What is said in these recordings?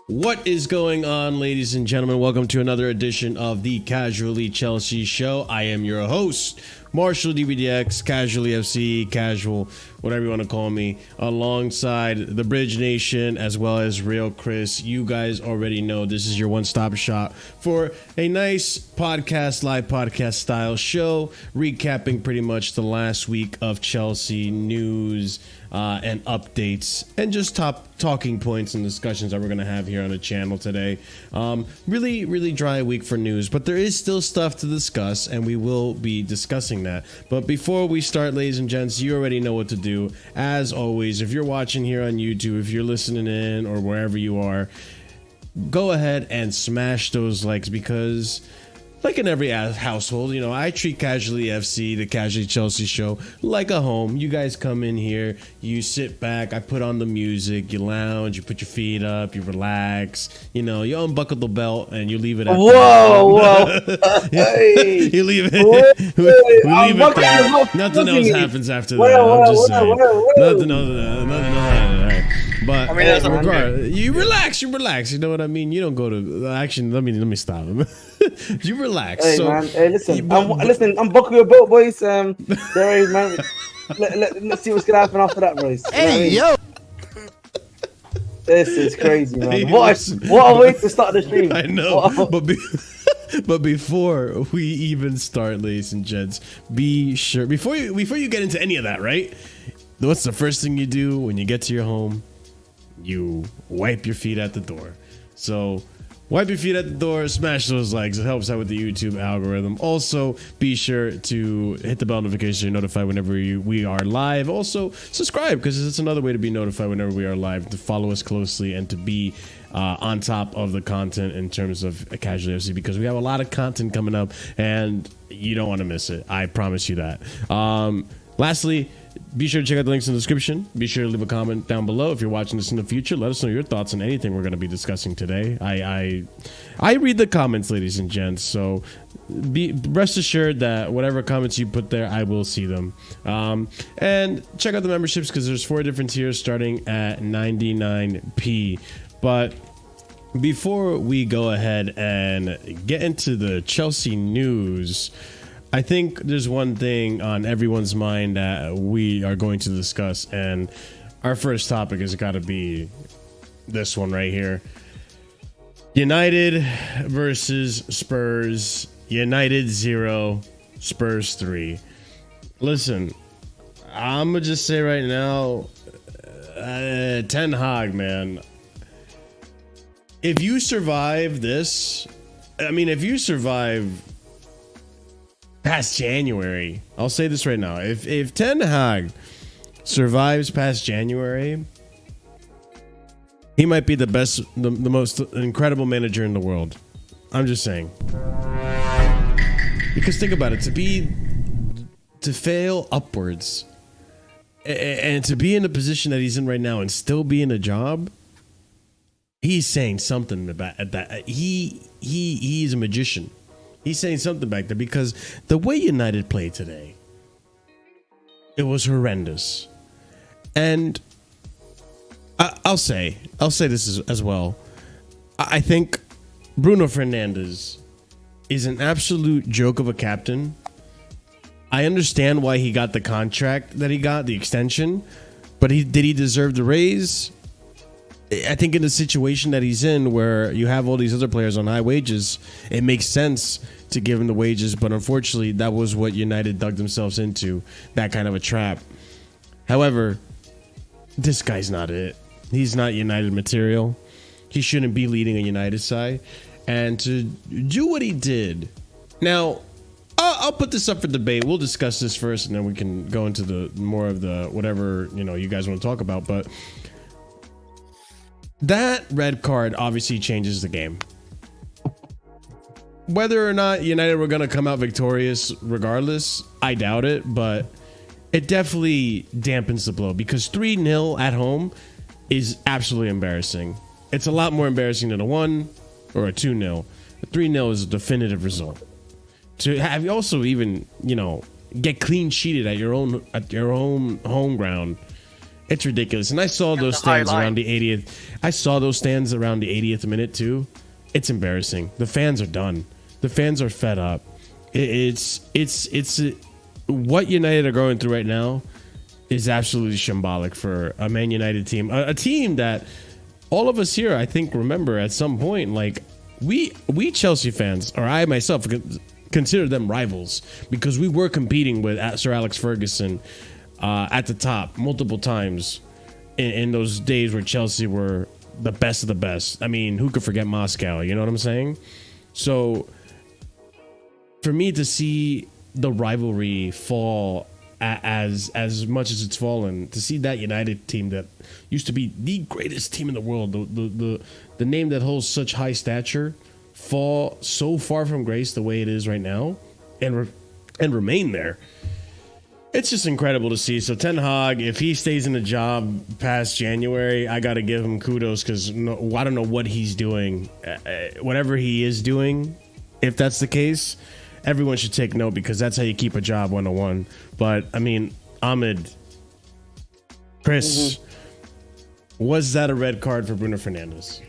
What is going on, ladies and gentlemen? Welcome to another edition of the Casually Chelsea Show. I am your host, Marshalldbdx, Casually FC, Casual, whatever you want to call me, alongside the Bridge Nation as well as Real Chris. You guys already know this is your one-stop shop for a nice podcast, live podcast style show, recapping pretty much the last week of Chelsea news and updates and just top talking points and discussions that we're going to have here on the channel today. Really dry week for news, but there is still stuff to discuss and we will be discussing that. But before we start, ladies and gents, you already know what to do. As always, if you're watching here on YouTube, if you're listening in or wherever you are, go ahead and smash those likes, because like in every household, you know, I treat Casually FC, the Casually Chelsea Show, like a home. You guys come in here, you sit back, I put on the music, you lounge, you put your feet up, you relax, you know, you unbuckle the belt and you leave it at Whoa. Hey. You leave it. We leave it there. Nothing else happens after that. I'm just saying. Nothing else. But I mean, you relax. You know what I mean? You don't go to action. Let me stop. You relax. Hey, so, man. Hey, listen. I'm buckle your boat, boys. There is, man. Let's see what's gonna happen after that, boys. Hey, yo. This is crazy, man. Hey, what a way to start the stream. I know, but before we even start, ladies and gents, be sure before you get into any of that, right? What's the first thing you do when you get to your home? You wipe your feet at the door. So wipe your feet at the door, smash those likes. It helps out with the YouTube algorithm. Also, be sure to hit the bell notification so you're notified whenever we are live. Also, subscribe, because it's another way to be notified whenever we are live, to follow us closely and to be on top of the content in terms of Casually FC, because we have a lot of content coming up and you don't want to miss it. I promise you that. Lastly, be sure to check out the links in the description. Be sure to leave a comment down below if you're watching this in the future. Let us know your thoughts on anything we're going to be discussing today. I read the comments, ladies and gents, so rest assured that whatever comments you put there, I will see them. And check out the memberships, because there's 4 different tiers starting at 99p. But before we go ahead and get into the Chelsea news, I think there's one thing on everyone's mind that we are going to discuss, and our first topic has got to be this one right here. United versus Spurs. United 0, Spurs 3. Listen, I'm going to just say right now, Ten Hag, man. If you survive this, if you survive past January, I'll say this right now. If Ten Hag survives past January, he might be the best, the most incredible manager in the world. I'm just saying. Because think about it, to fail upwards and to be in the position that he's in right now and still be in a job, he's saying something about that. He's a magician. He's saying something back there, because the way United played today, it was horrendous. And I'll say this as well. I think Bruno Fernandes is an absolute joke of a captain. I understand why he got the contract that he got, the extension, but did he deserve the raise? I think in the situation that he's in, where you have all these other players on high wages, it makes sense to give him the wages. But unfortunately, that was what United dug themselves into, that kind of a trap. However, this guy's not it. He's not United material. He shouldn't be leading a United side. And to do what he did. Now, I'll put this up for debate. We'll discuss this first, and then we can go into the more of the whatever, you guys want to talk about. But that red card obviously changes the game. Whether or not United were going to come out victorious regardless, I doubt it, but it definitely dampens the blow, because 3-0 at home is absolutely embarrassing. It's a lot more embarrassing than a 1 or a 2-0. A 3-0 is a definitive result. To have you also even, get clean sheeted at your own home ground It's ridiculous. And I saw those the high stands around the 80th. I saw those stands around the 80th minute too. It's embarrassing. The fans are done. The fans are fed up. It's what United are going through right now is absolutely shambolic for a Man United team. A team that all of us here, I think, remember at some point, like we Chelsea fans, or I myself, consider them rivals because we were competing with Sir Alex Ferguson at the top multiple times in those days where Chelsea were the best of the best. I mean, who could forget Moscow? You know what I'm saying? So for me to see the rivalry fall as much as it's fallen, to see that United team that used to be the greatest team in the world, the name that holds such high stature, fall so far from grace the way it is right now, and remain there. It's just incredible to see. So Ten Hag, if he stays in the job past January, I got to give him kudos because I don't know what he's doing. Whatever he is doing, if that's the case, everyone should take note because that's how you keep a job 101. But, I mean, Ahmed, Chris, was that a red card for Bruno Fernandes?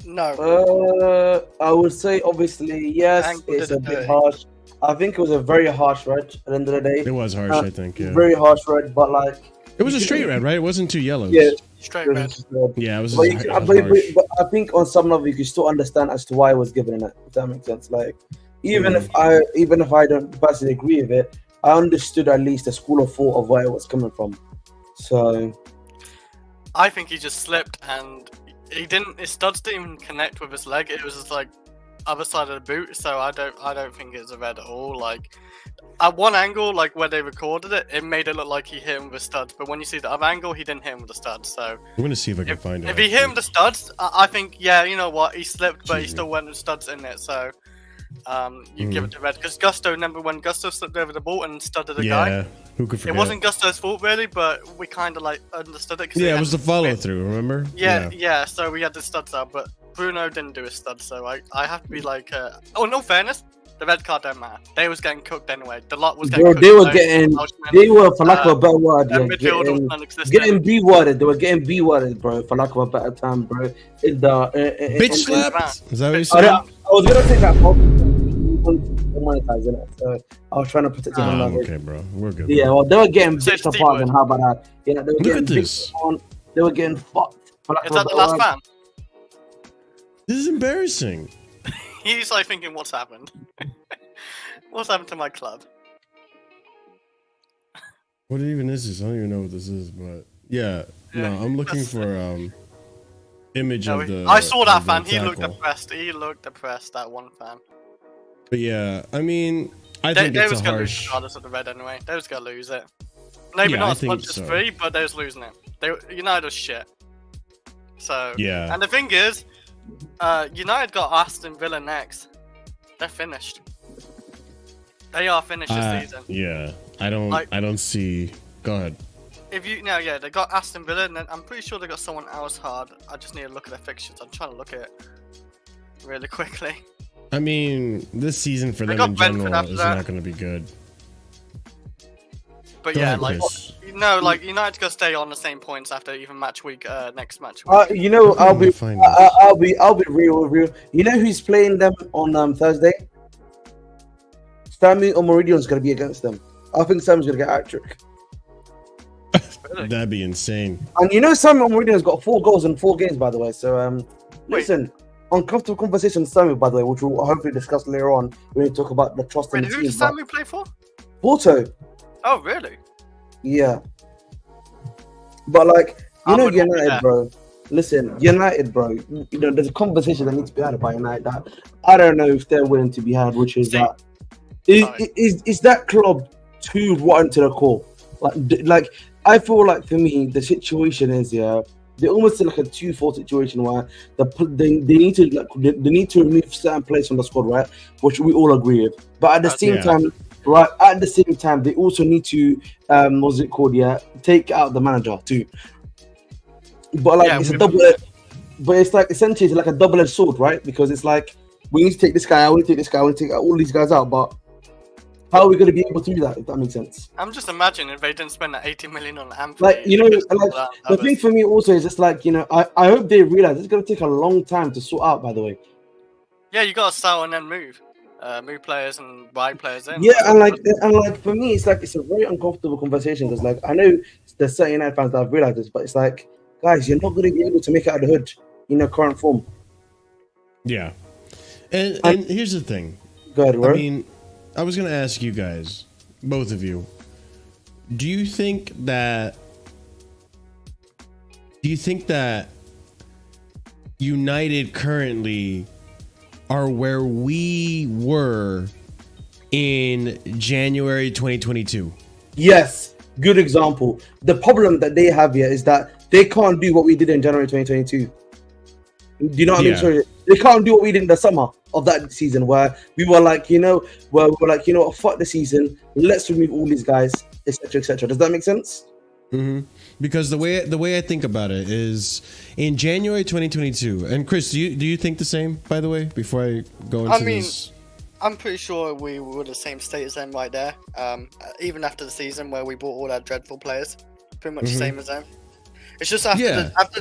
No. I would say, obviously, yes, it's a bit harsh. I think it was a very harsh red at the end of the day. It was harsh, I think, yeah. Very harsh red, but like... It was a straight red, right? It wasn't two yellows. Yeah. Straight red. Yeah, it was but I think on some level you can still understand as to why it was given in it, if that makes sense. Like, even if I don't personally agree with it, I understood at least the school of thought of where it was coming from. So... I think he just slipped and his studs didn't even connect with his leg. It was just like other side of the boot, so I don't think it's a red at all. Like at one angle, like where they recorded it, it made it look like he hit him with studs, but when you see the other angle, he didn't hit him with the studs. So I'm gonna see if I can find it. If he hit him with the studs, I think you know what, he slipped, but he still went with studs in it. So you give it to red because Gusto. Remember when Gusto slipped over the ball and studded a guy? Who could forget? It wasn't Gusto's fault really, but we kind of like understood it. Yeah, it was the follow through. Remember? Yeah. So we had the studs out, but Bruno didn't do his studs, so I have to be like, oh, no fairness, the red card don't matter. They was getting cooked anyway. The lot was getting cooked. They were, for lack of a better word, getting B-worded. They were getting B-worded, bro, for lack of a better term, bro. Bitch slapped? Is that what you said? I was going to take that off. Monetizing it, so I was trying to protect it. Okay, bro, we're good. Yeah, well, they were getting bitched apart, and how about that? Yeah, they were Look getting at this. They were getting fucked. Is that the last fan? This is embarrassing. He's like thinking, what's happened? What's happened to my club? What even is this? I don't even know what this is, but yeah. No, I'm looking for image of the. I saw that fan. He looked depressed. That one fan. But yeah, I mean, I think it's a harsh. Regardless of the red anyway, they was gonna lose it. Maybe not as much as 3, but they was losing it. United was shit. So yeah. And the thing is, United got Aston Villa next. They're finished. They are finished this season. Yeah, I don't see. Go ahead. They got Aston Villa, and then I'm pretty sure they got someone else hard. I just need to look at their fixtures. I'm trying to look at it really quickly. I mean, this season for them in general is not going to be good. But yeah, United's got to stay on the same points after even next match week. I'll be real with you. You know who's playing them on Thursday? Sammy or Mourinho's going to be against them. I think Sam's going to get a hat-trick. Really? That'd be insane. And you know Sammy Mourinho's got 4 goals in 4 games, by the way. So listen. Uncomfortable conversation with Sammy, by the way, which we'll hopefully discuss later on when we talk about the trust in the team. Who does Sammy play for? Porto. Oh, really? Yeah. But United, bro. Listen, United, bro. You know, there's a conversation that needs to be had about United that I don't know if they're willing to be had, which is is that club too rotten to the core? Like I feel like for me the situation is they're almost in like a 2-4 situation where they need to remove certain players from the squad, right? Which we all agree with. But at the same time, they also need to what's it called? Yeah, take out the manager too. But it's a double. But it's like essentially it's like a double-edged sword, right? Because it's like we need to take this guy out, we need to take this guy, we need to take all these guys out. But how are we going to be able to do that? If that makes sense. I'm just imagining if they didn't spend that 80 million on Anthony. Like, you know, like the thing for me also is just like, you know, I hope they realize it's going to take a long time to sort out. By the way. Yeah, you got to sell and then move players and buy players in. Yeah, and like for me, it's like it's a very uncomfortable conversation because like I know there's certain United fans that have realized this, but it's like, guys, you're not going to be able to make it out of the hood in your current form. Yeah, and here's the thing. Go ahead, bro. I mean, I was gonna ask you guys, both of you, do you think that United currently are where we were in January 2022? Yes, good example. The problem that they have here is that they can't do what we did in January 2022. Do you know what I mean? Sorry, they can't do what we did in the summer of that season, where we were like, you know, fuck the season, let's remove all these guys, etc., etc. Does that make sense? Mm-hmm. Because the way I think about it is in January 2022, and Chris, do you think the same? By the way, before I go into this, I'm pretty sure we were the same state as them right there. Even after the season where we bought all our dreadful players, pretty much the same as them. It's just after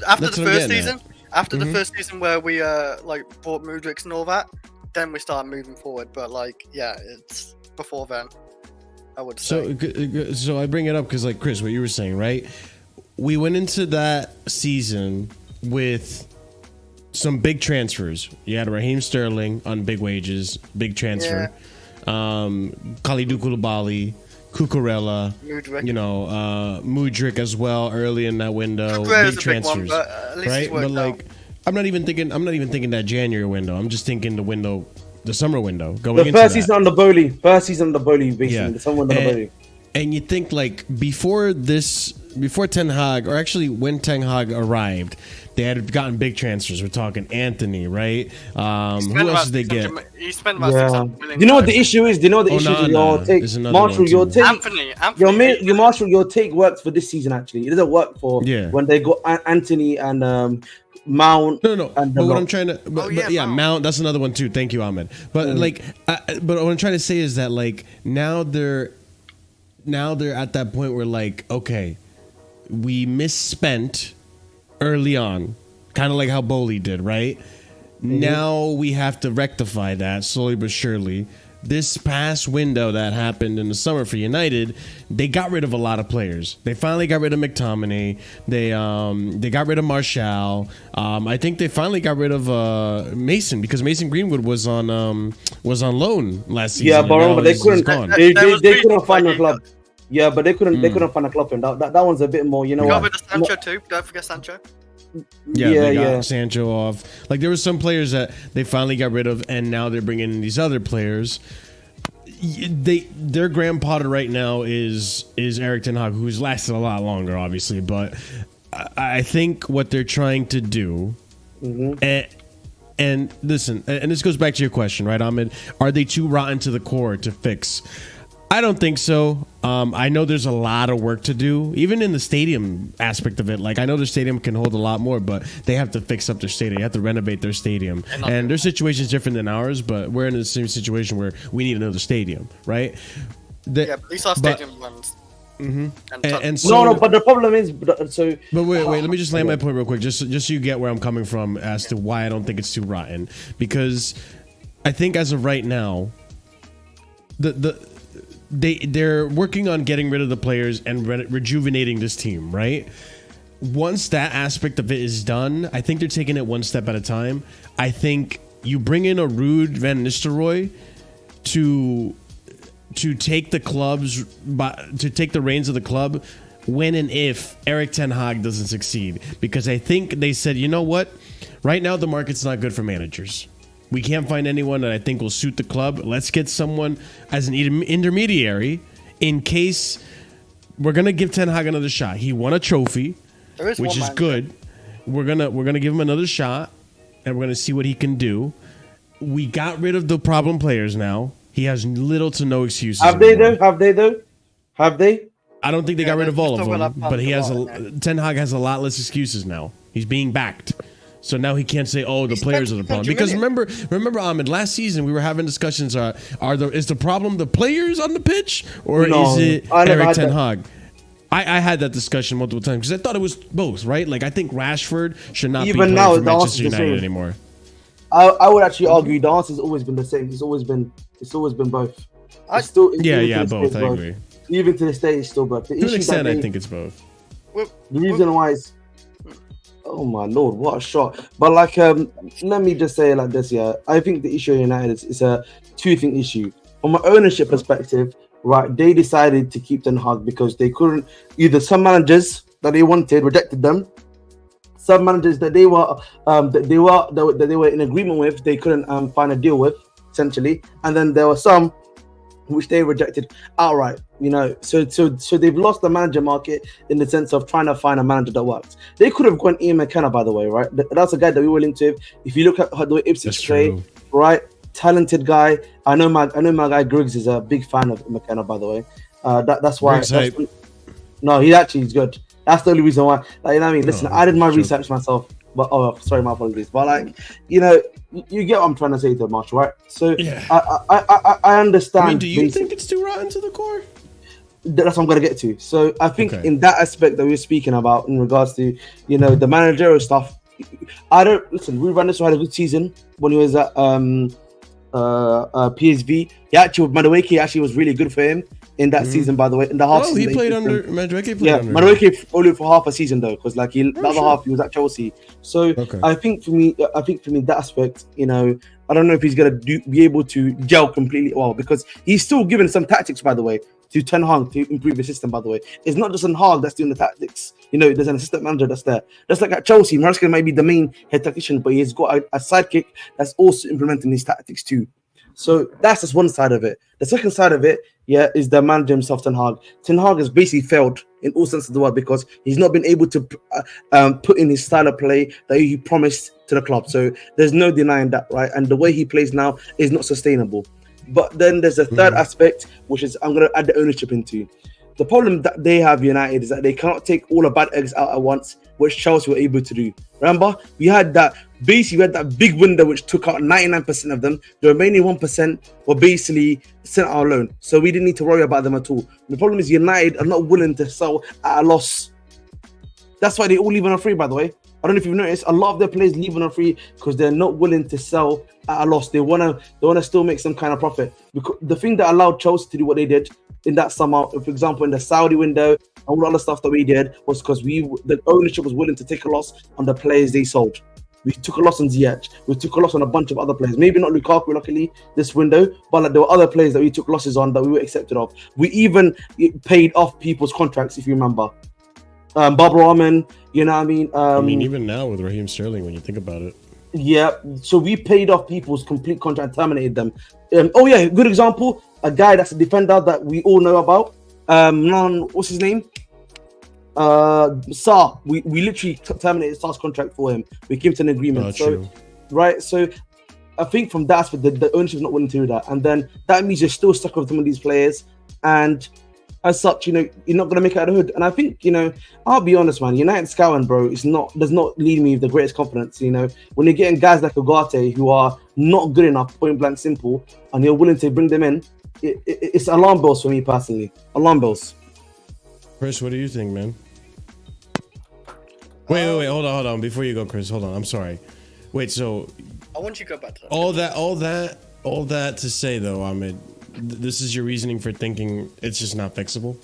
the first season. After the first season where we like bought Mudryk and all that, then we started moving forward. But like, yeah, it's before then, I would say. So I bring it up because, like, Chris, what you were saying, right? We went into that season with some big transfers. You had Raheem Sterling on big wages, big transfer. Yeah. Kalidou Koulibaly, Cucurella, Mudryk. You know, Mudryk as well early in that window. Big transfers, one, but right? But like, I'm not even thinking that January window. I'm just thinking the summer window going into first season on the Bowley, basically, yeah. The summer on the Bowley. And you think like before Ten Hag, or actually when Ten Hag arrived, they had gotten big transfers. We're talking Anthony, right? Who else did they get? He spent about 600 million. You know what the issue is? Do you know what the issue is? Your take, Marshall, your take, Anthony. Your Marshall, your take works for this season. Actually, it doesn't work for when they got Anthony and Mount. No. But what I'm trying to, Mount. That's another one too. Thank you, Ahmed. But but what I'm trying to say is that like now they're at that point where like, okay, we misspent early on, kind of like how Bowley did, right? Now we have to rectify that slowly but surely. This past window that happened in the summer for United, they got rid of a lot of players. They finally got rid of McTominay. They got rid of Martial. I think they finally got rid of Mason, because Mason Greenwood was on loan last season. Yeah, but they couldn't. They couldn't find a club. Yeah, but they couldn't find a club, and that one's a bit more. You know what? Got rid of Sancho too. Don't forget Sancho. They got Sancho off. Like there were some players that they finally got rid of, and now they're bringing in these other players. Their Graham Potter right now is Erik ten Hag, who's lasted a lot longer, obviously. But I think what they're trying to do, and listen, and this goes back to your question, right, Ahmed? Are they too rotten to the core to fix? I don't think so. I know there's a lot of work to do, even in the stadium aspect of it. Like, I know their stadium can hold a lot more, but they have to fix up their stadium. They have to renovate their stadium. And their situation is different than ours, but we're in the same situation where we need another stadium, right? But these are stadium ones. And so, no, but the problem is, But wait, let me just land my point real quick, just so you get where I'm coming from as to why I don't think it's too rotten. Because I think as of right now, they're working on getting rid of the players and rejuvenating this team, right? Once that aspect of it is done, I think they're taking it one step at a time. I think you bring in a Ruud van Nistelrooy to take the reins of the club when and if Erik ten Hag doesn't succeed. Because I think they said, you know what? Right now the market's not good for managers. We can't find anyone that I think will suit the club. Let's get someone as an intermediary in case we're gonna give Ten Hag another shot. He won a trophy, which is good. We're gonna give him another shot, and we're gonna see what he can do. We got rid of the problem players now. He has little to no excuses. Have they though? I don't think they got rid of all of them, but Ten Hag has a lot less excuses now. He's being backed So now he can't say, "Oh, the players are the problem." Because remember, Ahmed, last season we were having discussions. Is the problem the players on the pitch, or is it Erik ten Hag? I had that discussion multiple times because I thought it was both, right? Like I think Rashford should not be playing for Manchester United anymore. I would actually argue the answer's always been the same. It's always been both. Both. I agree. Even to this day, it's still both. To an extent, I think it's both. The reason why is, oh my lord, what a shot! But like, let me just say it like this, yeah. I think the issue in United is a two-thing issue. From an ownership perspective, right? They decided to keep Ten Hag because they couldn't. Either some managers that they wanted rejected them. Some managers that they were in agreement with, they couldn't find a deal with, essentially. And then there were some which they rejected outright, you know. So they've lost the manager market in the sense of trying to find a manager that works. They could have gone Ian McKenna, by the way, right? That's a guy that we were linked to. If you look at the way Ipswich play, right? Talented guy. I know my guy Griggs is a big fan of McKenna, by the way. That's why. No, he actually is good. That's the only reason why. Like, you know what I mean? Listen, I did my research myself. But sorry, my apologies. But like, you know, you get what I'm trying to say to Marshall, right? So yeah. I understand. I mean, do you think it's too rotten to the core? That's what I'm going to get to. So I think in that aspect that we were speaking about in regards to, you know, the managerial stuff, we ran this had a good season when he was at PSV. Mudryk actually was really good for him in that season, by the way. In the half season, he played under Mudryk. Mudryk only for half a season though, because like the other half he was at Chelsea. So I think for me that aspect, you know, I don't know if he's gonna be able to gel completely well because he's still given some tactics, by the way, to Ten Hag to improve the system. By the way, it's not just Ten Hag that's doing the tactics. You know, there's an assistant manager that's there. Just like at Chelsea, Maresca might be the main head tactician, but he's got a sidekick that's also implementing these tactics too. So that's just one side of it. The second side of it, yeah, is the manager himself, Ten Hag. Ten Hag has basically failed in all senses of the word because he's not been able to put in his style of play that he promised to the club. So there's no denying that, right? And the way he plays now is not sustainable. But then there's a third aspect, which is I'm going to add the ownership into. The problem that they have, United, is that they cannot take all the bad eggs out at once, which Chelsea were able to do. Remember, we had that big window which took out 99% of them. The remaining 1% were basically sent out on loan. So we didn't need to worry about them at all. The problem is United are not willing to sell at a loss. That's why they all leave on a free, by the way. I don't know if you've noticed, a lot of their players leave on a free because they're not willing to sell at a loss. They wanna still make some kind of profit. Because the thing that allowed Chelsea to do what they did in that summer, for example, in the Saudi window and all the other stuff that we did, was because the ownership was willing to take a loss on the players they sold. We took a loss on Ziyech. We took a loss on a bunch of other players. Maybe not Lukaku, luckily, this window, but like, there were other players that we took losses on that we were accepted of. We even paid off people's contracts, if you remember. Bob Rahman, you know what I mean? Even now with Raheem Sterling, when you think about it. Yeah, so we paid off people's complete contract, terminated them. Good example, a guy that's a defender that we all know about. What's his name? Sarr. We literally terminated Sarr's contract for him. We came to an agreement. So I think from that aspect, the ownership is not willing to do that, and then that means you're still stuck with some of these players, and as such, you know, you're not going to make it out of the hood. And I think, you know, I'll be honest, man, United scouting, bro, does not lead me with the greatest confidence. You know, when you're getting guys like Ugarte who are not good enough, point blank simple, and you're willing to bring them in, it's alarm bells for me personally. Alarm bells. Chris, what do you think, man? Wait, hold on. Before you go, Chris, hold on. I'm sorry. Wait, so I want you to go back to that. All that to say though, Ahmed, this is your reasoning for thinking it's just not fixable?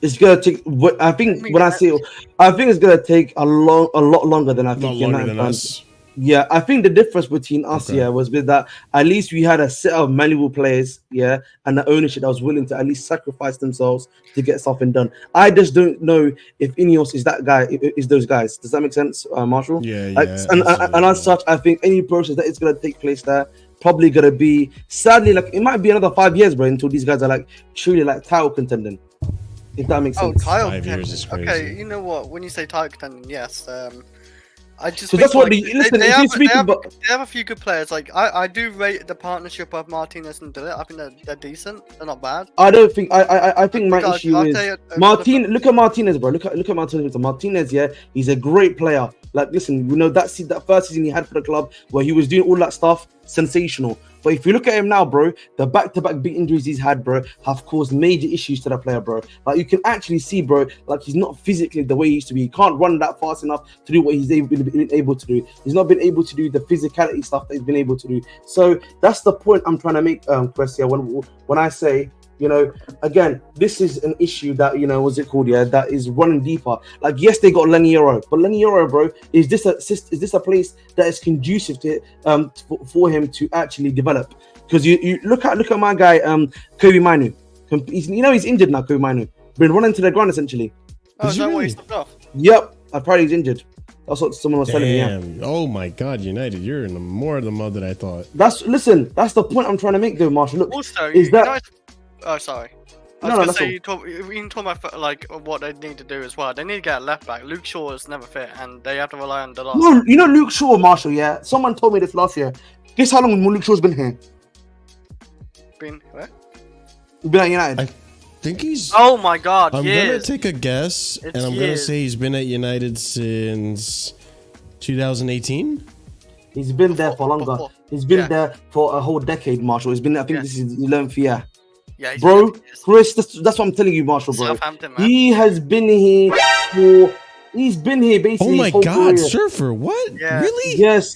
It's gonna take. I think it's gonna take a lot longer than I think. A lot longer than us. Yeah, I think the difference between us, was with that at least we had a set of malleable players, and the ownership that was willing to at least sacrifice themselves to get something done. I just don't know if Ineos is that guy, is those guys. Does that make sense, Marshall? Yeah. And as such, I think any process that is going to take place there probably going to be, sadly, like it might be another 5 years, bro, until these guys are like truly like title contending. If that makes sense. Title 5 years is crazy. Okay, you know what? When you say title contending, yes. I just so that's what they have a few good players. Like I do rate the partnership of Martinez and Dillet. I think they're decent. They're not bad. I don't think I think my issue is Look at Martinez, bro. Look at Martinez. Martinez, he's a great player, Like, listen, you know that first season he had for the club where he was doing all that stuff, sensational. But if you look at him now, bro, the back-to-back big injuries he's had, bro, have caused major issues to that player, bro. Like, you can actually see, bro, like he's not physically the way he used to be. He can't run that fast enough to do what he's been able to do. He's not been able to do the physicality stuff that he's been able to do. So that's the point I'm trying to make, Questia, when I say, you know, again, this is an issue that, you know, what's it called? Yeah, that is running deeper. Like, yes, they got Lenny Euro, but Lenny Euro, bro, is this a place that is conducive to for him to actually develop? Because you look at my guy, Kobe Mainu. He's injured now. Kobe Mainu been running to the ground essentially. Oh, is that why he stepped off? Yep, apparently he's injured. That's what someone was telling me. Yeah. Oh my God, United, you're in more of the mud than I thought. That's the point I'm trying to make, though, Marshall. Look, also, oh, sorry. You talk about like what they need to do as well. They need to get a left back. Luke Shaw is never fit, and they have to rely on Delon. No, you know Luke Shaw, Marshall. Yeah, someone told me this last year. Guess how long Luke Shaw's been here? Been where? Been at United. I think he's. Oh my God! I'm gonna take a guess, and I'm gonna say he's been at United since 2018. He's been there for longer. He's been there for a whole decade, Marshall. He's been. I think this is his 11th year. Yeah, bro, Chris, that's what I'm telling you, Marshall, bro. Southampton, man. He has been here for. He's been here basically. Oh my God, Surfer! What? Yeah. Really? Yes.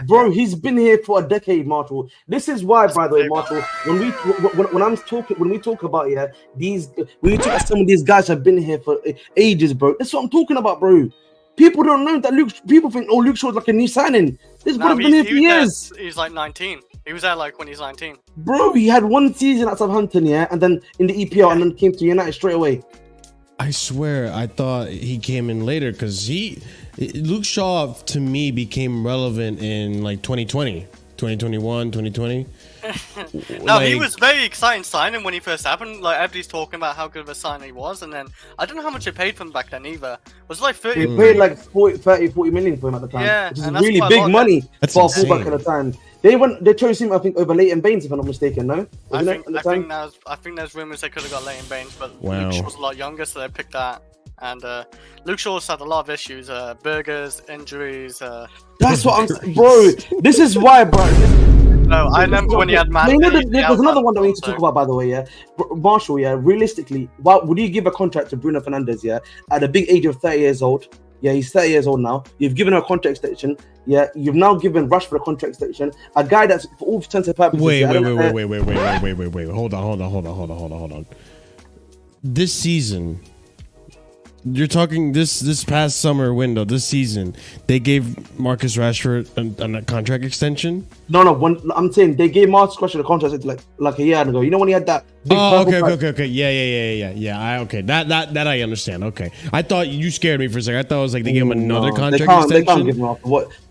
Bro, he's been here for a decade, Marshall. This is why, by the way, Marshall, when we talk about when you talk about some of these guys have been here for ages, bro. That's what I'm talking about, bro. People don't know that people think, oh, Luke Shaw's like a new signing. This brother's been here for years. He's like 19. He was there like when he's 19. Bro, he had one season at Southampton, and then in the EPL, and then came to United straight away. I swear, I thought he came in later because Luke Shaw to me became relevant in like 2020, 2021, 2020. No, he was very exciting signing when he first happened. Like, everybody's talking about how good of a signing he was, and then I don't know how much they paid for him back then either. Was it like 30? They paid like 40 million for him at the time, which is really big money for a fullback at the time. They chose him, I think, over Leighton Baines, if I'm not mistaken. No, I think there's rumors they could have got Leighton Baines, but Luke Shaw's a lot younger, so they picked that. And Luke Shaw's had a lot of issues, burgers, injuries. That's what I'm saying, bro. This is why, bro. No, I remember when he had man. There's another one that we need to talk about, by the way. Yeah, Marshall. Yeah, realistically, would you give a contract to Bruno Fernandes? Yeah, at the big age of 30 years old. Yeah, he's 30 years old now. You've given him a contract extension. Yeah, you've now given Rashford a contract extension. A guy that's for all intents and purposes. Wait. Hold on. This season, you're talking this past summer window. This season, they gave Marcus Rashford a contract extension. No. I'm saying they gave Marcus Rashford a contract like a year ago. You know when he had that. Okay. Yeah. Okay, that I understand. Okay, I thought you scared me for a second. I thought it was like they gave him another contract extension. They can't give him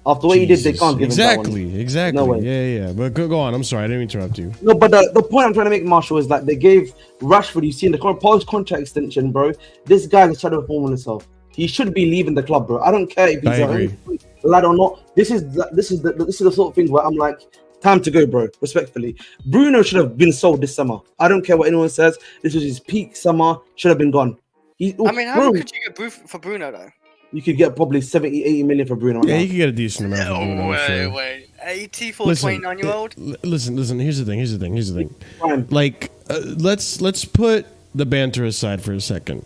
after what he did. They can't give him that one. Exactly. No way. Yeah. But go on. I'm sorry, I didn't interrupt you. No, but the point I'm trying to make, Marshall, is that they gave Rashford. You see in the post-contract extension, bro. This guy is trying to perform on himself. He should be leaving the club, bro. I don't care if he's a lad or not. This is the sort of thing where I'm like, time to go, bro. Respectfully, Bruno should have been sold this summer. I don't care what anyone says. This was his peak summer. Should have been gone. How much could you get for Bruno though? You could get probably 70-80 million for Bruno. Yeah, you could get a decent amount. Wait. 80 for a 29-year-old? Listen. Here's the thing. Like, let's put the banter aside for a second.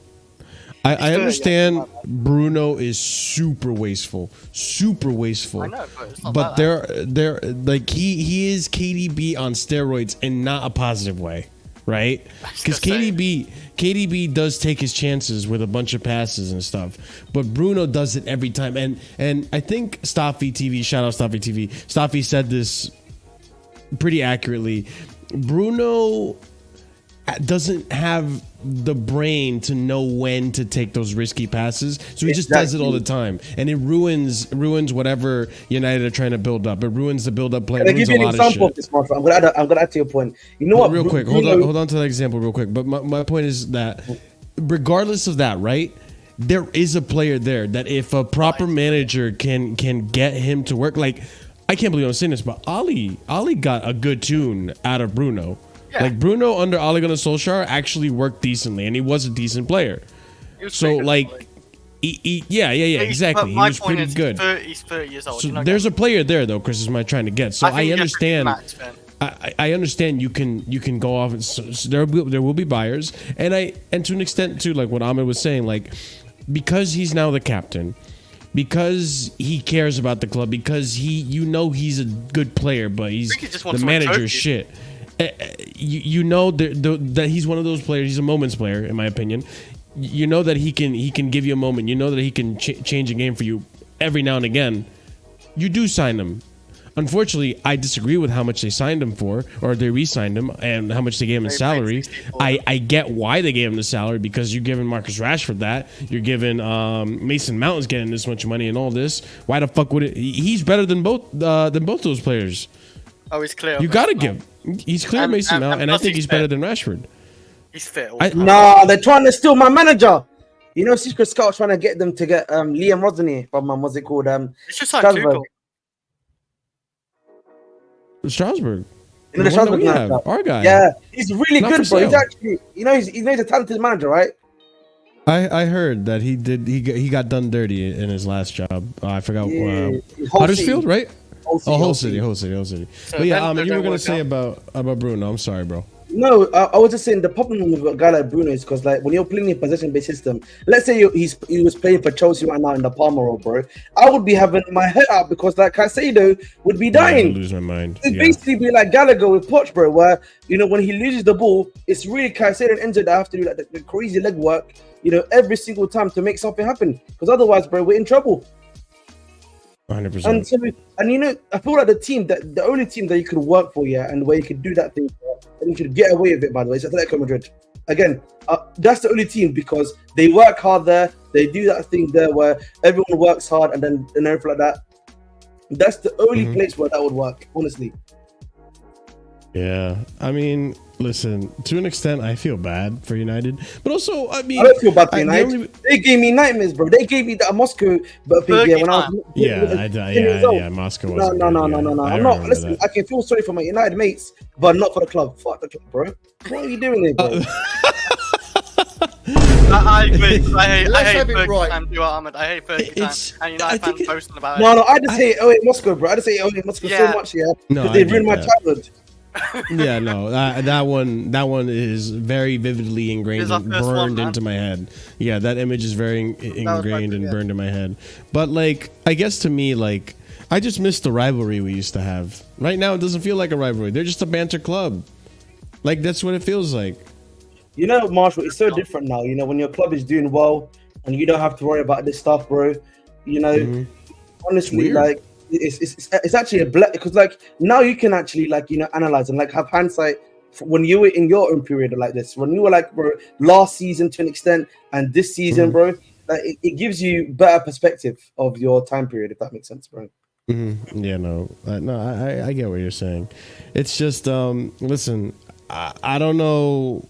I understand Bruno is super wasteful. I know, but it's not but they're like he is KDB on steroids and not a positive way, right? Because KDB does take his chances with a bunch of passes and stuff, but Bruno does it every time. And I think Staffy TV, shout out Staffy TV, Staffy said this pretty accurately. Bruno doesn't have the brain to know when to take those risky passes, so he just does it all the time, and it ruins whatever United are trying to build up. It ruins the build-up play. Can I give you an example of this, Marshall? I'm gonna add to your point. You know what? Real quick, hold on to that example real quick. But my point is that regardless of that, right? There is a player there that if a proper manager can get him to work, like I can't believe I'm saying this, but Ali got a good tune out of Bruno. Yeah. Like Bruno under Ole Gunnar Solskjaer actually worked decently, and he was a decent player. So like, Yeah, exactly. He was pretty good. He's 30 years old. So there's a player there, though, Chris, is my trying to get. So I understand. I understand you can go off. So there will be buyers, and to an extent too, like what Ahmed was saying, like because he's now the captain, because he cares about the club, because he's a good player, but he's the manager's shit. You know that he's one of those players. He's a moments player, in my opinion. You know that he can give you a moment. You know that he can change a game for you every now and again. You do sign him. Unfortunately, I disagree with how much they signed him for, or they re-signed him, and how much they gave him the salary. I get why they gave him the salary, because you're giving Marcus Rashford that. You're giving Mason Mount's getting this much money and all this. Why the fuck would it? He's better than both those players. Oh, he's clear. You gotta give. He's clear Mason Mount, and I think he's better than Rashford. He's fit. Nah, they're trying to steal my manager. You know, Secret Scout's trying to get them to get Liam Rodney from what's it called? It's just like Tuchel. Strasbourg. You know the Strasbourg have, our guy. Yeah, he's really good, bro. He's actually, he's a talented manager, right? I heard that he got done dirty in his last job. I forgot. Huddersfield, right? Hull City. So, but yeah, you were gonna say about Bruno. I'm sorry, bro. No, I was just saying the problem with a guy like Bruno is because, like, when you're playing a possession-based system, let's say he was playing for Chelsea right now in the Palmer role, bro. I would be having my head out because, like, Caicedo would be dying. I would lose my mind. It'd basically be like Gallagher with Poch, bro, where, when he loses the ball, it's really Caicedo and Enzo that have to do like the crazy leg work, every single time to make something happen. Because otherwise, bro, we're in trouble. 100%. And I feel like the only team that you could work for, and where you could do that thing, and you could get away with it, by the way, is Atletico Madrid. Again, that's the only team because they work hard there. They do that thing there where everyone works hard and everything like that. That's the only place where that would work, honestly. Yeah, I mean, listen, to an extent, I feel bad for United, but also, I mean, I don't feel bad for United. They gave me nightmares, bro. They gave me that Moscow thing when I was Moscow. No. I'm not. Listen, I can feel sorry for my United mates, but not for the club. Fuck the club, bro. What are you doing there, bro? I agree. I hate Fergie time too, Ahmed. I hate Fergie time. And United fans posting about it. No, I just hate Moscow, bro. I just hate Moscow so much, because they ruined my childhood. Yeah, no, that one is very vividly ingrained and burned into my head. Yeah, that image is very ingrained and burned in my head. But, like, I guess to me, like, I just miss the rivalry we used to have. Right now, it doesn't feel like a rivalry. They're just a banter club. Like, that's what it feels like. Marshall, it's so different now. When your club is doing well and you don't have to worry about this stuff, bro. Honestly, like, it's actually a black, because, like, now you can actually, like, analyze and, like, have hindsight when you were in your own period like this, when you were, like, bro, last season to an extent and this season, bro. Like, it gives you better perspective of your time period, if that makes sense, bro. Yeah, no, I get what you're saying. It's just, listen, I don't know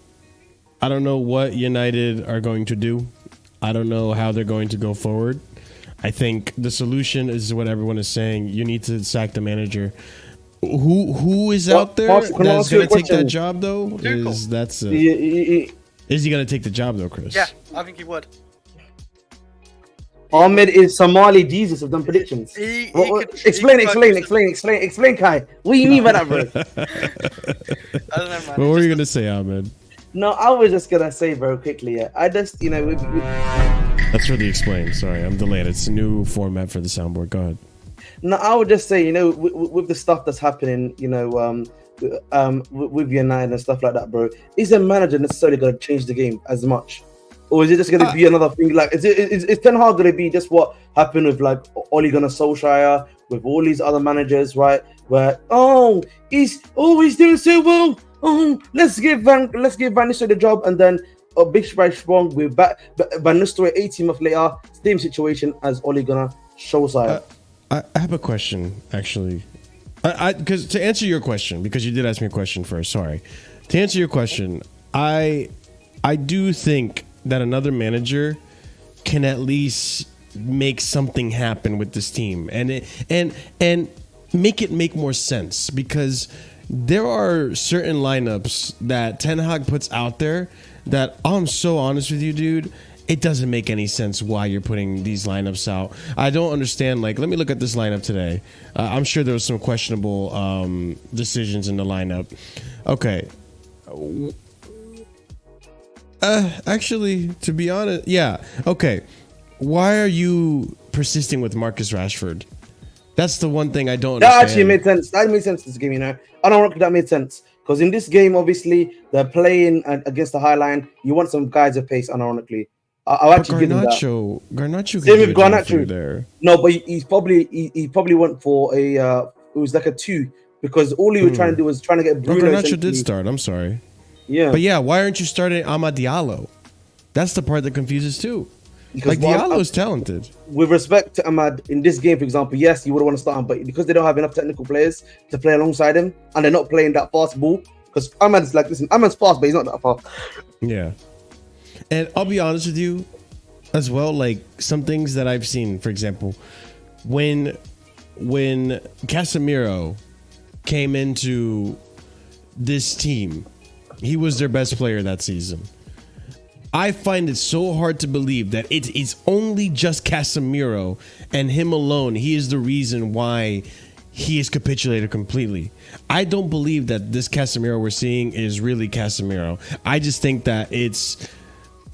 what United are going to do. I don't know how they're going to go forward. I think the solution is what everyone is saying. You need to sack the manager. Who is out there that's going to take that job, though? Is he going to take the job, though, Chris? Yeah, I think he would. Ahmed is Somali Jesus of them predictions. Explain, Kai. What do you mean by that, bro? I don't know, man. What were you going to say, Ahmed? No, I was just going to say, bro, quickly. I just, That's really explained. Sorry, I'm delayed. It's a new format for the soundboard. Go ahead. No, I would just say, with the stuff that's happening, with United and stuff like that, bro, is a manager necessarily going to change the game as much? Or is it just going to be another thing? Like, is Ten Hag going to be just what happened with, like, Ole Gunnar Solskjaer, with all these other managers, right? Where, he's always doing so well. Let's give Van Nistelrooy the job, and then big splash wrong. We're back. Van Nistelrooy 18 months later, same situation as Ole Gunnar Solskjaer. I have a question, actually. Because to answer your question, because you did ask me a question first. Sorry. To answer your question, I do think that another manager can at least make something happen with this team, and make it make more sense, because there are certain lineups that Ten Hag puts out there that, I'm so honest with you, dude, it doesn't make any sense why you're putting these lineups out. I don't understand. Like, let me look at this lineup today. I'm sure there was some questionable decisions in the lineup. Okay. Actually, to be honest, yeah. Okay. Why are you persisting with Marcus Rashford? That's the one thing I don't understand. That actually made sense. That made sense this game, you know. I don't reckon that made sense. Because in this game, obviously, they're playing against the high line. You want some guys of pace, unironically. I'll actually give him that. Garnacho Same with Garnacho. there. No, but he probably went for a it was like a 2 because all he was trying to do was trying to get Bruno. Garnacho did start. I'm sorry. Yeah, but yeah, why aren't you starting Amad Diallo? That's the part that confuses too. Because like Diallo is talented. With respect to Ahmad, in this game, for example, yes, you would want to start him, but because they don't have enough technical players to play alongside him, and they're not playing that fast ball, because Ahmad's like, listen, Ahmad's fast, but he's not that fast. Yeah. And I'll be honest with you as well, like some things that I've seen, for example, when Casemiro came into this team, he was their best player that season. I find it so hard to believe that it is only just Casemiro and him alone. He is the reason why he has capitulated completely. I don't believe that this Casemiro we're seeing is really Casemiro. I just think that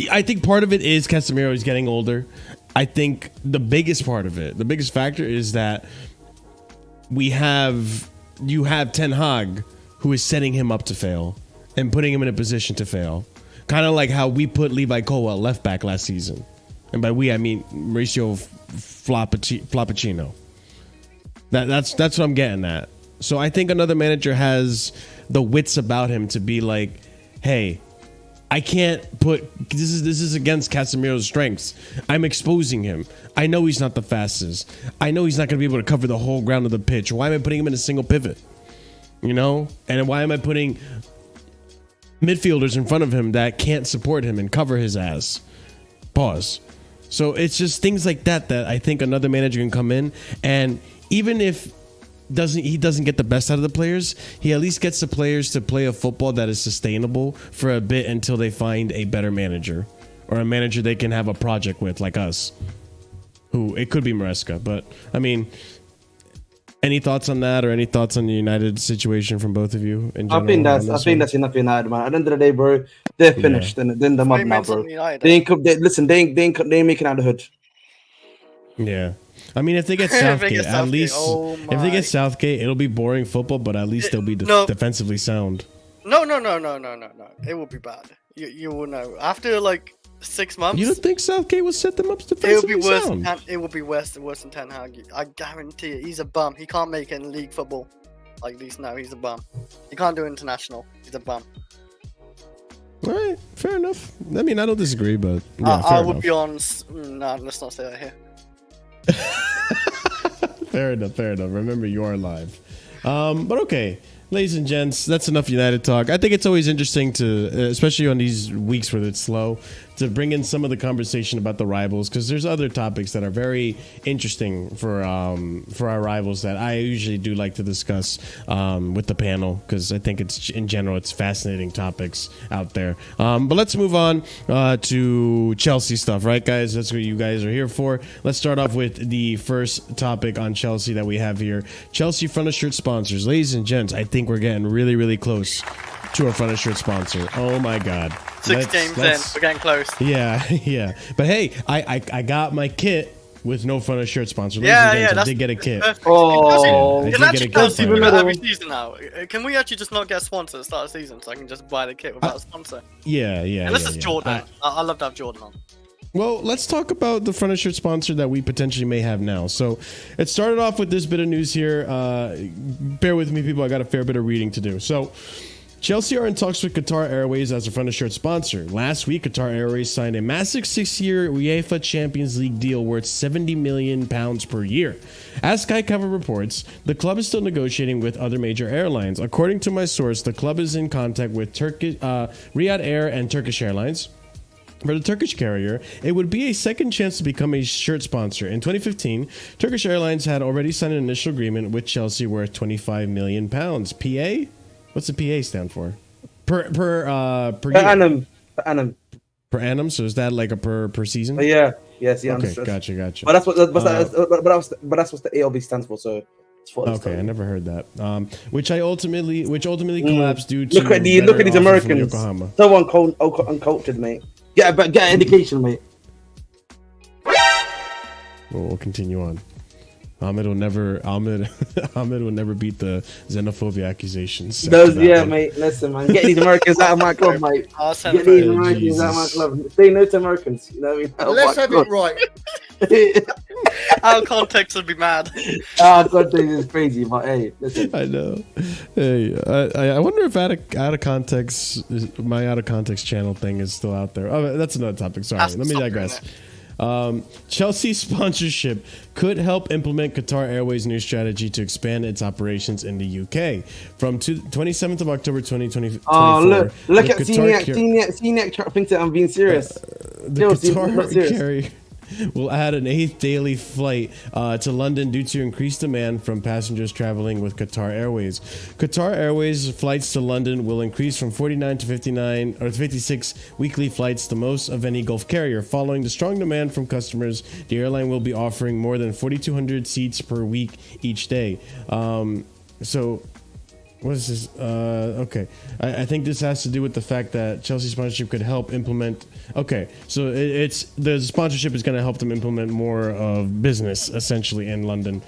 I think part of it is Casemiro is getting older. I think the biggest part of it, the biggest factor is that you have Ten Hag who is setting him up to fail and putting him in a position to fail. Kind of like how we put Levi Colwill left back last season. And by we, I mean Mauricio Floppicino. That's what I'm getting at. So I think another manager has the wits about him to be like, hey, I can't put this is against Casemiro's strengths. I'm exposing him. I know he's not the fastest. I know he's not going to be able to cover the whole ground of the pitch. Why am I putting him in a single pivot? You know? And why am I putting midfielders in front of him that can't support him and cover his ass? Pause. So it's just things like that I think another manager can come in, and even if he doesn't get the best out of the players, he at least gets the players to play a football that is sustainable for a bit until they find a better manager or a manager they can have a project with, like us. Who it could be Maresca, but I mean, any thoughts on that, or any thoughts on the United situation from both of you? In general, I think that's enough United, man. At the end of the day, bro, they're finished. Yeah. Then the mud now, bro. They ain't making out of the hood. Yeah, I mean, if they get Southgate, at least if they get Southgate, it'll be boring football, but at least they'll be defensively sound. No. It will be bad. You will know after like 6 months. You don't think Southgate will set them up defensively sound? It will be worse than Ten Hag. I guarantee it. He's a bum. He can't make it in league football. Like these now, he's a bum. He can't do international. He's a bum. All right, fair enough. I mean, I don't disagree, but yeah, I would be on. No, let's not say that here. Fair enough. Remember, you are live. But okay, ladies and gents, that's enough United talk. I think it's always interesting to, especially on these weeks where it's slow, to bring in some of the conversation about the rivals, because there's other topics that are very interesting for our rivals that I usually do like to discuss with the panel, because I think it's in general it's fascinating topics out there. But let's move on to Chelsea stuff, right, guys? That's what you guys are here for. Let's start off with the first topic on Chelsea that we have here. Chelsea front of shirt sponsors, ladies and gents. I think we're getting really, really close to a front of shirt sponsor. Oh my God. 6 games in, we're getting close. Yeah. But hey, I got my kit with no front of shirt sponsor. I did get a kit. Oh, you can actually go every season now. Can we actually just not get a sponsor at the start of the season so I can just buy the kit without a sponsor? Yeah. And this is Jordan. I love to have Jordan on. Well, let's talk about the front of shirt sponsor that we potentially may have now. So it started off with this bit of news here. Bear with me, people. I got a fair bit of reading to do. So Chelsea are in talks with Qatar Airways as a front of shirt sponsor. Last week, Qatar Airways signed a massive 6-year UEFA Champions League deal worth £70 million per year. As Sky Cover reports, the club is still negotiating with other major airlines. According to my source, the club is in contact with Riyadh Air and Turkish Airlines. For the Turkish carrier, it would be a second chance to become a shirt sponsor. In 2015, Turkish Airlines had already signed an initial agreement with Chelsea worth £25 million. PA? What's the PA stand for? Per year. annum. per annum. So is that like a per season? Yeah. Yes. Yeah. Okay. Gotcha. But that's what the ALB stands for. So. Okay, I never heard that. Which ultimately collapsed due to look at these Americans. So uncultured, mate. Get an education, mate. We'll continue on. Ahmed will never beat the xenophobia accusations. Mate. Listen, man. Get these Americans out of my club, mate. Get these Americans out of my club. Say no to Americans. You know what I mean? Let's have it right. Our context would be mad. Our context is crazy, but hey, listen. I know. Hey, I wonder if out of context, my out of context channel thing is still out there. Oh, that's another topic. Sorry, let me digress. Chelsea sponsorship could help implement Qatar Airways' new strategy to expand its operations in the UK. From 27th of October 2024. Oh, look at Seniac thinks that I'm being serious. The Qatar carrier will add an 8th daily flight to London due to increased demand from passengers traveling with Qatar Airways. Qatar Airways flights to London will increase from 49 to 59 or 56 weekly flights, the most of any Gulf carrier. Following the strong demand from customers, the airline will be offering more than 4,200 seats per week each day. What is this? Okay. I think this has to do with the fact that Chelsea sponsorship could help implement. Okay, so it's the sponsorship is going to help them implement more of business essentially in London.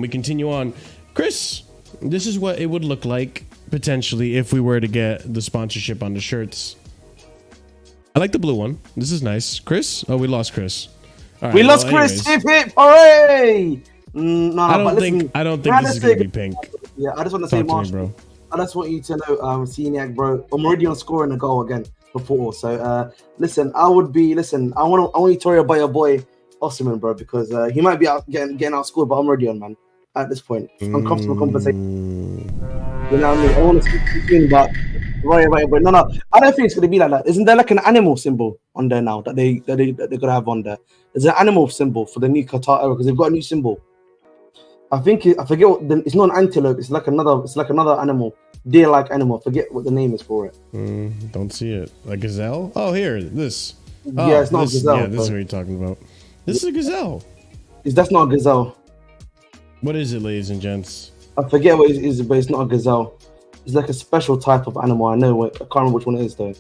We continue on. Chris, this is what it would look like potentially if we were to get the sponsorship on the shirts. I like the blue one. This is nice. Chris? Oh, we lost Chris. All right, we lost Chris. Hip hip, hooray! I don't think this is going to be pink. Yeah, I just want to say, Marshall, I just want you to know, Seniac, bro, I'm already on scoring a goal again before. So, listen, I want you to worry about your boy Osimhen, bro, because he might be out getting outscored, but I'm already on, man. At this point, uncomfortable conversation. You know what I mean? I want to speak to you about worry about your boy. No, I don't think it's gonna be like that. Isn't there like an animal symbol on there now that they're gonna have on there? There's an animal symbol for the new Qatar era because they've got a new symbol. I forget what it's not an antelope. It's like another animal, deer-like animal. I forget what the name is for it. Don't see it. A gazelle? Oh, here, this. Oh, yeah, it's not a gazelle. Yeah, this is what you're talking about. This is a gazelle. That's not a gazelle. What is it, ladies and gents? I forget what it is, but it's not a gazelle. It's like a special type of animal. I can't remember which one it is though.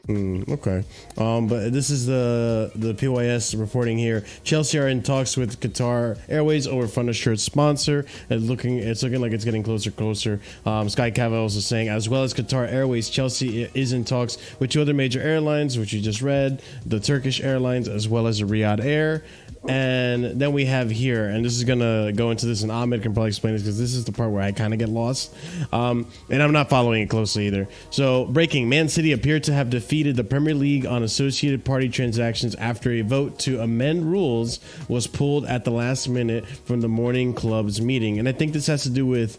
Okay. But this is the PYS reporting here. Chelsea are in talks with Qatar Airways over Funda shirt sponsor. It's looking like it's getting closer. Sky Cavill is saying, as well as Qatar Airways, Chelsea is in talks with 2 other major airlines, which you just read, the Turkish Airlines as well as the Riyadh Air. And then we have here, and this is gonna go into this, and Ahmed can probably explain this because this is the part where I kind of get lost, and I'm not following it closely either. So, breaking: Man City appeared to have defeated the Premier League on associated party transactions after a vote to amend rules was pulled at the last minute from the morning club's meeting. And I think this has to do with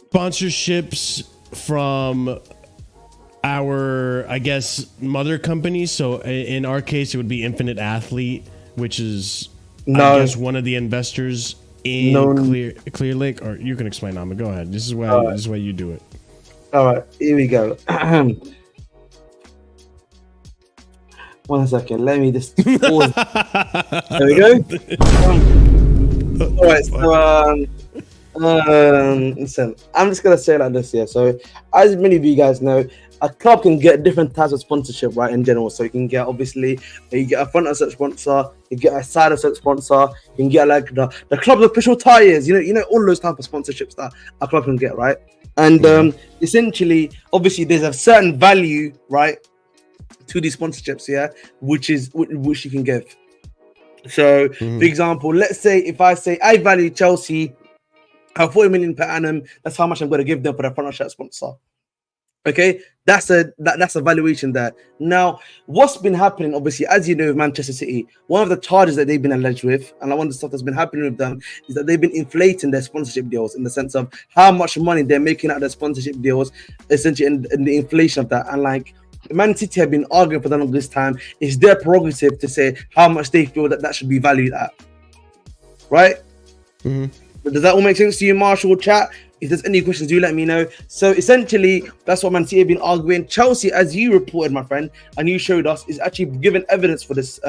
sponsorships from our, I guess, mother companies. So, in our case, it would be Infinite Athlete, which is, I guess, one of the investors in Clear Lake. Or you can explain, Ahmed. Go ahead. This is why you do it. All right, here we go. 1 second. Let me just pause. There we go. All right. So, listen, I'm just gonna say it like this here. So, as many of you guys know, a club can get different types of sponsorship, right, in general. So you can get, obviously, you get a front of shirt sponsor, you get a side of shirt sponsor, you can get like the club's official tires, you know all those type of sponsorships that a club can get, right? And essentially, obviously, there's a certain value, right, to these sponsorships, yeah, which you can give. So, for example, let's say if I say I value Chelsea at 40 million per annum, that's how much I'm going to give them for the front of shirt sponsor. Okay, that's a valuation there. Now, what's been happening, obviously, as you know, with Manchester City, one of the charges that they've been alleged with, and one of the stuff that's been happening with them, is that they've been inflating their sponsorship deals in the sense of how much money they're making out of their sponsorship deals, essentially, and the inflation of that. And like, Man City have been arguing for the longest time. It's their prerogative to say how much they feel that should be valued at. Right? Does that all make sense to you, Marshall? Chat? If there's any questions, do let me know. So essentially, that's what Man City have been arguing. Chelsea, as you reported, my friend, and you showed us, is actually given evidence for this.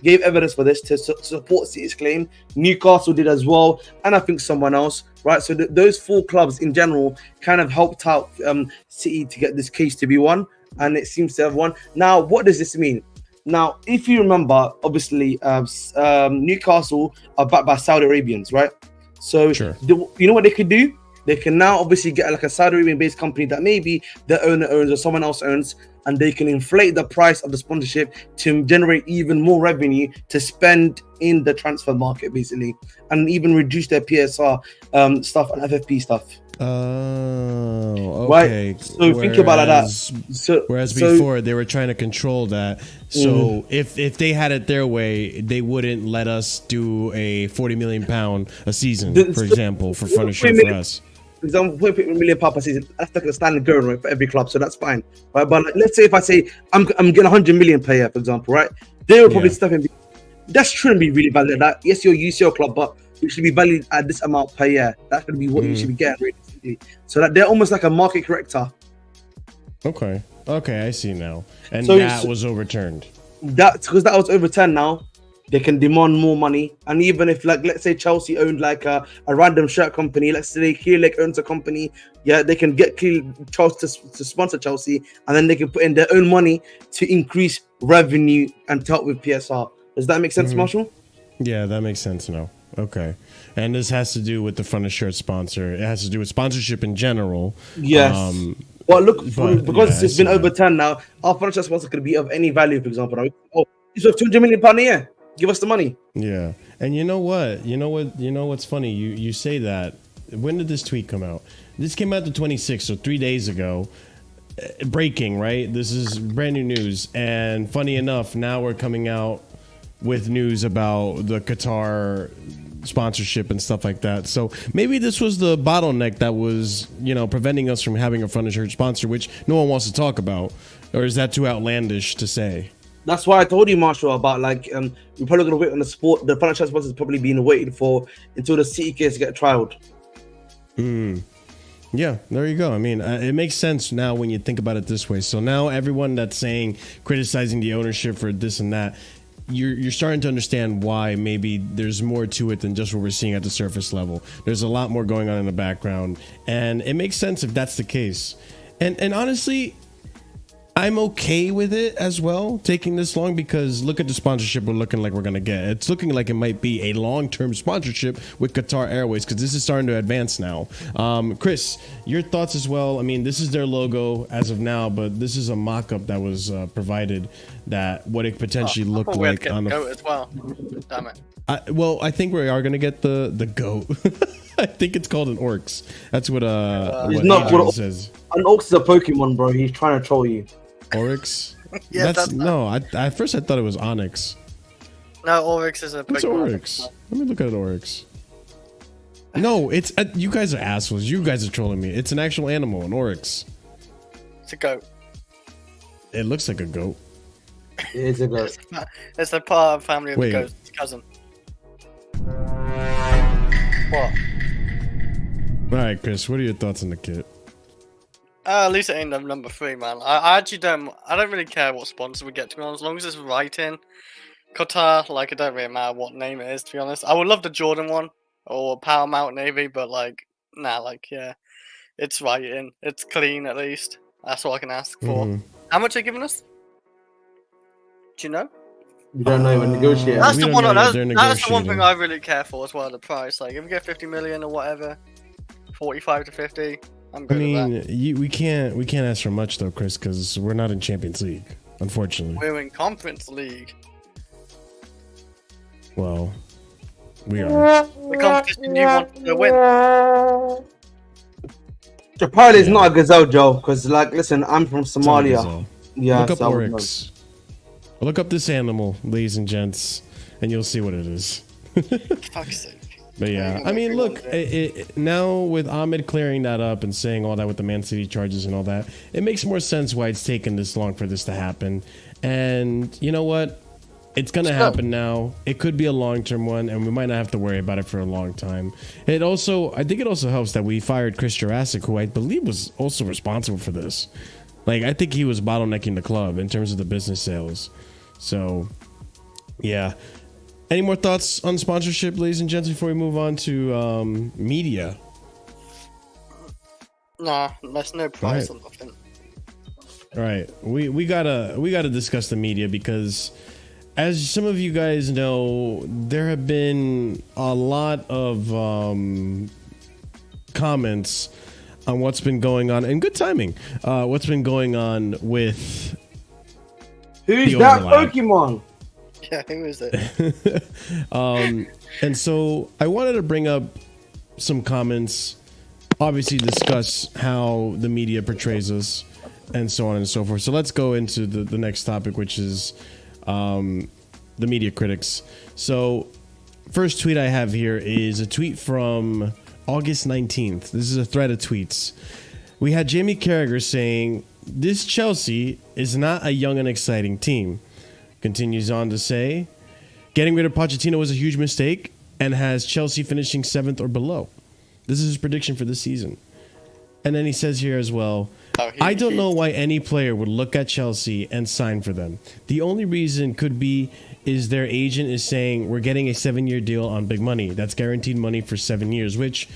Gave evidence for this to support City's claim. Newcastle did as well, and I think someone else, right? So those 4 clubs in general kind of helped out City to get this case to be won, and it seems to have won. Now, what does this mean? Now, if you remember, obviously, Newcastle are backed by Saudi Arabians, right? So Sure. You know what they could do? They can now obviously get like a Saudi Arabian-based company that maybe the owner owns or someone else owns, and they can inflate the price of the sponsorship to generate even more revenue to spend in the transfer market, basically, and even reduce their PSR stuff and FFP stuff. Oh, okay. Right. So think about it like that. Whereas before they were trying to control that. So if they had it their way, they wouldn't let us do a £40 million a season, for example, for furniture for us. For example, £1 million per season, that's like a standard going rate for every club, so that's fine. Right? But like, let's say if I say I'm getting 100 million per year, for example, right? They will probably step in. That shouldn't be really valued. That yes, you're a UCL club, but it should be valued at this amount per year. That should be what you should be getting realistically. So that they're almost like a market corrector. Okay, I see now. And So that was overturned. That's because that was overturned now. They can demand more money, and even if, like, let's say Chelsea owned like a random shirt company, let's say Clear Lake owns a company, they can get Chelsea to sponsor Chelsea, and then they can put in their own money to increase revenue and to help with PSR. Does that make sense, Marshall? Yeah, that makes sense now. Okay, and this has to do with the front of shirt sponsor. It has to do with sponsorship in general. Yes. Well, look, because it's been that. overturned now, our financial sponsor could be of any value. For example, it's worth £200 million a year. Give us the money. Yeah. And you know what's funny? You say that. When did this tweet come out? This came out the 26th, so 3 days ago. Breaking, right? This is brand new news. And funny enough, now we're coming out with news about the Qatar sponsorship and stuff like that. So maybe this was the bottleneck that was, preventing us from having a front of shirt sponsor, which no one wants to talk about. Or is that too outlandish to say? That's why I told you, Marshall, about we're probably gonna wait on the financial sponsors probably being waited for until the City case get trialed. Yeah, there you go. I mean, it makes sense now when you think about it this way. So now everyone that's criticizing the ownership for this and that, you're starting to understand why maybe there's more to it than just what we're seeing at the surface level. There's a lot more going on in the background, and it makes sense if that's the case. And honestly, I'm okay with it as well, taking this long, because look at the sponsorship we're looking like we're going to get. It's looking like it might be a long-term sponsorship with Qatar Airways, because this is starting to advance now. Chris, your thoughts as well. I mean, this is their logo as of now, but this is a mock-up that was provided that what it potentially looked like on the goat as well. Damn it. I think we are going to get the goat. I think it's called an Orcs. That's what Adrian says. An Orcs is a Pokemon, bro. He's trying to troll you. Oryx? Yeah, at first I thought it was Onyx. No, Oryx is a Pokemon. It's Oryx. Let me look at Oryx. No, it's you guys are assholes. You guys are trolling me. It's an actual animal, an Oryx. It's a goat. It looks like a goat. It is a goat. It's a part of the family of the goat's cousin. What? All right, Chris, what are your thoughts on the kit? At least it ain't number 3, man. I actually don't really care what sponsor we get, to be honest, as long as it's writing. Qatar, it don't really matter what name it is, to be honest. I would love the Jordan one or Paramount Navy, but it's writing. It's clean at least. That's all I can ask for. How much are they giving us? Do you know? We don't know even negotiate. That's the one. That's the one thing I really care for as well. The price, if we get 50 million or whatever, 45 to 50. I'm good with that. We can't ask for much though, Chris, because we're not in Champions League, unfortunately. We're in Conference League. Well, we are. The competition you want to win. Apparently, it's not a gazelle, Joe. Because, listen, I'm from Somalia. Yeah, look up Oryx. Look up this animal, ladies and gents, and you'll see what it is. Fuck's sake. But yeah, I mean, look, now with Ahmed clearing that up and saying all that with the Man City charges and all that, it makes more sense why it's taken this long for this to happen. And you know what? It's going to happen now. It could be a long-term one, and we might not have to worry about it for a long time. I think it also helps that we fired Chris Jurassic, who I believe was also responsible for this. Like, I think he was bottlenecking the club in terms of the business sales. So, yeah. Any more thoughts on sponsorship, ladies and gents, before we move on to media? Nah, there's no price on nothing. All right, we gotta discuss the media because, as some of you guys know, there have been a lot of comments on what's been going on, and good timing. What's been going on with who's that overlap. Pokemon? Yeah, who is it? And so I wanted to bring up some comments, obviously discuss how the media portrays us, and so on and so forth. So let's go into the next topic, which is the media critics. So first tweet I have here is a tweet from August 19th. This is a thread of tweets. We had Jamie Carragher saying, "This Chelsea is not a young and exciting team." Continues on to say, "Getting rid of Pochettino was a huge mistake and has Chelsea finishing 7th or below." This is his prediction for the season. And then he says here as well, "I don't know why any player would look at Chelsea and sign for them. The only reason could be is their agent is saying we're getting a 7-year deal on big money. That's guaranteed money for 7 years," which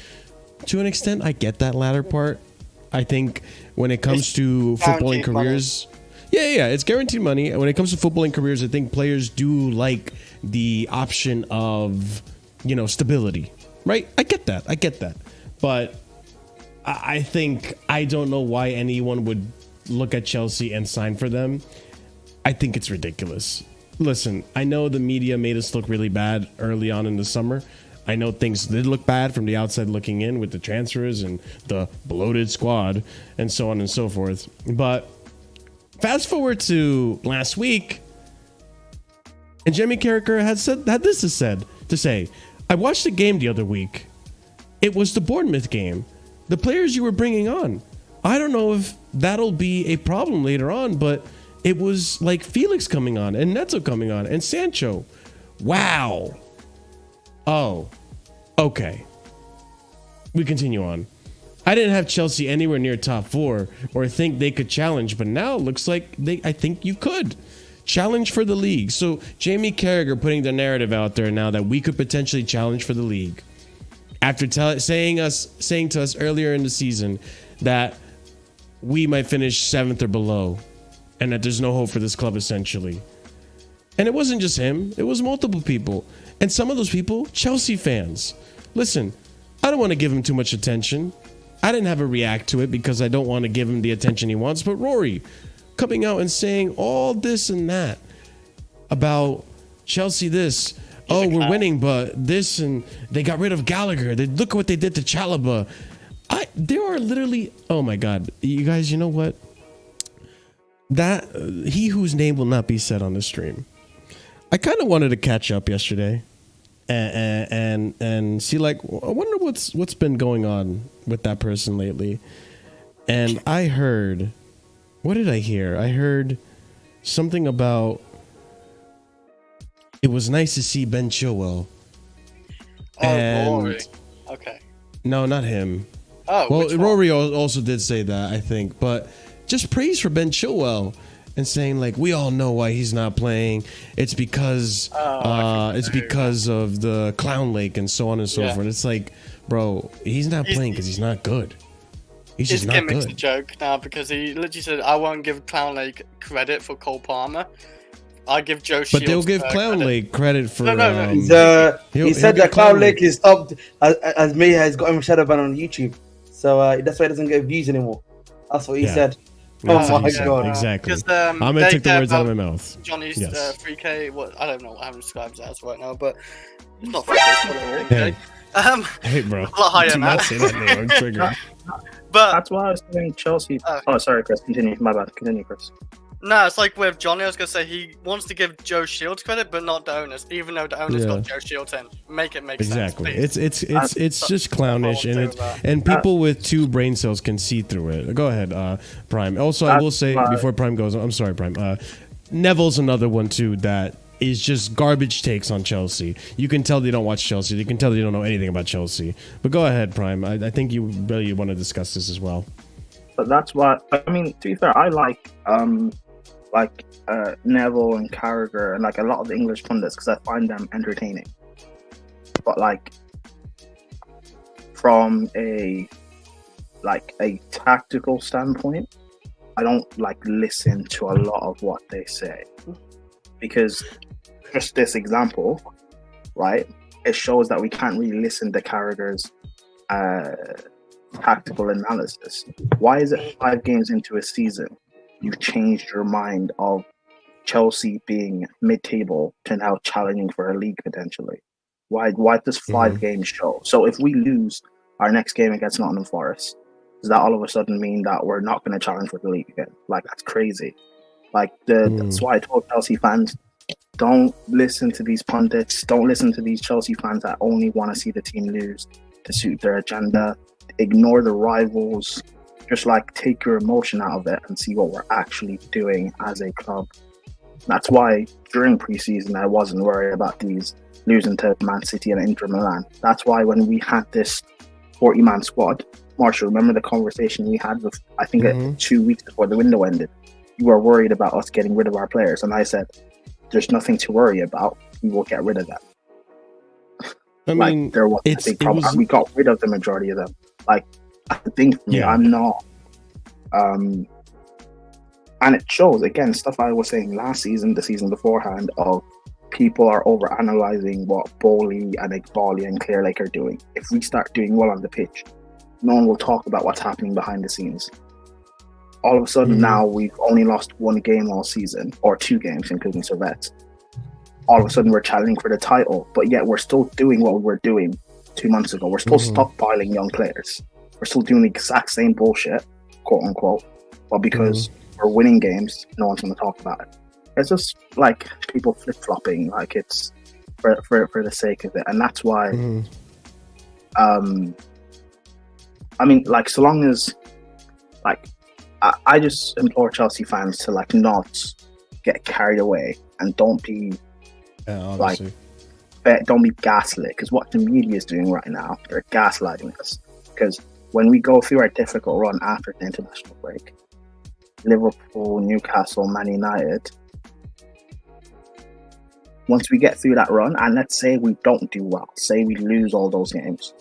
to an extent, I get that latter part. I think when it comes to footballing careers, yeah, it's guaranteed money. When it comes to footballing careers, I think players do like the option of, stability, right? I get that. But I think I don't know why anyone would look at Chelsea and sign for them. I think it's ridiculous. Listen, I know the media made us look really bad early on in the summer. I know things did look bad from the outside looking in with the transfers and the bloated squad and so on and so forth. But fast forward to last week, and Jamie Carragher had this to say. "I watched the game the other week. It was the Bournemouth game. The players you were bringing on, I don't know if that'll be a problem later on, but it was like Felix coming on and Neto coming on and Sancho. Wow. Oh, okay. We continue on. I didn't have Chelsea anywhere near top 4 or think they could challenge, but now it looks like I think you could challenge for the league." So Jamie Carragher putting the narrative out there now that we could potentially challenge for the league after saying to us earlier in the season that we might finish 7th or below and that there's no hope for this club essentially. And it wasn't just him, it was multiple people. And some of those people, Chelsea fans. Listen, I don't want to give him too much attention. I didn't have a react to it because I don't want to give him the attention he wants. But Rory coming out and saying all this and that about Chelsea this. Oh, we're winning, but this, and they got rid of Gallagher. Look at what they did to Chalobah. There are literally, oh my God. You guys, you know what? That he whose name will not be said on the stream. I kind of wanted to catch up yesterday and see, like, I wonder what's been going on with that person lately. And I heard, what did I hear? I heard something about it was nice to see Ben Chilwell. Rory. Okay. No, not him. Oh, well, Rory also did say that, I think, but just praise for Ben Chilwell. And saying, like, we all know why he's not playing. It's because of the Clown Lake and so on and so forth. It's like, bro, he's not playing because he's not good. He's just not good. His gimmick's a joke now because he literally said, "I won't give Clown Lake credit for Cole Palmer. I give Joe Shields." But they'll give Clown Lake credit for. No. He said that Clown Lake is stopped as me has got him shadow banned on YouTube, so that's why he doesn't get views anymore. That's what he said. Oh my God! Exactly. I'm gonna take the words out of my mouth. Johnny's 3K. What I don't know what I haven't described it as right now, but it's not 3K. Hey, bro. A lot higher than that. Say that name. I'm triggered. But that's why I was saying Chelsea. Sorry, Chris. Continue. My bad. Continue, Chris. No, it's like with Johnny. I was gonna say he wants to give Joe Shields credit, but not the owners, even though the owners got Joe Shields in. Make sense. Exactly. It's just clownish, and people with 2 brain cells can see through it. Go ahead, Prime. Also, I will say before Prime goes, I'm sorry, Prime. Neville's another one too that is just garbage takes on Chelsea. You can tell they don't watch Chelsea. You can tell they don't know anything about Chelsea. But go ahead, Prime. I think you really want to discuss this as well. But that's why, I mean, to be fair, I like Neville and Carragher and like a lot of the English pundits because I find them entertaining. But like from a tactical standpoint, I don't like listen to a lot of what they say, because just this example, right? It shows that we can't really listen to Carragher's tactical analysis. Why is it 5 games into a season you've changed your mind of Chelsea being mid-table to now challenging for a league potentially? Why does 5 games show? So if we lose our next game against Nottingham Forest, does that all of a sudden mean that we're not going to challenge for the league again? Like, that's crazy. Like, that's why I told Chelsea fans, don't listen to these pundits. Don't listen to these Chelsea fans that only want to see the team lose to suit their agenda. Ignore the rivals. Just like take your emotion out of it and see what we're actually doing as a club. That's why during preseason I wasn't worried about these losing to Man City and Inter Milan. That's why when we had this 40-man squad, Marshall, remember the conversation we had with, I think 2 weeks before the window ended? You were worried about us getting rid of our players, and I said, there's nothing to worry about. We will get rid of them. I mean, there was a big problem. And we got rid of the majority of them. Like, the thing for me, I'm not... and it shows, again, stuff I was saying last season, the season beforehand, of people are over-analysing what Bowley and Igbali and Clearlake are doing. If we start doing well on the pitch, no one will talk about what's happening behind the scenes. All of a sudden now we've only lost 1 game all season, or 2 games, including Servette. All of a sudden we're challenging for the title, but yet we're still doing what we were doing 2 months ago. We're still stockpiling young players. We're still doing the exact same bullshit, quote unquote, but because we're winning games, no one's going to talk about it. It's just like people flip-flopping, like it's for the sake of it. And that's why I mean, like, so long as, like, I just implore Chelsea fans to, like, not get carried away and don't be, don't be gaslit. Because what the media is doing right now, they're gaslighting us. Because when we go through our difficult run after the international break, Liverpool, Newcastle, Man United, once we get through that run, and let's say we don't do well, say we lose all those games,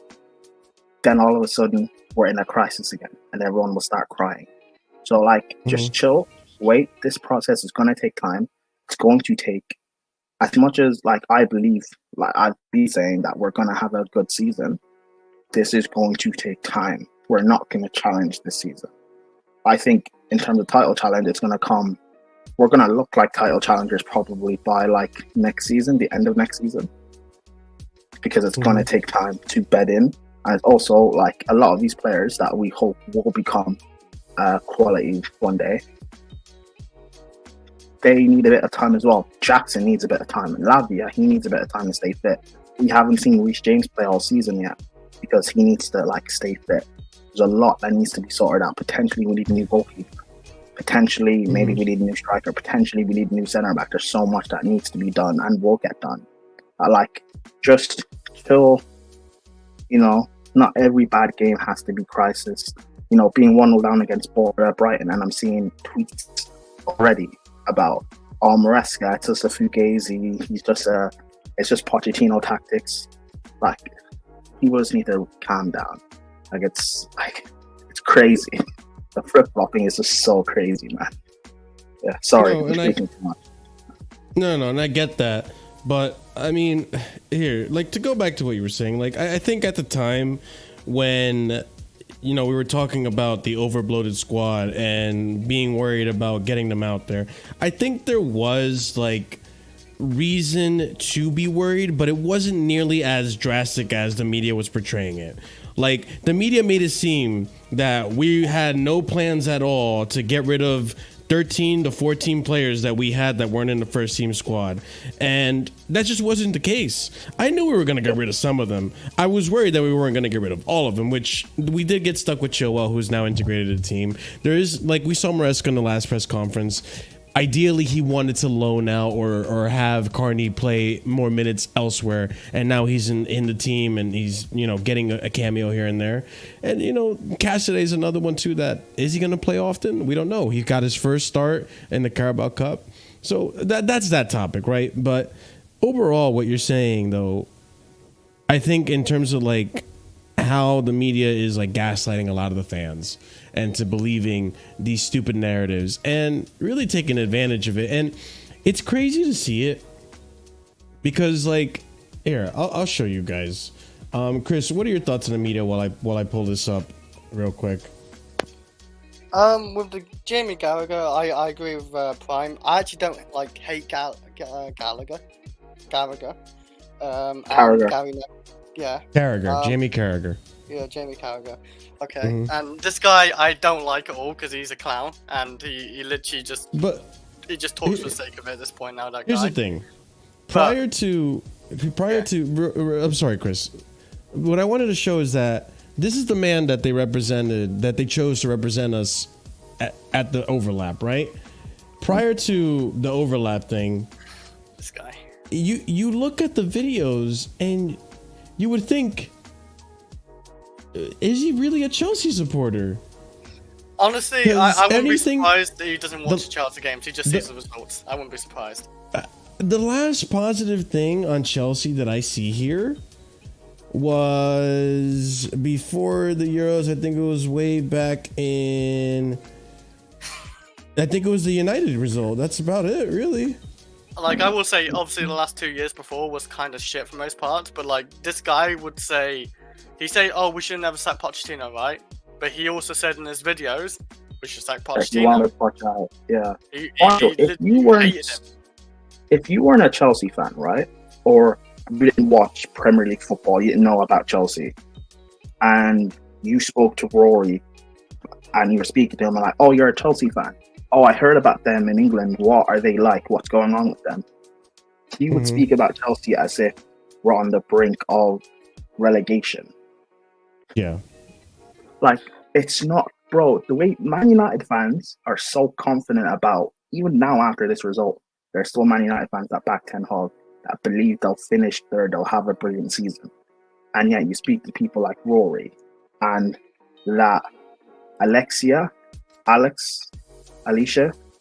then all of a sudden we're in a crisis again and everyone will start crying. So like, just chill, wait. This process is going to take time. It's going to take, as much as like I believe, like I'd be saying that we're going to have a good season, this is going to take time. We're not going to challenge this season. I think in terms of title challenge, it's going to come, we're going to look like title challengers probably by like next season, the end of next season, because it's going to take time to bed in. And also, like, a lot of these players that we hope will become quality one day, they need a bit of time as well. Jackson needs a bit of time. And Lavia, he needs a bit of time to stay fit. We haven't seen Reece James play all season yet because he needs to, like, stay fit. There's a lot that needs to be sorted out. Potentially, we need a new goalkeeper. Potentially, maybe we need a new striker. Potentially, we need a new centre-back. There's so much that needs to be done and will get done. Like, just chill, you know. Not every bad game has to be crisis. You know, being 1-0 down against Brighton, and I'm seeing tweets already about, Maresca, it's just a fugazi. It's just Pochettino tactics. Like, people just need to calm down. Like, it's crazy. The flip-flopping is just so crazy, man. Yeah, sorry. No, and I get that. But I mean, here, like, to go back to what you were saying, like, I think at the time when, you know, we were talking about the overbloated squad and being worried about getting them out there, I think there was like reason to be worried, but it wasn't nearly as drastic as the media was portraying it. Like, the media made it seem that we had no plans at all to get rid of 13 to 14 players that we had that weren't in the first team squad. And that just wasn't the case. I knew we were going to get rid of some of them. I was worried that we weren't going to get rid of all of them, which we did get stuck with Chilwell, who's now integrated to the team. There is, like, we saw Maresca in the last press conference. ideally he wanted to loan out or have Carney play more minutes elsewhere, and now he's in the team and he's getting a cameo here and there. And Cassaday's another one too. That is he going to play often? We don't know. He got his first start in the Carabao Cup, so that's that topic, right? But overall, what you're saying though, I think in terms of like how the media is like gaslighting a lot of the fans and to believing these stupid narratives and really taking advantage of it. And it's crazy to see it because like, here, I'll show you guys. Chris, what are your thoughts on the media while I pull this up real quick? With the Jamie Gallagher, I agree with Prime. I actually don't hate Gallagher. Carragher. Yeah. Carragher, Jamie Carragher. Yeah, Jamie Carragher. Okay. Mm-hmm. And this guy I don't like at all because he's a clown and he literally just talks for the sake of it at this point now. Here's the thing. Prior to I'm sorry, Chris. What I wanted to show is that this is the man that they chose to represent us at the overlap, right? Prior to the overlap thing, this guy. You look at the videos and you would think, is he really a Chelsea supporter? Honestly, I wouldn't be surprised that he doesn't watch Chelsea games. He just sees the results. I wouldn't be surprised. The last positive thing on Chelsea that I see here was before the Euros. I think it was way back in... I think it was the United result. That's about it, really. Like, I will say, obviously, the last 2 years before was kind of shit for most parts, but, like, this guy would say... He'd say, oh, we should never sack Pochettino, right? But he also said in his videos, we should sack Pochettino. Yeah. If you weren't a Chelsea fan, right? Or you didn't watch Premier League football, you didn't know about Chelsea, and you spoke to Rory, and you were speaking to him, and like, oh, you're a Chelsea fan. Oh, I heard about them in England. What are they like? What's going on with them? You would speak about Chelsea as if we're on the brink of relegation. Yeah. Like, it's not, bro, the way Man United fans are so confident about, even now after this result, there's still Man United fans that back Ten Hag, that believe they'll finish third, they'll have a brilliant season. And yet you speak to people like Rory and that Alicia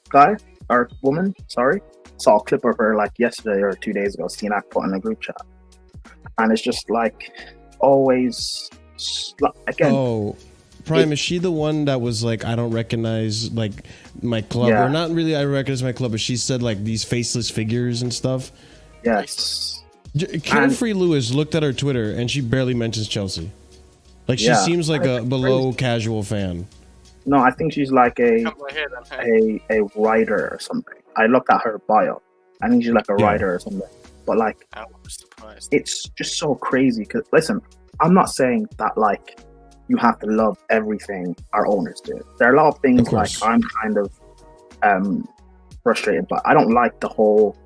guy, or woman, sorry, saw a clip of her like yesterday or 2 days ago, Sinak put in a group chat. And it's just like, always, again. Oh, Prime, is she the one that was like, I don't recognize like my club, or not really I recognize my club, but she said like these faceless figures and stuff? Yes. Carefree Lewis looked at her Twitter and she barely mentions Chelsea. Like she seems like a below casual fan. No, I think she's like a writer or something. I looked at her bio. I think she's like a writer or something. But like, I was surprised. It's just so crazy. Because listen, I'm not saying that like you have to love everything our owners do. There are a lot of things like I'm kind of frustrated, but I don't like the whole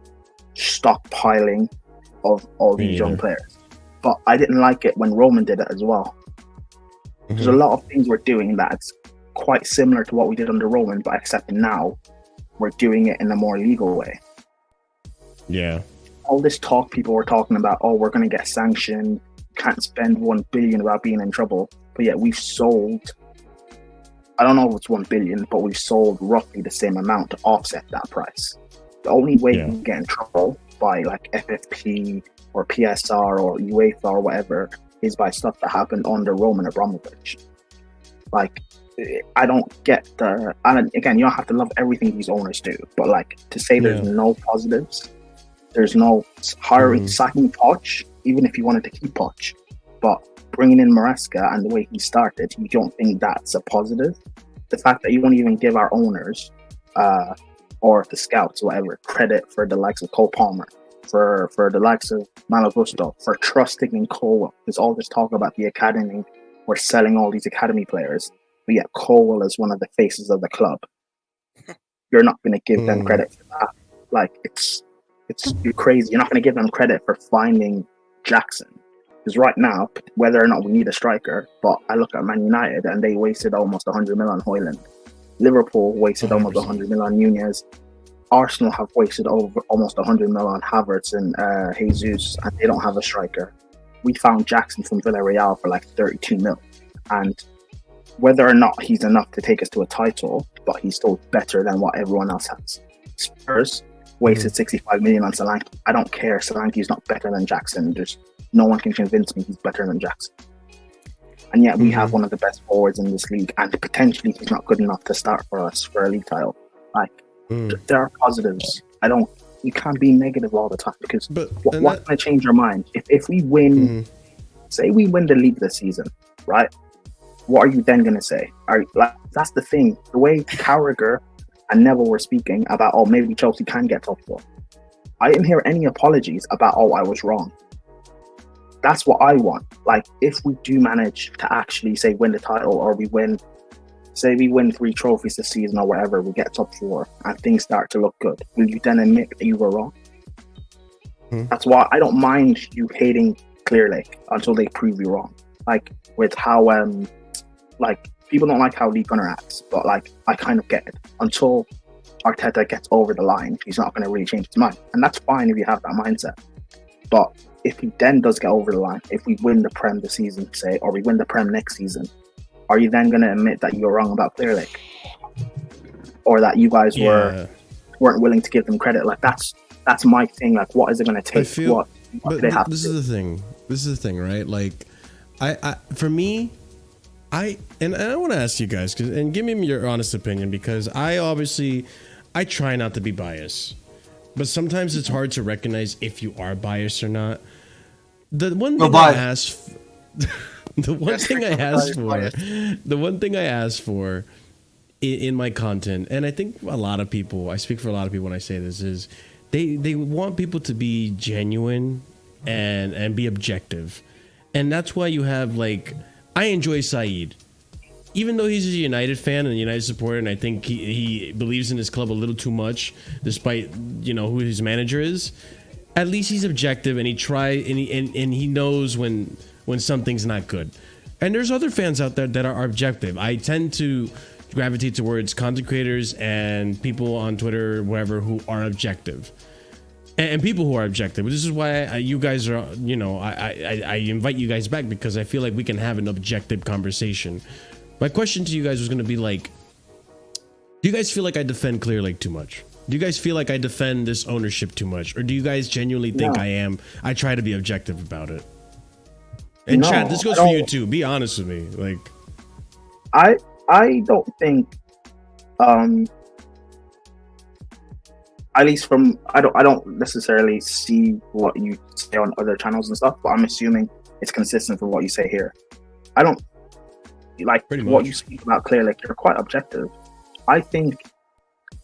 stockpiling of all these young players. But I didn't like it when Roman did it as well. There's a lot of things we're doing that's quite similar to what we did under Roman, but except now we're doing it in a more legal way. Yeah. All this talk people were talking about, oh, we're going to get sanctioned, can't spend 1 billion without being in trouble. But yet we've sold, I don't know if it's 1 billion, but we've sold roughly the same amount to offset that price. The only way you can get in trouble by like FFP or PSR or UEFA or whatever is by stuff that happened under Roman Abramovich. Like, I don't get the, and again, you don't have to love everything these owners do, but like to say there's no positives, there's no hiring, sacking Poch, even if you wanted to keep Poch, but bringing in Maresca and the way he started, you don't think that's a positive. The fact that you won't even give our owners or the scouts, whatever, credit for the likes of Cole Palmer, for the likes of Malagusto, for trusting in Colwill. There's all this talk about the academy, we're selling all these academy players, but yet Colwill is one of the faces of the club. You're not going to give them credit for that. Like, it's you're crazy. You're not going to give them credit for finding Jackson. Because right now, whether or not we need a striker, but I look at Man United and they wasted almost 100 million on Højlund. Liverpool wasted 100%. Almost 100 million on Nunez. Arsenal have wasted over almost 100 mil on Havertz and Jesus, and they don't have a striker. We found Jackson from Villarreal for like 32 mil, and whether or not he's enough to take us to a title, but he's still better than what everyone else has. Spurs wasted 65 million on Solanke. I don't care. Solanke is not better than Jackson. There's no one can convince me he's better than Jackson. And yet we have one of the best forwards in this league, and potentially he's not good enough to start for us for a league title. Like, there are positives. You can't be negative all the time, because what's going to change your mind? If we win, say we win the league this season, right? What are you then going to say? That's the thing. The way Carragher and Neville were speaking about, oh, maybe Chelsea can get top 4. I didn't hear any apologies about, oh, I was wrong. That's what I want. Like, if we do manage to actually, say, win the title, or we win 3 trophies this season or whatever, we get top 4 and things start to look good, will you then admit that you were wrong? That's why I don't mind you hating Clearlake until they prove you wrong. Like, with how, like, people don't like how Lee Gunnar acts, but, like, I kind of get it. Until Arteta gets over the line, he's not going to really change his mind. And that's fine if you have that mindset. But if he then does get over the line, if we win the Prem this season, say, or we win the Prem next season, are you then going to admit that you were wrong about Clearlake? Or that you guys weren't willing to give them credit? Like, that's my thing. Like, what is it going to take? What do they have this to do? is the thing. This is the thing, right? Like, for me, I want to ask you guys, and give me your honest opinion, because I try not to be biased, but sometimes it's hard to recognize if you are biased or not. The one thing I asked, the one thing I asked for in my content, and I think I speak for a lot of people when I say this, is they want people to be genuine and be objective, and that's why you have, like, I enjoy Saeed. Even though he's a United fan and a United supporter, and I think he believes in his club a little too much, despite, you know, who his manager is, at least he's objective, and he knows when something's not good. And there's other fans out there that are objective. I tend to gravitate towards content creators and people on Twitter, wherever, who are objective. And people who are objective. This is why you guys are, you know, I invite you guys back, because I feel like we can have an objective conversation. My question to you guys was going to be, like, do you guys feel like I defend Clearlake too much? Do you guys feel like I defend this ownership too much? Or do you guys genuinely think I try to be objective about it? And Chad, this goes for you too. Be honest with me. Like, I don't think, at least from, I don't necessarily see what you say on other channels and stuff, but I'm assuming it's consistent with what you say here. I don't like what you speak about Clearlake. You're quite objective. I think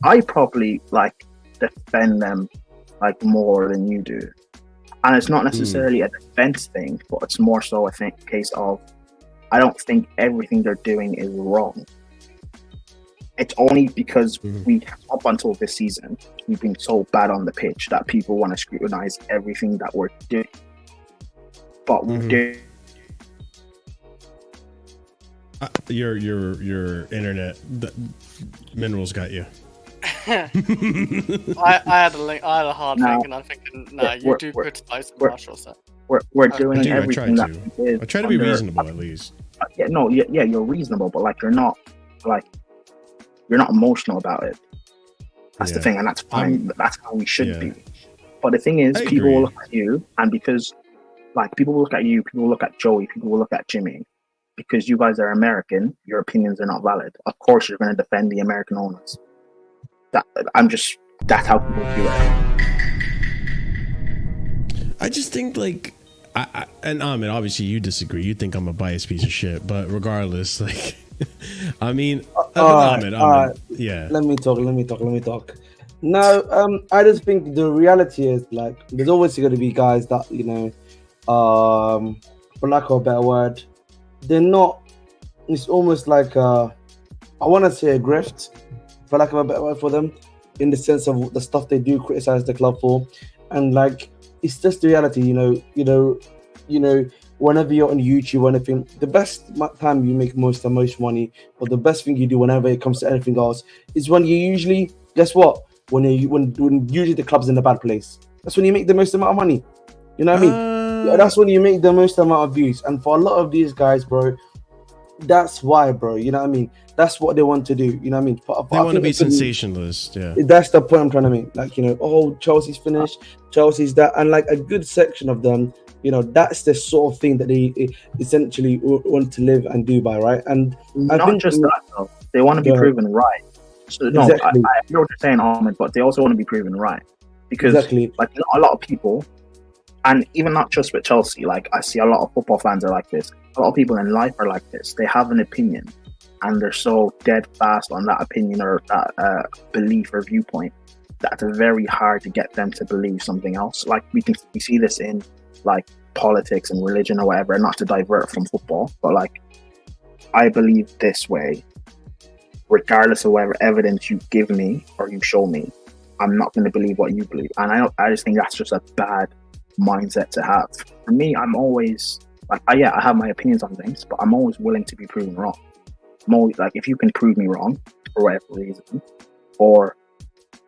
I probably, like, defend them, like, more than you do, and it's not necessarily a defense thing, but it's more so, I think, a case of, I don't think everything they're doing is wrong. It's only because we, up until this season, we've been so bad on the pitch that people want to scrutinize everything that we're doing. But we're doing. Your internet, Minerals got you. I had a hard think, and I'm thinking, you do criticize Marshall, so. We're doing everything I try to be reasonable, at least. You're reasonable, but, like, you're not emotional about it. That's the thing, and that's fine. That's how we should be. But the thing is, people will look at you, and because, like, people will look at you, people will look at Joey, people will look at Jimmy, because you guys are American, your opinions are not valid. Of course, you're going to defend the American owners. That's how people do it. I just think, like, and Ahmed, obviously you disagree. You think I'm a biased piece of shit, but regardless, like, I mean, Ahmed, yeah. Let me talk. No, I just think the reality is, like, there's always going to be guys that, you know, for lack of a better word, they're not. It's almost like I want to say a grift, for lack of a better word, for them, in the sense of the stuff they do criticize the club for, and, like, it's just the reality, you know. Whenever you're on YouTube or anything, the best time you make the most money, or the best thing you do whenever it comes to anything else, is when you usually, guess what? when usually the club's in a bad place. That's when you make the most amount of money. You know what I mean? Yeah, that's when you make the most amount of views. And for a lot of these guys, bro, that's why, bro. You know what I mean? That's what they want to do. You know what I mean? They want to be sensationalist. Yeah, that's the point I'm trying to make. Like, you know, oh, Chelsea's finished, Chelsea's that, and like a good section of them, you know, that's the sort of thing that they essentially want to live and do by, right? And not I think just that, though. They want to be proven right. So, no, exactly. I know what you're saying, Ahmed, but they also want to be proven right. Because, like, a lot of people, and even not just with Chelsea, like, I see a lot of football fans are like this. A lot of people in life are like this. They have an opinion, and they're so dead fast on that opinion or that belief or viewpoint that it's very hard to get them to believe something else. Like, we see this in, like, politics and religion or whatever, not to divert from football, but, like, I believe this way, regardless of whatever evidence you give me or you show me, I'm not going to believe what you believe. And I just think that's just a bad mindset to have. For me, I'm always like, I have my opinions on things, but I'm always willing to be proven wrong. I'm always like, if you can prove me wrong for whatever reason, or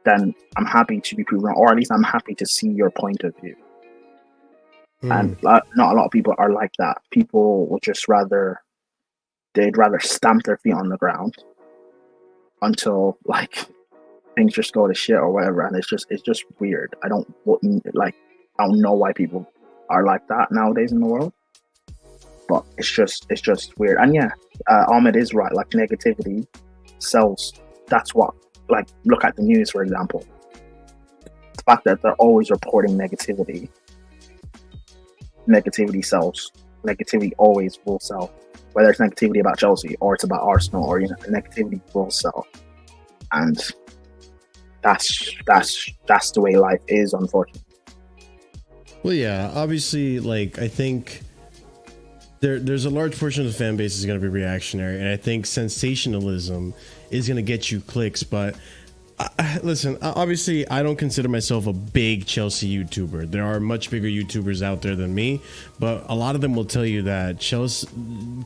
then I'm happy to be proven wrong, or at least I'm happy to see your point of view. And not a lot of people are like that. People would just they'd rather stamp their feet on the ground until, like, things just go to shit or whatever, and it's just weird. I don't know why people are like that nowadays in the world, but it's just weird. And yeah, Ahmed is right. Like, negativity sells. That's what, like, look at the news, for example. The fact that they're always reporting negativity sells. Negativity always will sell. Whether it's negativity about Chelsea or it's about Arsenal, or, you know, negativity will sell. And that's the way life is, unfortunately. Well, yeah, obviously, like, I think there's a large portion of the fan base is going to be reactionary, and I think sensationalism is going to get you clicks. But listen, obviously, I don't consider myself a big Chelsea YouTuber. There are much bigger YouTubers out there than me, but a lot of them will tell you that Chelsea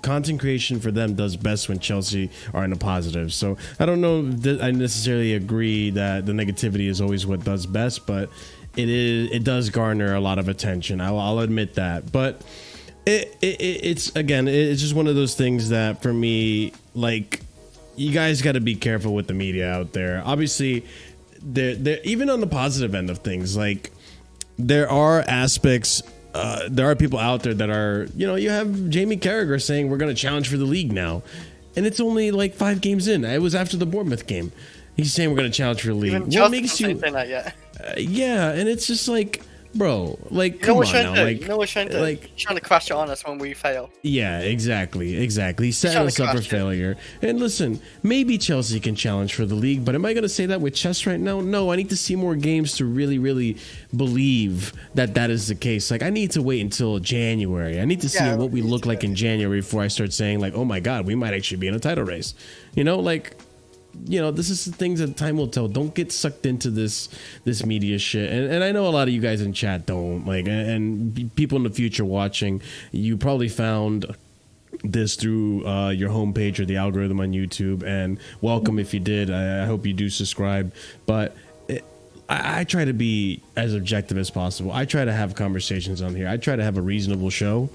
content creation for them does best when Chelsea are in the positive. So I don't know that I necessarily agree that the negativity is always what does best, but it does garner a lot of attention. I'll admit that, but it's just one of those things that, for me, like, you guys got to be careful with the media out there. Obviously, they're even on the positive end of things. Like, there are aspects. There are people out there that are, you know, you have Jamie Carragher saying we're going to challenge for the league now, and it's only like 5 games in. It was after the Bournemouth game. He's saying we're going to challenge for the league. What makes you? Yeah, and it's just like, bro, like, come on now. Like, you know what Shane did? Like, trying to crash it on us when we fail. Yeah, exactly. He's setting us up for failure. And listen, maybe Chelsea can challenge for the league, but am I going to say that with chess right now? No, I need to see more games to really, really believe that is the case. Like, I need to wait until January. I need to see what we look like in January before I start saying, like, oh my God, we might actually be in a title race. You know, like, you know, this is the things that time will tell. Don't get sucked into this media shit. And I know a lot of you guys in chat don't, like, and people in the future watching, you probably found this through your homepage or the algorithm on YouTube, and welcome if you did. I hope you do subscribe. But I try to be as objective as possible. I try to have conversations on here. I try to have a reasonable show.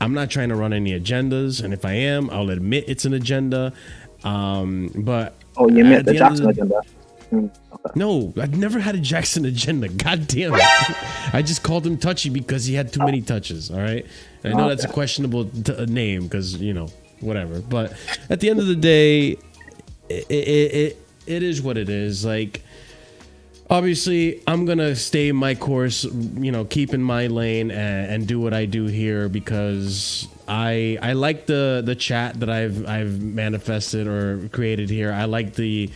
I'm not trying to run any agendas, and if I am, I'll admit it's an agenda. But oh, you admit the Jackson agenda? Okay. No, I've never had a Jackson agenda. God damn it! I just called him touchy because he had too many touches. All right, and I know that's a questionable name because, you know, whatever. But at the end of the day, it is what it is. Like, obviously, I'm gonna stay my course, you know, keep in my lane and do what I do here, because I like the chat that I've manifested or created here. I like the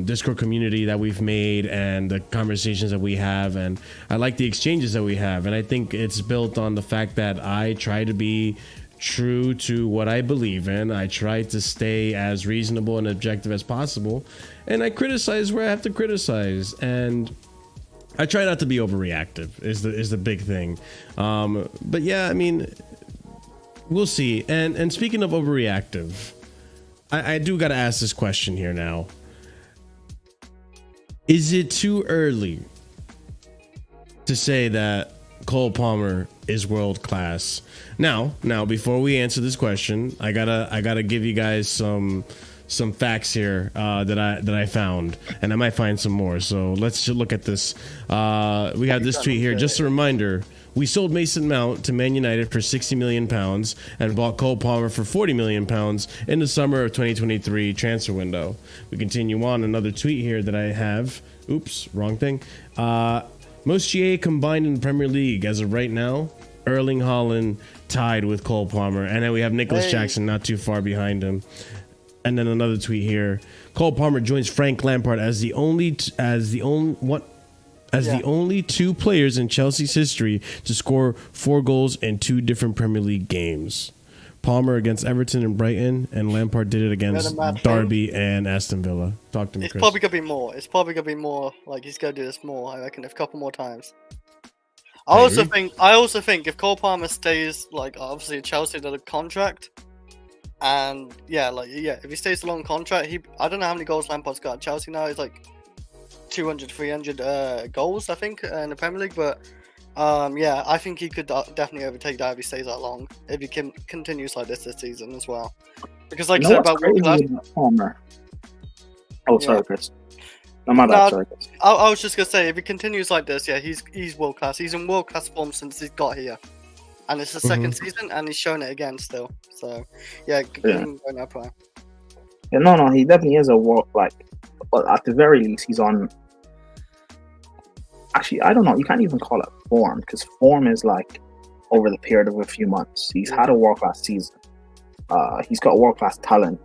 Discord community that we've made and the conversations that we have, and I like the exchanges that we have. And I think it's built on the fact that I try to be true to what I believe in. I try to stay as reasonable and objective as possible, and I criticize where I have to criticize, and I try not to be overreactive is the big thing. But yeah, I mean, we'll see. And speaking of overreactive, I do got to ask this question here now. Is it too early to say that Cole Palmer is world class? Now, before we answer this question, I gotta give you guys some facts here that I found, and I might find some more. So let's just look at this. We have this tweet here. Just a reminder. We sold Mason Mount to Man United for £60 million and bought Cole Palmer for £40 million in the summer of 2023 transfer window. We continue on. Another tweet here that I have. Oops, wrong thing. Most GA combined in the Premier League as of right now. Erling Haaland tied with Cole Palmer. And then we have Nicholas Jackson not too far behind him. And then another tweet here. Cole Palmer joins Frank Lampard as the only two players in Chelsea's history to score 4 goals in 2 different Premier League games. Palmer against Everton and Brighton, and Lampard did it against Derby and Aston Villa. Talk to me, Chris. It's probably gonna be more. Like, he's gonna do this more. I reckon a couple more times. I also think if Cole Palmer stays, like, obviously Chelsea did a contract, and if he stays a long contract, I don't know how many goals Lampard's got at Chelsea now. It's like 200, 300 goals, I think, in the Premier League. But I think he could definitely overtake that if he stays that long. If he continues like this season as well, because like you said about Palmer. Oh, sorry, Chris. No, my bad. Sorry, Chris. I was just gonna say, if he continues like this, he's world class. He's in world class form since he's got here, and it's the second season, and he's shown it again still. So going up Prime. Yeah, no, he definitely is a world, like. But at the very least, he's on. Actually, I don't know. You can't even call it form, because form is like over the period of a few months. He's had a world-class season. He's got world-class talent.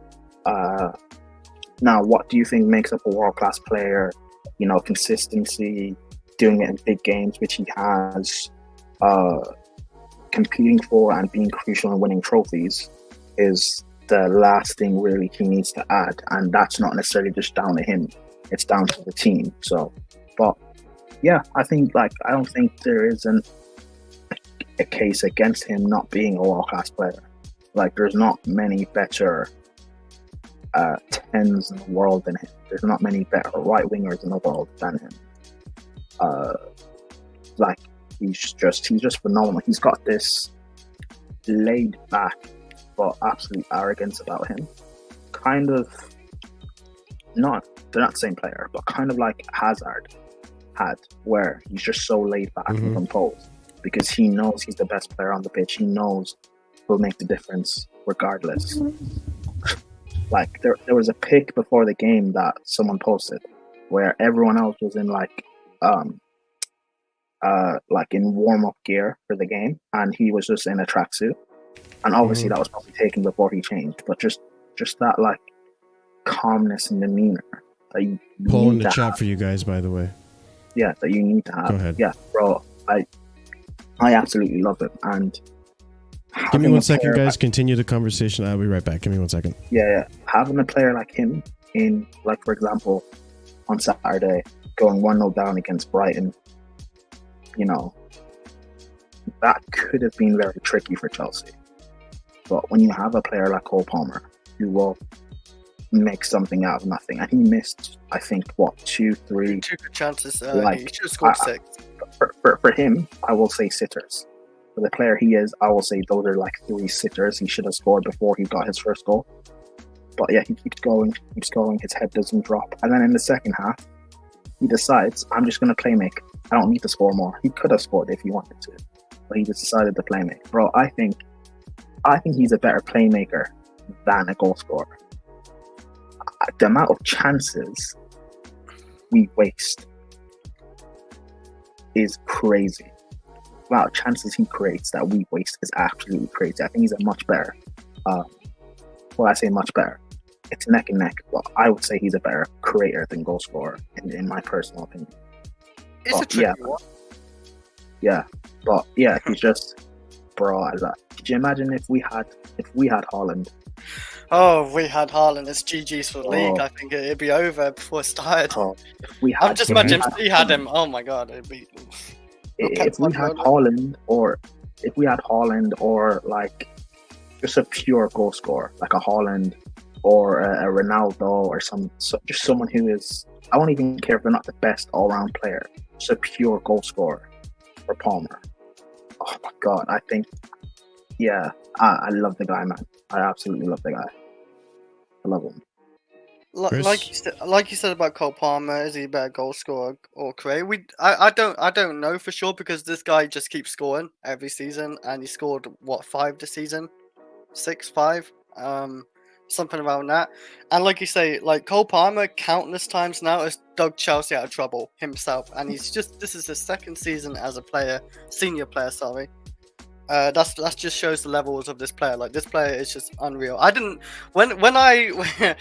Now, what do you think makes up a world-class player? You know, consistency, doing it in big games, which he has, competing for and being crucial in winning trophies, is the last thing really he needs to add. And that's not necessarily just down to him. It's down to the team. So, but yeah, I don't think there isn't a case against him not being a world-class player. Like, there's not many better 10s in the world than him. There's not many better right wingers in the world than him. He's just phenomenal. He's got this laid back but absolute arrogance about him. Kind of they're not the same player, but kind of like Hazard had, where he's just so laid back and composed because he knows he's the best player on the pitch. He knows he'll make the difference regardless. Like, there was a pic before the game that someone posted where everyone else was in like in warm-up gear for the game, and he was just in a tracksuit. And obviously that was probably taken before he changed, but just that like calmness and demeanor that you poll in the chat for you guys, by the way. Yeah, that you need to have. Go ahead. Yeah, bro, I absolutely love it. And give me 1 second, guys. Continue the conversation. I'll be right back. Give me 1 second. Yeah. Having a player like him in, like, for example, on Saturday, going 1-0 down against Brighton, you know, that could have been very tricky for Chelsea. But when you have a player like Cole Palmer, who will make something out of nothing, and he missed, I think, 2 good chances. Like, he should have scored 6. For him, I will say sitters. For the player he is, I will say those are like 3 sitters he should have scored before he got his first goal. But yeah, he keeps going, his head doesn't drop. And then in the second half, he decides, I'm just going to play make. I don't need to score more. He could have scored if he wanted to, but he just decided to play make. Bro, I think he's a better playmaker than a goal scorer. The amount of chances we waste is crazy. The amount of chances he creates that we waste is absolutely crazy. I think he's a much better. I say much better. It's neck and neck, but I would say he's a better creator than goal scorer, in my personal opinion. It's a tricky one. Yeah, but yeah, he's just bro. Could you imagine if we had Haaland? Oh, if we had Haaland, it's GG's for the league. I think it'd be over before it started. I'm just imagining if he had him. Oh my god, it'd be. If we had Haaland, or like just a pure goal scorer, like a Haaland, or a Ronaldo or just someone who is. I won't even care if they're not the best all-round player, just a pure goal scorer for Palmer. Oh my God, I think, yeah, I love the guy, man. I absolutely love the guy. I love him. Like you said about Cole Palmer, is he a better goal scorer or creator? I don't know for sure because this guy just keeps scoring every season, and he scored 5 this season, 6, 5, something around that. And like you say, like Cole Palmer, countless times now has dug Chelsea out of trouble himself, and this is his second season as a player, senior player, sorry. That just shows the levels of this player. Like this player is just unreal. I didn't when I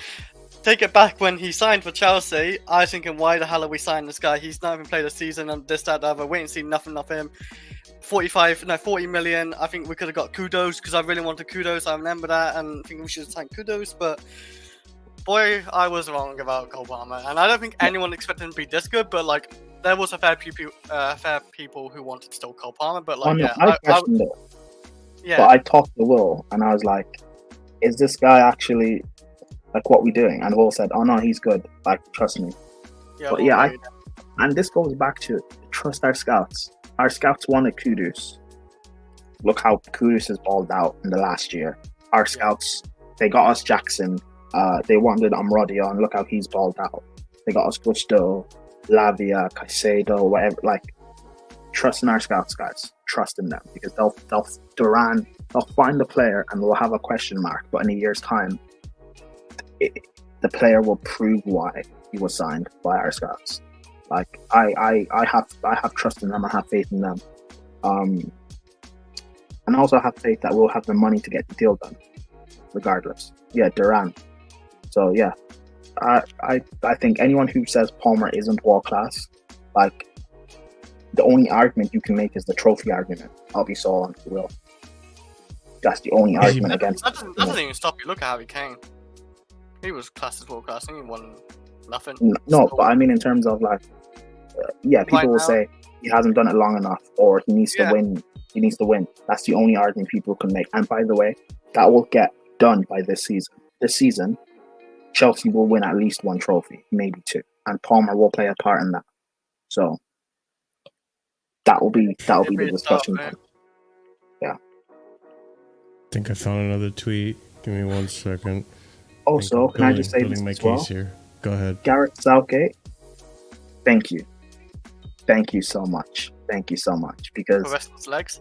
take it back when he signed for Chelsea. I was thinking, why the hell are we signing this guy? He's not even played a season and this, that, the other. Wait and see nothing of him. 40 million. I think we could have got Kudos because I really wanted Kudos. I remember that and I think we should have signed Kudos. But boy, I was wrong about Cole Palmer. And I don't think anyone expected him to be this good. But like, there was a fair people who wanted to steal Cole Palmer. But like, I questioned it. Yeah. But I talked to Will and I was like, is this guy actually like what we doing? And Will said, oh no, he's good. Like, trust me. Yeah, but yeah, and this goes back to trust our scouts. Our scouts wanted Kudus. Look how Kudus has balled out in the last year. Our scouts, they got us Jackson. They wanted Amradio, and look how he's balled out. They got us Gusto, Lavia, Caicedo, whatever. Like, trust in our scouts, guys. Trust in them because they'll find the player and we'll have a question mark. But in a year's time, the player will prove why he was signed by our scouts. Like I have trust in them. I have faith in them, and I also have faith that we'll have the money to get the deal done, regardless. Yeah, Duran. So yeah, I think anyone who says Palmer isn't world class, like the only argument you can make is the trophy argument. I'll be so on for Will. That's the only argument against. That doesn't even stop you. Look at Harry Kane. He was classed as world class. He won nothing. No, but I mean in terms of like, people will say he hasn't done it long enough, or he needs to win. He needs to win. That's the only argument people can make. And by the way, that will get done by this season. This season, Chelsea will win at least one trophy, maybe 2, and Palmer will play a part in that. So that will be the discussion point. Yeah. I think I found another tweet. Give me 1 second. Also, can I just say this as well? Here. Go ahead. Gareth Southgate, thank you. Thank you so much. Thank you so much. Because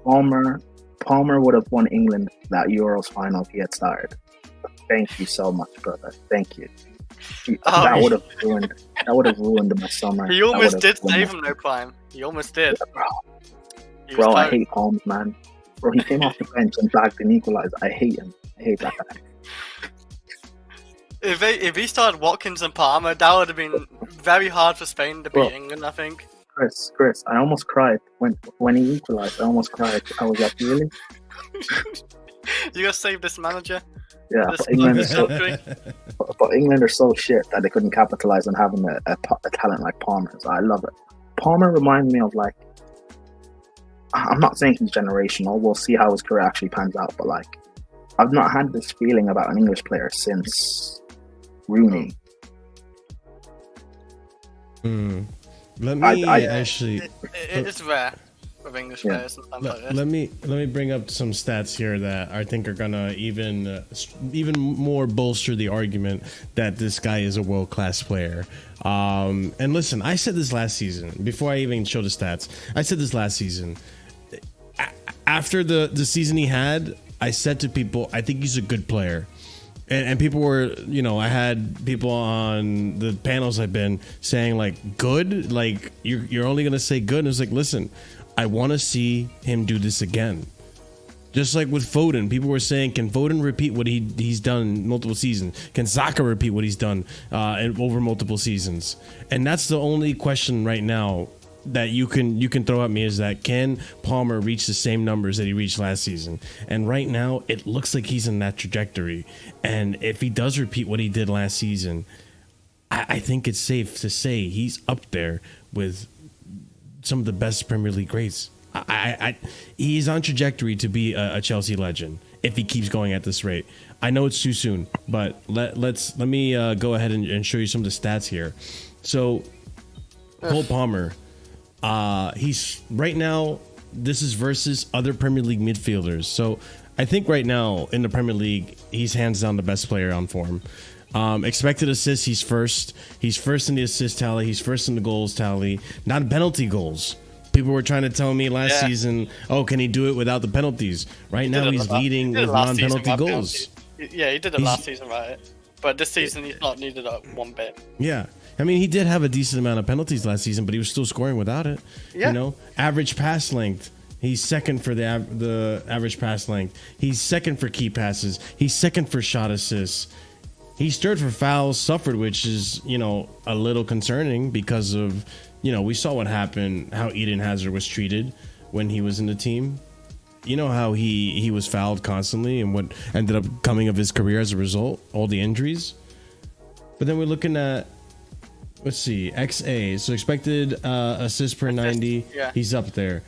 Palmer would have won England that Euros final if he had started. Thank you so much, brother. Thank you. That would have ruined my summer. He almost did save him, no Prime. He almost did. Yeah, bro, I hate Palmer, man. Bro, he came off the bench and bagged an equalizer. I hate him. I hate that guy. If he started Watkins and Palmer, that would have been very hard for Spain to beat England, I think. Chris, I almost cried when he equalized. I almost cried. I was like, really? You gotta save this manager. Yeah, but England are so shit that they couldn't capitalize on having a talent like Palmer. So I love it. Palmer reminds me of like, I'm not saying he's generational. We'll see how his career actually pans out. But like, I've not had this feeling about an English player since Rooney. Let me actually. It's rare with English players. Sometimes like this. Let me bring up some stats here that I think are gonna even more bolster the argument that this guy is a world class player. And listen, I said this last season before I even showed the stats. I said this last season. After the season he had, I said to people, I think he's a good player. And people were, I had people on the panels I've been saying like, good, like you're only going to say good. And it's like, listen, I want to see him do this again. Just like with Foden, people were saying, can Foden repeat what he's done multiple seasons? Can Saka repeat what he's done over multiple seasons? And that's the only question right now that you can throw at me is that can Palmer reach the same numbers that he reached last season? And right now it looks like he's in that trajectory. And if he does repeat what he did last season, I think it's safe to say he's up there with some of the best Premier League greats. He's on trajectory to be a Chelsea legend. if he keeps going at this rate. I know it's too soon, but let me go ahead and show you some of the stats here. So Cole Palmer, he's right now, this is versus other Premier League midfielders. So I think right now in the Premier League, he's hands down the best player on form. Expected assists, he's first. He's first in the assist tally. He's first in the goals tally. Not penalty goals. People were trying to tell me last season, oh, can he do it without the penalties? Right now he's leading with non-penalty goals. Yeah, he did it last season, right? But this season he's not needed up one bit. Yeah. I mean, he did have a decent amount of penalties last season, but he was still scoring without it. Yeah. You know, average pass length. He's second for the average pass length. He's second for key passes. He's second for shot assists. He's third for fouls suffered, which is, you know, a little concerning because of, you know, we saw what happened, how Eden Hazard was treated when he was in the team. You know how he was fouled constantly and what ended up coming of his career as a result, all the injuries. But then we're looking at, let's see, XA. So expected assists per 90. Yeah. He's up there.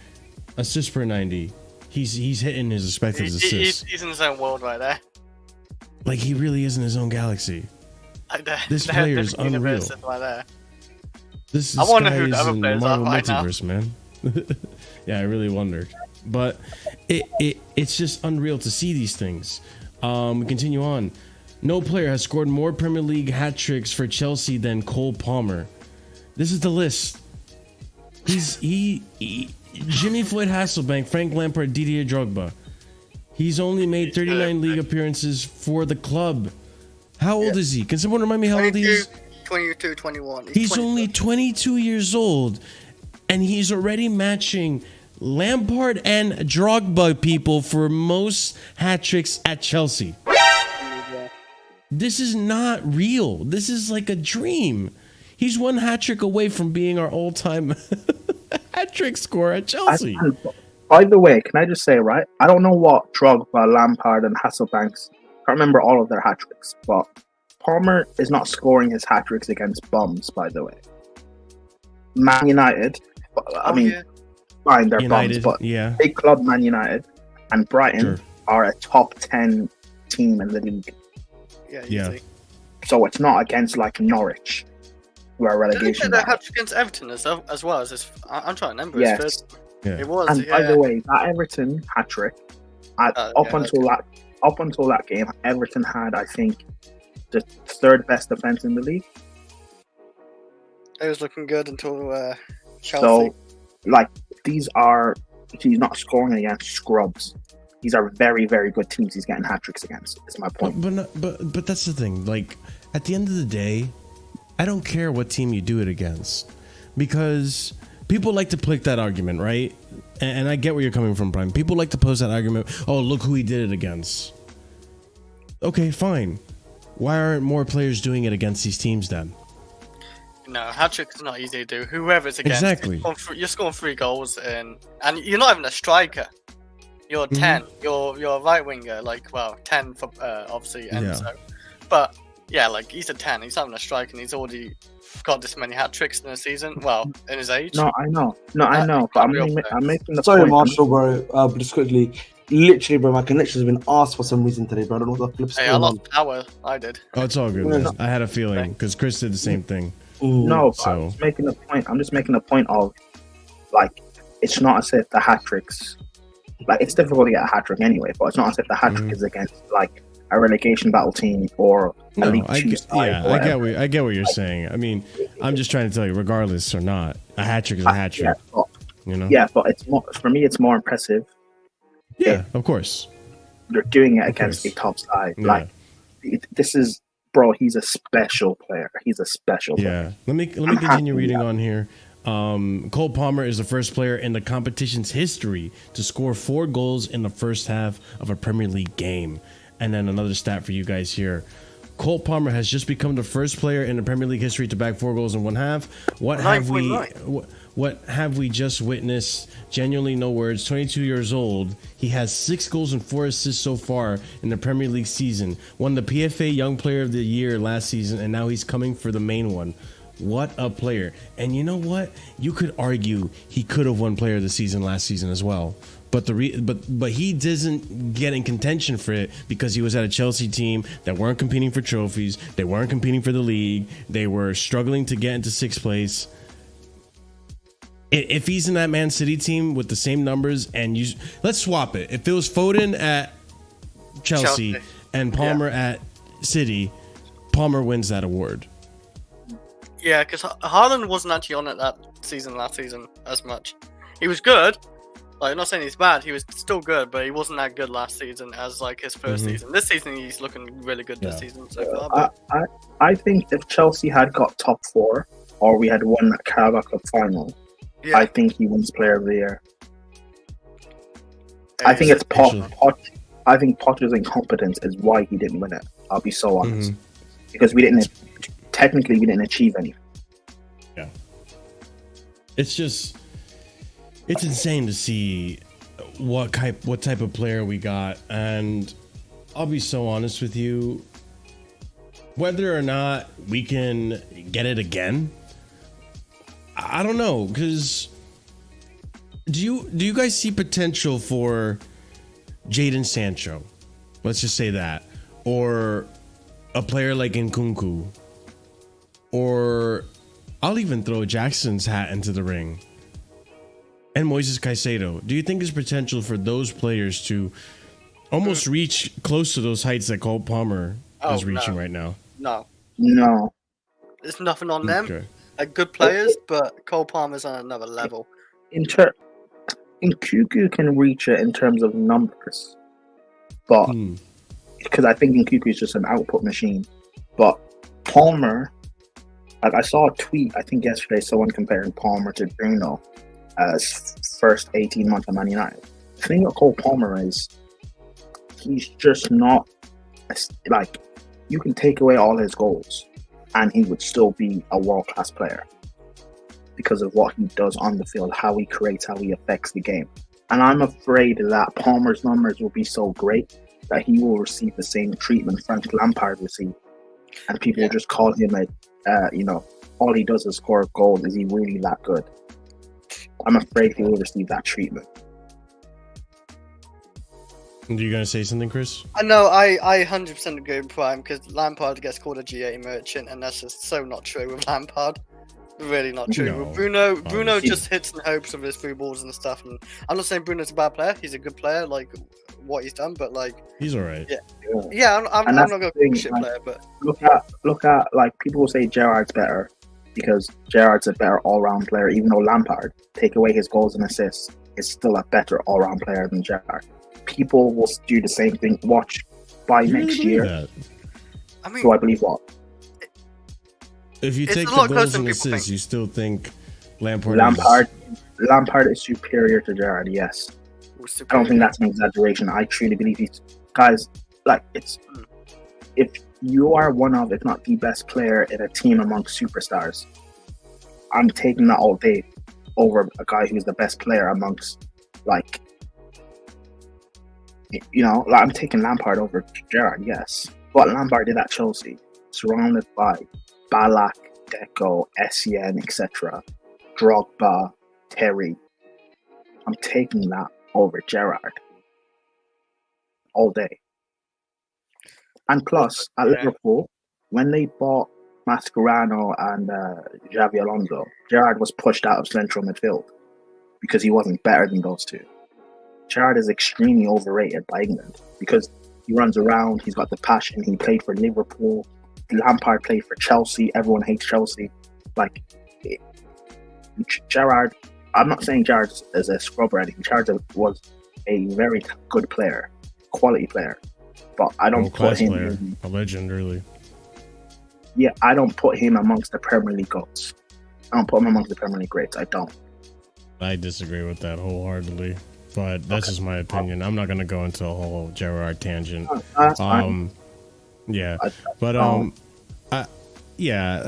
Assists per 90. He's hitting his expected assists. He's in his own world right there. Like, he really is in his own galaxy. Like this player is unreal. Right this I wonder guy who the other players are right multiverse, now. Man. Yeah, I really wondered. But it's just unreal to see these things. We continue on. No player has scored more Premier League hat tricks for Chelsea than Cole Palmer. This is the list. He Jimmy Floyd Hasselbank, Frank Lampard, Didier Drogba. He's only made 39 league appearances for the club. How old is he? Can someone remind me how old he is? 22, 21. He's only 22 years old, and he's already matching Lampard and Drogba people for most hat tricks at Chelsea. This is not real. This is like a dream. He's one hat trick away from being our all-time hat trick scorer at Chelsea. By the way, can I just say, right? I don't know what Drogba, Lampard, and Hasselbanks. I can't remember all of their hat tricks, but Palmer is not scoring his hat tricks against bums. By the way, Man United. Fine, they're United, bums, but big club Man United and Brighton are a top 10 team in the league. Yeah. So it's not against like Norwich, who are relegation. Did they hat trick against Everton as well as this? I'm trying to remember. His first. Yeah. It was. And by the way, that Everton hat trick, up until that game, Everton had, I think, the third best defense in the league. It was looking good until Chelsea. So, like, he's not scoring against scrubs. These are very, very good teams he's getting hat tricks against. Is my point. But that's the thing. Like, at the end of the day, I don't care what team you do it against, because people like to pick that argument, right? And I get where you're coming from, Prime. People like to pose that argument. Oh, look who he did it against. Okay, fine. Why aren't more players doing it against these teams then? No, hat trick is not easy to do. Whoever's against, exactly. You're scoring 3 goals, and you're not even a striker. You're 10. You're a right winger, 10 for obviously, and so. But yeah, like, he's a 10. He's not even a striker, and he's already got this many hat tricks in a season. Well, in his age. No, I know. But I'm making the Sorry, point. Marshall, bro. But just quickly, literally, bro, my connection's been asked for some reason today, bro. I don't know what the flip's going on. I lost power. I did. Oh, it's all good, man. I had a feeling because Chris did the same thing. No, so. I'm just making a point of, like, it's not as if the hat tricks, like, it's difficult to get a hat trick anyway, but it's not as if the hat trick is against, like, a relegation battle team or a League Two side. I get what you're saying. I mean, I'm just trying to tell you, regardless or not, a hat trick is a hat trick. But it's more, for me, it's more impressive. Yeah, of course. They're doing it against a top side. Yeah. Like, this is, bro, he's a special player. He's a special player. Let me continue reading on here. Cole Palmer is the first player in the competition's history to score 4 goals in the first half of a Premier League game. And then another stat for you guys here. Cole Palmer has just become the first player in the Premier League history to bag 4 goals in one half. What have we just witnessed? Genuinely no words. 22 years old. He has 6 goals and 4 assists so far in the Premier League season. Won the PFA Young Player of the Year last season, and now he's coming for the main one. What a player. And you know what? You could argue he could have won player of the season last season as well. But but he doesn't get in contention for it because he was at a Chelsea team that weren't competing for trophies. They weren't competing for the league. They were struggling to get into sixth place. If he's in that Man City team with the same numbers and let's swap it. If it was Foden at Chelsea. And Palmer at City, Palmer wins that award. Yeah, because Haaland wasn't actually on it last season as much. He was good. Like, I'm not saying he's bad. He was still good, but he wasn't that good last season as like his first season. This season, he's looking really good this season so far. I think if Chelsea had got top 4 or we had won that Carabao Cup final, I think he wins Player of the Year. I think it's I think Potter's incompetence is why he didn't win it. I'll be so honest, because we didn't achieve anything. Yeah, it's insane to see what type of player we got, and I'll be so honest with you. Whether or not we can get it again, I don't know. Because do you guys see potential for Jadon Sancho, let's just say that, or a player like Nkunku, or I'll even throw Jackson's hat into the ring, and Moises Caicedo? Do you think there's potential for those players to almost reach close to those heights that Cole Palmer is reaching right now? No. There's nothing on them. Okay. They're good players, but Cole Palmer's on another level. Nkunku can reach it in terms of numbers, but because I think Nkunku is just an output machine. But Palmer, like I saw a tweet, I think yesterday, someone comparing Palmer to Bruno as first 18 months of Man United. The thing with Cole Palmer is he's just not like, you can take away all his goals and he would still be a world-class player, because of what he does on the field, how he creates, how he affects the game. And I'm afraid that Palmer's numbers will be so great that he will receive the same treatment Frank Lampard received. And people will just call him all he does is score goals. Is he really that good? I'm afraid he will receive that treatment. Are you going to say something, Chris? No, I 100% agree with Prime, because Lampard gets called a GA merchant, and that's just so not true with Lampard. Really not true. No, Bruno just hits and hopes of his through balls and stuff. And I'm not saying Bruno's a bad player. He's a good player, like what he's done, but like he's all right. Yeah. I'm not gonna call him a shit player, but look at like people will say Gerrard's better because Gerrard's a better all-round player. Even though Lampard, take away his goals and assists, is still a better all-round player than Gerrard. People will do the same thing. Watch by next year. That? I mean, do I believe what? If you take the goals and assists, you still think Lampard is superior to Gerrard, yes. I don't think that's an exaggeration. I truly believe he's... Guys, like, if you are one of, if not the best player in a team amongst superstars, I'm taking that all day over a guy who's the best player amongst, like... I'm taking Lampard over Gerrard, yes. But Lampard did at Chelsea, surrounded by Ballack, Deco, Essien, etc. Drogba, Terry. I'm taking that over Gerrard all day. And plus, at Liverpool, when they bought Mascherano and Xavi Alonso, Gerrard was pushed out of central midfield because he wasn't better than those two. Gerrard is extremely overrated by England because he runs around, he's got the passion, he played for Liverpool. Lampard played for Chelsea. Everyone hates Chelsea. Like, Gerrard, I'm not saying Gerrard is a scrub or anything. Gerrard was a very good player, quality player. But I don't put him... a legend, really. Yeah, I don't put him amongst the Premier League goats. I don't put him amongst the Premier League greats. I don't. I disagree with that wholeheartely. But that's just my opinion. I'm not going to go into a whole Gerrard tangent. Yeah, but I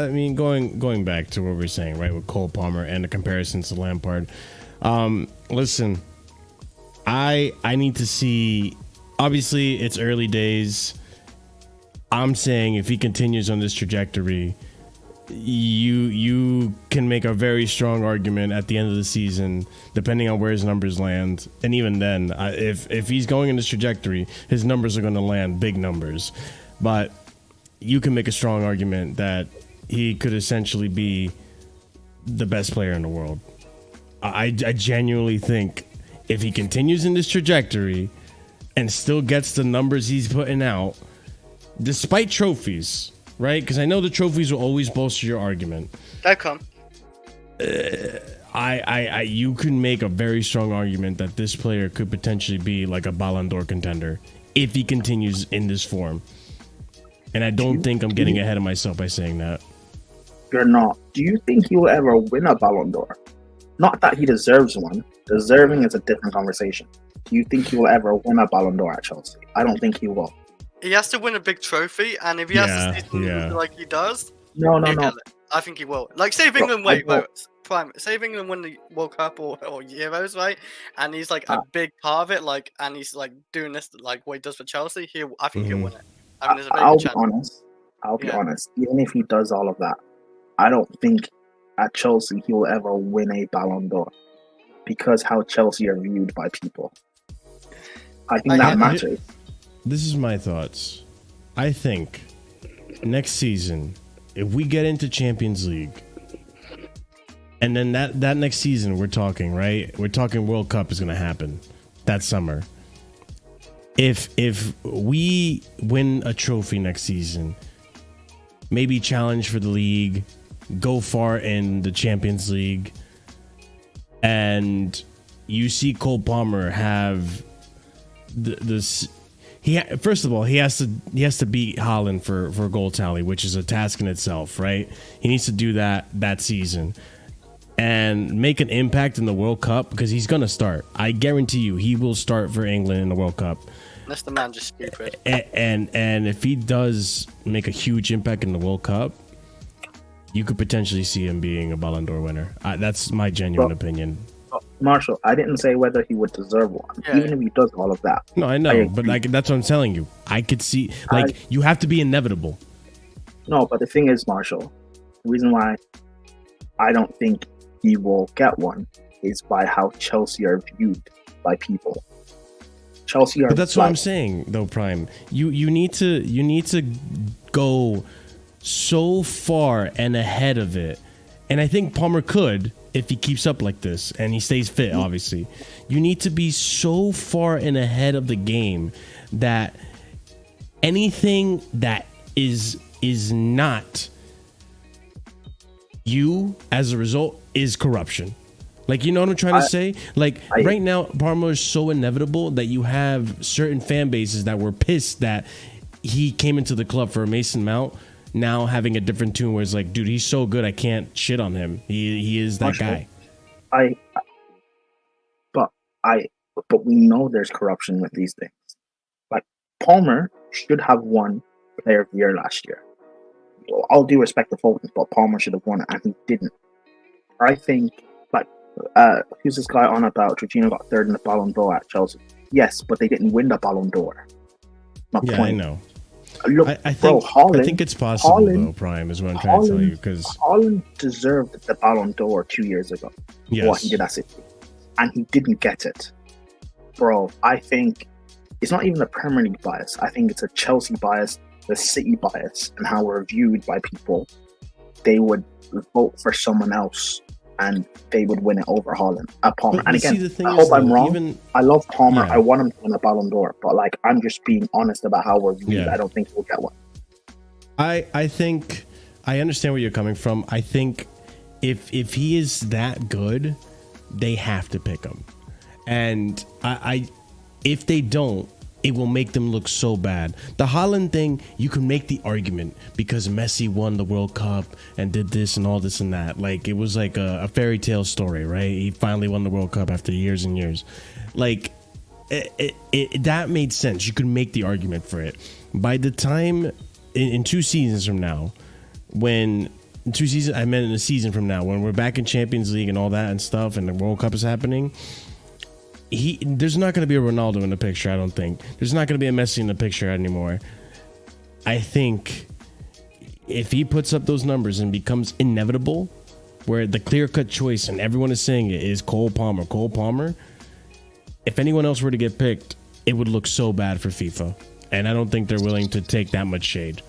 mean, going back to what we're saying, right, with Cole Palmer and the comparisons to Lampard. Listen, I need to see. Obviously, it's early days. I'm saying if he continues on this trajectory, you can make a very strong argument at the end of the season, depending on where his numbers land. And even then, if he's going in this trajectory, his numbers are going to land big numbers. But you can make a strong argument that he could essentially be the best player in the world. I genuinely think if he continues in this trajectory and still gets the numbers he's putting out, despite trophies, right? Because I know the trophies will always bolster your argument. They'll come. You can make a very strong argument that this player could potentially be like a Ballon d'Or contender if he continues in this form. And I don't think I'm getting ahead of myself by saying that. You're not. Do you think he will ever win a Ballon d'Or? Not that he deserves one. Deserving is a different conversation. Do you think he will ever win a Ballon d'Or at Chelsea? I don't think he will. He has to win a big trophy, and if he has a season like he does, no. I think he will. Like, say if England Prime, say if England win the World Cup or Euros, right? And he's like a big part of it, like, and he's like doing this like what he does for Chelsea. I think he'll win it. I mean, there's a very good chance. I'll be honest. Even if he does all of that, I don't think at Chelsea he will ever win a Ballon d'Or because how Chelsea are viewed by people. I think that matters. This is my thoughts. I think next season, if we get into Champions League, and then that next season we're talking, right? We're talking World Cup is going to happen that summer. If we win a trophy next season, maybe challenge for the league, go far in the Champions League, and you see Cole Palmer have this. First of all, he has to beat Haaland for goal tally, which is a task in itself, right? He needs to do that season and make an impact in the World Cup because he's gonna start. I guarantee you, he will start for England in the World Cup. Unless the man just stupid. And if he does make a huge impact in the World Cup, you could potentially see him being a Ballon d'Or winner. That's my genuine opinion. Marshall, I didn't say whether he would deserve one, even if he does all of that. No, I know, but like that's what I'm telling you. I could see, you have to be inevitable. No, but the thing is, Marshall, the reason why I don't think he will get one is by how Chelsea are viewed by people. Chelsea are. But that's what I'm saying, though, Prime. You need to go so far and ahead of it, and I think Palmer could. If he keeps up like this and he stays fit, obviously, you need to be so far and ahead of the game that anything that is not you as a result is corruption. Like, you know what I'm trying to say? Like, right now, Palmer is so inevitable that you have certain fan bases that were pissed that he came into the club for a Mason Mount. Now having a different tune where it's like, dude, he's so good, I can't shit on him. He is that guy. But we know there's corruption with these things. Like, Palmer should have won Player of the Year last year. All due respect to Fulton, but Palmer should have won it, and he didn't. I think, who's this guy on about? Jorginho got third in the Ballon d'Or at Chelsea. Yes, but they didn't win the Ballon d'Or. I know. Look, I think it's possible, though, Prime, is what I'm trying to tell you. Because Haaland deserved the Ballon d'Or 2 years ago. Yes. What he did at City. And he didn't get it. Bro, I think it's not even a Premier League bias. I think it's a Chelsea bias, the City bias, and how we're viewed by people. They would vote for someone else and they would win it over Palmer. And again, I hope I'm wrong. I love Palmer. I want him to win a Ballon d'Or, but like, I'm just being honest about how we're viewed. I don't think he'll get one. I think I understand where you're coming from. I think if he is that good, they have to pick him, and if they don't, it will make them look so bad. The Haaland thing, you can make the argument because Messi won the World Cup and did this and all this and that. Like, it was like a fairy tale story, right? He finally won the World Cup after years and years. Like, that made sense. You could make the argument for it. By the time, in 2 seasons from now, in a season from now, when we're back in Champions League and all that and stuff, and the World Cup is happening, there's not going to be a Ronaldo in the picture, I don't think. There's not going to be a Messi in the picture anymore. I think if he puts up those numbers and becomes inevitable, where the clear-cut choice and everyone is saying it is Cole Palmer, if anyone else were to get picked, it would look so bad for FIFA. And I don't think they're willing to take that much shade.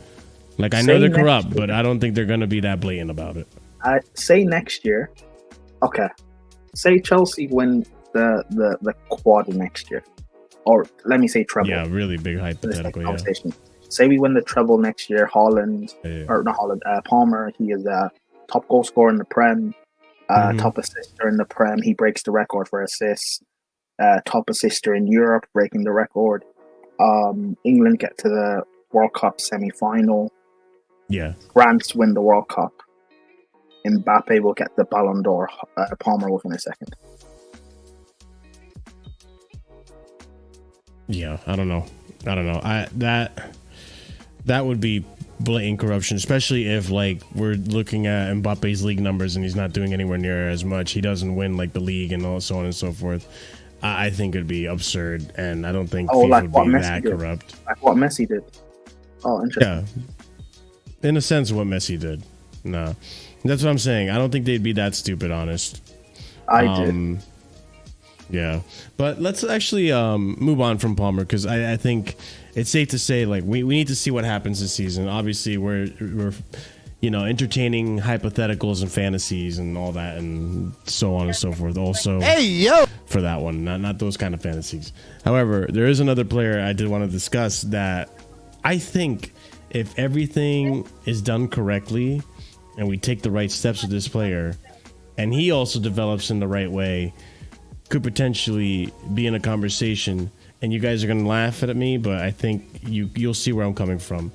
Like, I know they're corrupt, but I don't think they're going to be that blatant about it. I say next year. Okay. Say Chelsea win the quad next year. Or let me say treble. Yeah, really big hypothetical, yeah. Say we win the treble next year. Palmer, he is a top goal scorer in the Prem, top assister in the Prem. He breaks the record for assists. Top assister in Europe, breaking the record. England get to the World Cup semi-final. Yeah. France win the World Cup. Mbappe will get the Ballon d'Or. Palmer will finish second. Yeah, I don't know. That would be blatant corruption, especially if like we're looking at Mbappe's league numbers and he's not doing anywhere near as much. He doesn't win like the league and all so on and so forth. I think it'd be absurd, and I don't think FIFA like would what be Messi that did. corrupt. Like what Messi did. Oh, interesting. Yeah, in a sense, what Messi did. No, that's what I'm saying. I don't think they'd be that stupid. Honest. I did. Yeah, but let's actually move on from Palmer, because I think it's safe to say like we need to see what happens this season. Obviously, we're entertaining hypotheticals and fantasies and all that and so on and so forth. Also, for that one, not those kind of fantasies. However, there is another player I did want to discuss that I think if everything is done correctly and we take the right steps with this player, and he also develops in the right way, could potentially be in a conversation. And you guys are going to laugh at me, but I think you'll see where I'm coming from.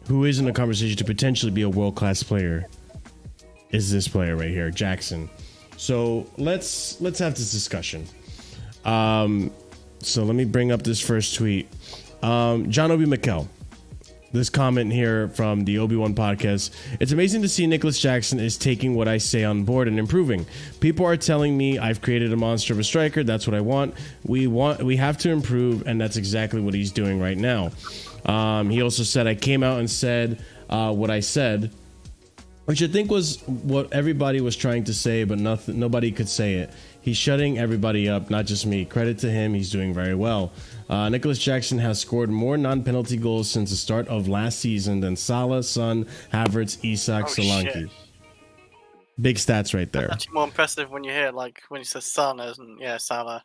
Who is in a conversation to potentially be a world-class player is this player right here, Jackson. So let's have this discussion. So let me bring up this first tweet. John Obi Mikel. This comment here from the Obi-Wan podcast. It's amazing to see Nicholas Jackson is taking what I say on board and improving. People are telling me I've created a monster of a striker. That's what I want. We have to improve, and that's exactly what he's doing right now. He also said, I came out and said what I said, which I think was what everybody was trying to say, but nobody could say it. He's shutting everybody up, not just me. Credit to him. He's doing very well. Nicholas Jackson has scored more non-penalty goals since the start of last season than Salah, Son, Havertz, Isak, Solanke. Shit. Big stats right there. Actually more impressive when you hear like when you say Son, isn't Salah.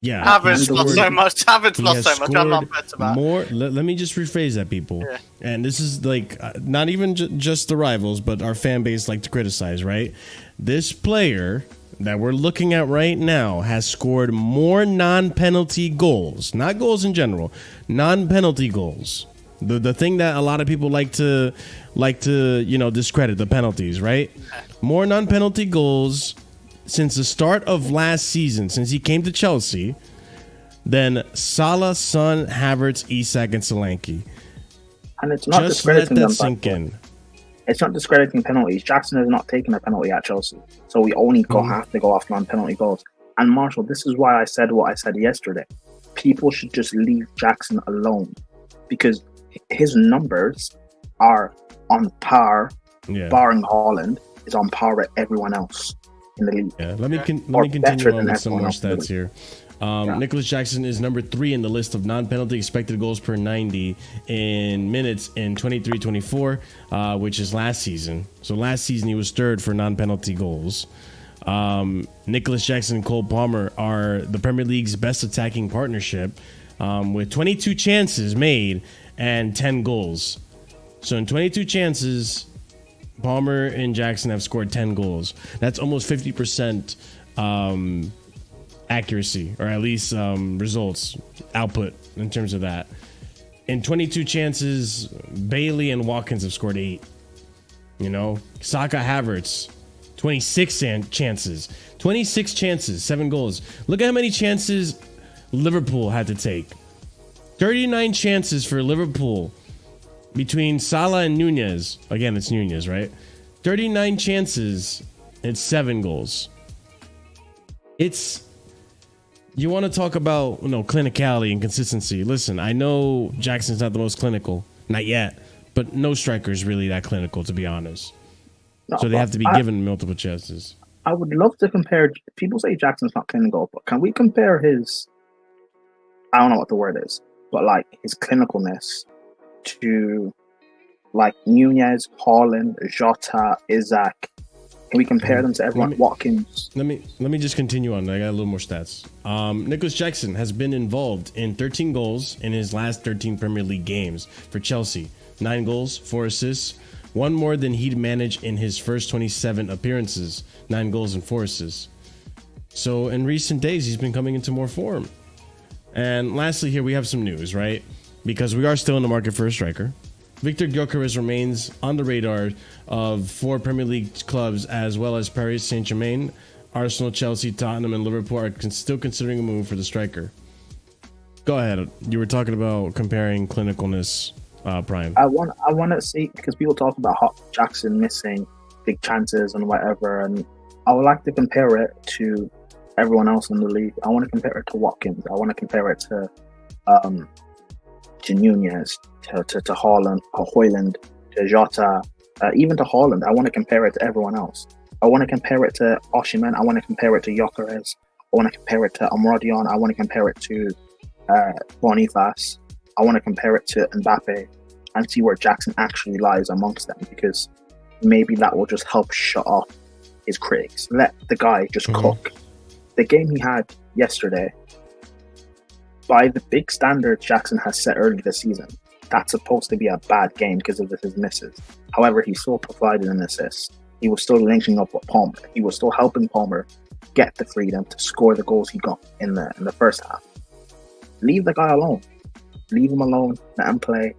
Yeah, Havertz lost so much. Havertz lost so much. I'm not impressed about more. Let me just rephrase that, people. Yeah. And this is like not even just the rivals, but our fan base like to criticize, right? This player that we're looking at right now has scored more non-penalty goals, not goals in general, non-penalty goals. The thing that a lot of people like to discredit, the penalties, right? More non-penalty goals since the start of last season, since he came to Chelsea, than Salah, Son, Havertz, Isak, and Solanke. And it's not Just let discrediting that them. sink in. It's not discrediting penalties. Jackson has not taken a penalty at Chelsea, so we only have to go off non-penalty goals. And Marshall, this is why I said what I said yesterday. People should just leave Jackson alone, because his numbers are on par, barring Haaland, is on par with everyone else in the league. Yeah, let me continue on with some more stats here. Nicholas Jackson is number 3 in the list of non-penalty expected goals per 90 in minutes in 23-24, which is last season. So last season he was 3rd for non-penalty goals. Nicholas Jackson and Cole Palmer are the Premier League's best attacking partnership, with 22 chances made and 10 goals. So in 22 chances, Palmer and Jackson have scored 10 goals. That's almost 50% accuracy, or at least results, output in terms of that. In 22 chances, Bailey and Watkins have scored 8. Saka, Havertz, 26 chances. 26 chances, 7 goals. Look at how many chances Liverpool had to take. 39 chances for Liverpool between Salah and Nunez. Again, it's Nunez, right? 39 chances, it's 7 goals. You want to talk about clinicality and consistency. Listen, I know Jackson's not the most clinical, not yet, but no striker is really that clinical, to be honest. No, So they have to be given multiple chances. I would love to compare. People say Jackson's not clinical, but can we compare his? I don't know what the word is, but like his clinicalness to like Nunez, Haaland, Jota, Isaac. Can we compare them to everyone? Watkins. Let me just continue on. I got a little more stats. Nicholas Jackson has been involved in 13 goals in his last 13 Premier League games for Chelsea. 9 goals, 4 assists, one more than he'd managed in his first 27 appearances. 9 goals and 4 assists. So in recent days, he's been coming into more form. And lastly, here we have some news, right? Because we are still in the market for a striker. Victor Gyökeres remains on the radar of 4 Premier League clubs, as well as Paris Saint-Germain, Arsenal, Chelsea, Tottenham, and Liverpool are still considering a move for the striker. Go ahead. You were talking about comparing clinicalness, Prime. I want to see, because people talk about Jackson missing big chances and whatever, and I would like to compare it to everyone else in the league. I want to compare it to Watkins. I want to compare it to Nunez, to Haaland, to Jota, even to Haaland. I want to compare it to everyone else. I want to compare it to Osimhen. I want to compare it to Gyökeres. I want to compare it to Amrodion. I want to compare it to Boniface. I want to compare it to Mbappe and see where Jackson actually lies amongst them, because maybe that will just help shut off his critics. Let the guy just cook. The game he had yesterday, by the big standards Jackson has set early this season, that's supposed to be a bad game because of his misses. However, he still provided an assist. He was still linking up with Palmer. He was still helping Palmer get the freedom to score the goals he got in the first half. Leave the guy alone. Leave him alone. Let him play.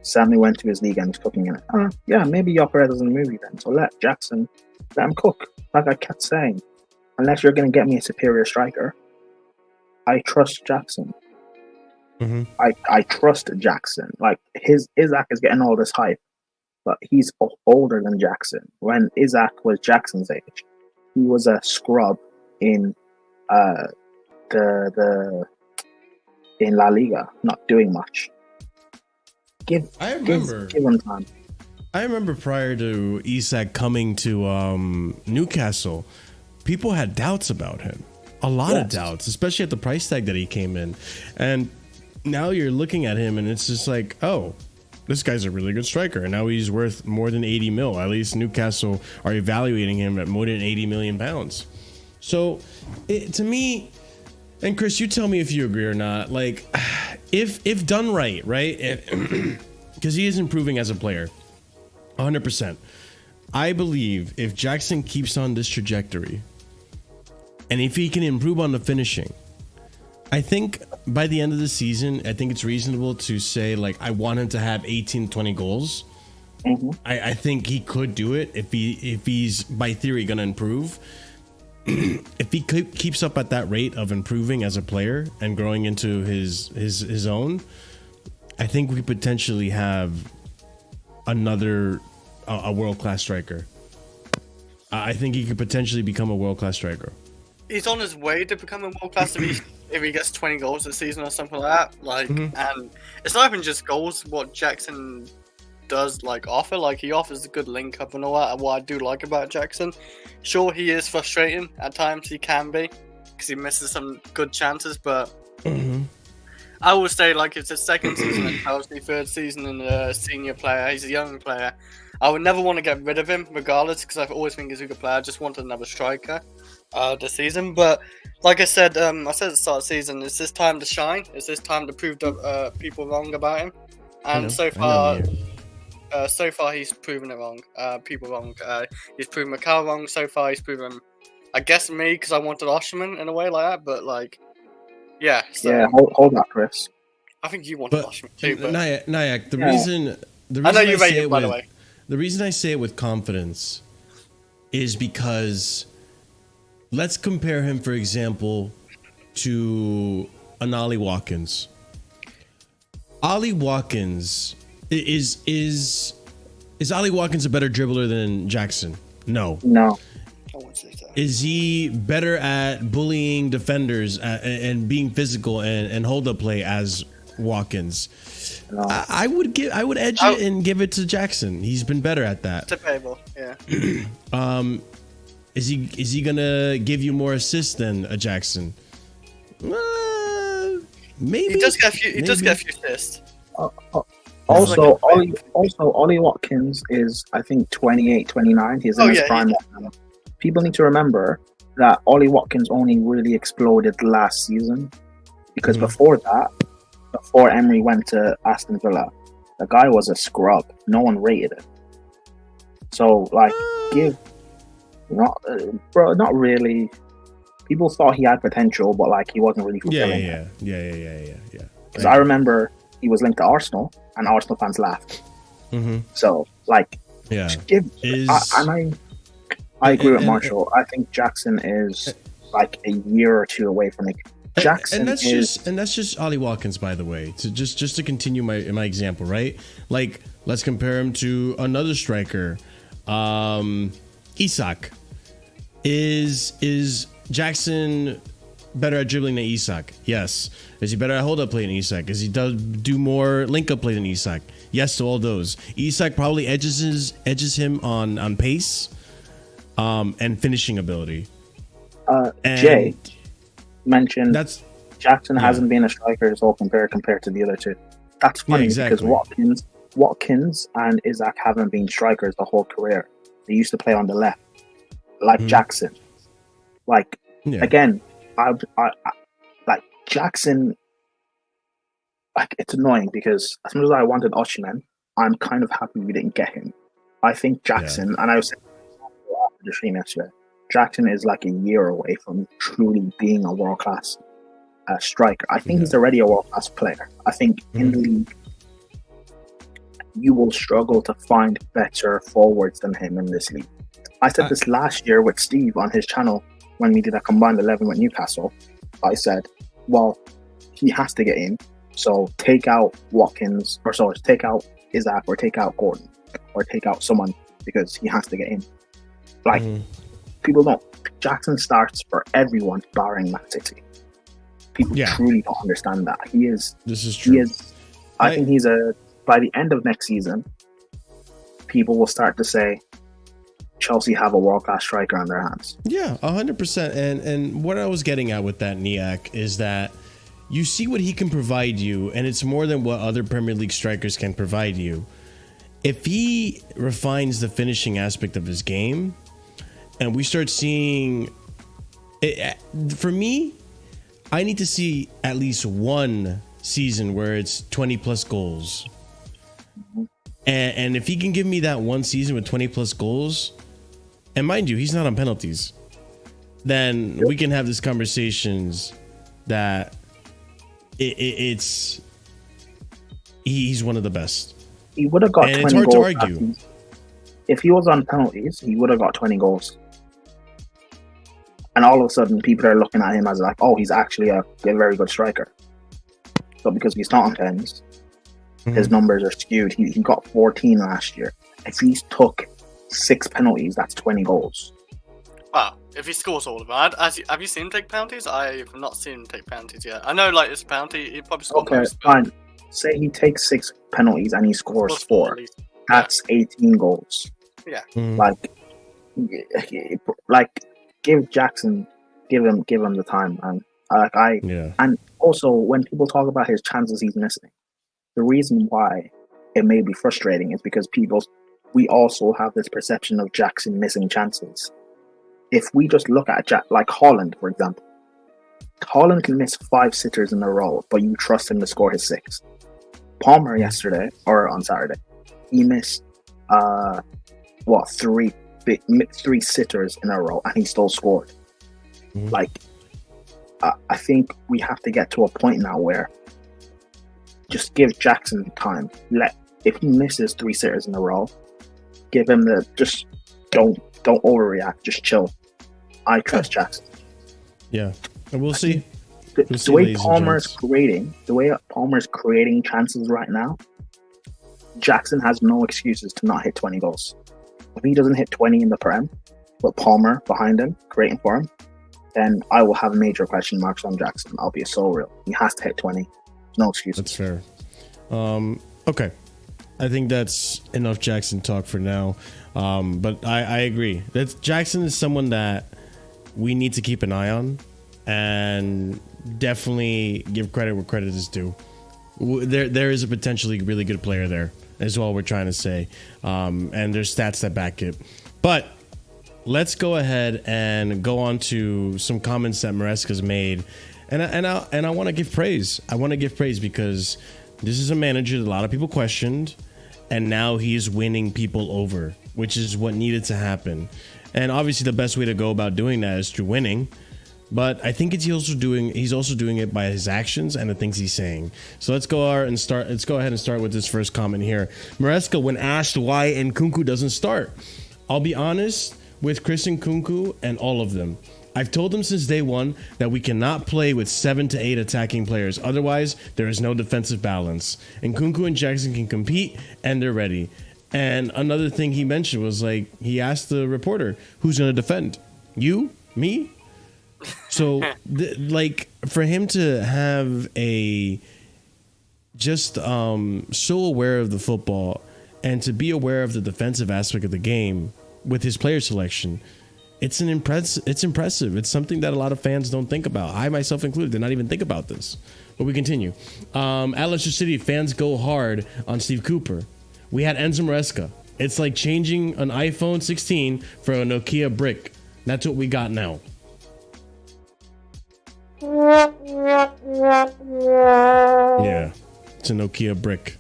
Sammy went to his league and was cooking in it. Yeah, maybe Gyökeres is in the movie then. So let him cook. Like I kept saying, unless you're going to get me a superior striker, I trust Jackson. I trust Jackson. Like Isaac is getting all this hype, but he's older than Jackson. When Isaac was Jackson's age, he was a scrub in in La Liga, not doing much. Give him time. I remember prior to Isak coming to Newcastle, people had doubts about him. A lot of doubts, especially at the price tag that he came in. And now you're looking at him and it's just like, oh, this guy's a really good striker. And now he's worth more than 80 mil. At least Newcastle are evaluating him at more than 80 million pounds. So to me, and Chris, you tell me if you agree or not, like if done right, because he is improving as a player, 100%. I believe if Jackson keeps on this trajectory, and if he can improve on the finishing, I think by the end of the season, I think it's reasonable to say, like, I want him to have 18, 20 goals. I think he could do it if he's, by theory, going to improve. If he keeps up at that rate of improving as a player and growing into his own, I think we potentially have another a world-class striker. I think he could potentially become a world-class striker. He's on his way to becoming world-class if he gets 20 goals this season or something like that. Like, and it's not even just goals. What Jackson does offer, he offers a good link up and all that. What I do like about Jackson, sure, he is frustrating at times. He can be because he misses some good chances, but I would say it's his second season in Chelsea, third season in a senior player. He's a young player. I would never want to get rid of him regardless, because I've always think he's a good player. I just wanted another striker this season. But like I said at the start of the season, it's his time to shine. It's his time to prove people wrong about him. And so far he's proven it wrong. People wrong. He's proven Macau wrong. So far he's proven, I guess, me, because I wanted Osimhen in a way like that. But yeah. So, yeah, hold that, Chris. I think you wanted Osimhen too. But Nayak, the reason I know you rate it, by the way. The reason I say it with confidence is because let's compare him, for example, to an Ollie Watkins. Ollie Watkins is Ollie Watkins a better dribbler than Jackson? No. I wouldn't say so. Is he better at bullying defenders and being physical and hold up play as Watkins. No. I would edge it and give it to Jackson. He's been better at that. Debatable, yeah. Is he gonna give you more assists than a Jackson? Maybe. He does get a few assists. Also, Ollie Watkins is, I think, 28, 29. He's in his prime. People need to remember that Ollie Watkins only really exploded last season, because before that, before Emery went to Aston Villa, the guy was a scrub. No one rated him. So, like, not really. People thought he had potential, but like he wasn't really fulfilling. Yeah. Because I remember he was linked to Arsenal, and Arsenal fans laughed. So, like, I agree with Marshall. I think Jackson is like a year or two away from it. Jackson and that's just Ollie Watkins, by the way. To just to continue my example, right? Like, let's compare him to another striker, Isak. Is Jackson better at dribbling than Isak? Yes. Is he better at hold up play than Isak? Is he do more link up play than Isak? Yes to all those. Isak probably edges him on pace, and finishing ability. Jay mentioned Jackson hasn't been a striker his whole compared to the other two. That's funny because Watkins and Isak haven't been strikers the whole career. They used to play on the left, like Jackson. Like again, I like Jackson. Like, it's annoying because as much as I wanted Osimhen, I'm kind of happy we didn't get him. I think Jackson, and I was saying after the stream yesterday, Jackson is like a year away from truly being a world-class striker. I think he's already a world-class player. I think in the league, you will struggle to find better forwards than him in this league. I said this last year with Steve on his channel when we did a combined 11 with Newcastle. I said, well, he has to get in. So take out Watkins, take out Isak, or take out Gordon, or take out someone because he has to get in. Like, people don't. Jackson starts for everyone barring Man City. People truly don't understand that. This is true. I think he's by the end of next season, people will start to say Chelsea have a world-class striker on their hands. Yeah, 100%. And what I was getting at with that, Niak, is that you see what he can provide you, and it's more than what other Premier League strikers can provide you. If he refines the finishing aspect of his game, and we start seeing it, for me, I need to see at least one season where it's 20 plus goals. And if he can give me that one season with 20 plus goals, and mind you, he's not on penalties, then we can have these conversations that he's one of the best. He would have got 20 goals. And it's hard to argue. If he was on penalties, he would have got 20 goals. And all of a sudden, people are looking at him as like, oh, he's actually a very good striker. But because he's not on pens, his numbers are skewed. He got 14 last year. If he took 6 penalties, that's 20 goals. Wow. If he scores all of them. Have you seen him take penalties? I've not seen him take penalties yet. I know, like, it's a penalty. He probably scored most. Fine. Say he takes 6 penalties and he scores 4. That's 18 goals. Yeah. Like, give Jackson, give him the time, man. And also, when people talk about his chances he's missing, the reason why it may be frustrating is because we also have this perception of Jackson missing chances. If we just look at like Haaland, for example, Haaland can miss 5 sitters in a row, but you trust him to score his 6. Palmer yesterday, or on Saturday, he missed 3 sitters in a row, and he still scored. Like, I think we have to get to a point now where just give Jackson time. If he misses 3 sitters in a row, give him just don't overreact. Just chill. I trust Jackson. Yeah, and we'll see. The way Palmer's creating chances right now, Jackson has no excuses to not hit 20 goals. If he doesn't hit 20 in the Prem, with Palmer behind him creating for him, then I will have major question marks on Jackson. I'll be so real. He has to hit 20. No excuses. That's fair. Okay. I think that's enough Jackson talk for now. But I agree. Jackson is someone that we need to keep an eye on and definitely give credit where credit is due. There is a potentially really good player there, is all we're trying to say. And there's stats that back it. But let's go ahead and go on to some comments that Maresca's made. And I want to give praise. I want to give praise because this is a manager that a lot of people questioned, and now he's winning people over, which is what needed to happen. And obviously the best way to go about doing that is through winning. But I think he's also doing it by his actions and the things he's saying. So let's go ahead and start with this first comment here. Maresca, when asked why Nkunku doesn't start, I'll be honest with Chris Nkunku and all of them. I've told them since day one that we cannot play with 7 to 8 attacking players. Otherwise, there is no defensive balance. Nkunku and Jackson can compete, and they're ready. And another thing he mentioned was, like, he asked the reporter, who's going to defend? You? Me? So, like, for him to have so aware of the football and to be aware of the defensive aspect of the game with his player selection, it's impressive. It's something that a lot of fans don't think about. I myself included did not even think about this. But we continue. At Leicester City, fans go hard on Steve Cooper. We had Enzo Maresca. It's like changing an iPhone 16 for a Nokia brick. That's what we got now. Yeah, it's a Nokia brick.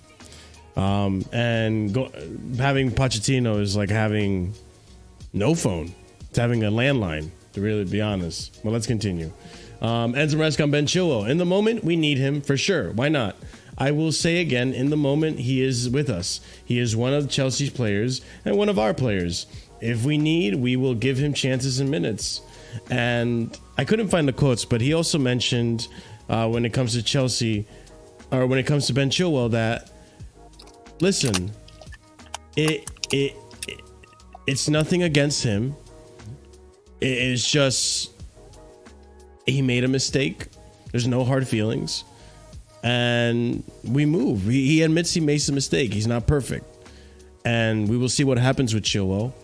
And having Pochettino is like having no phone. It's having a landline, to really be honest. Well, let's continue. Enzo Maresca on Ben Chilwell. In the moment, we need him for sure. Why not? I will say again, in the moment, he is with us. He is one of Chelsea's players and one of our players. If we need, we will give him chances and minutes. And I couldn't find the quotes, but he also mentioned when it comes to Chelsea, or when it comes to Ben Chilwell, that, listen, it's nothing against him. It is just he made a mistake. There's no hard feelings. And we move. He admits he makes a mistake. He's not perfect. And we will see what happens with Chilwell.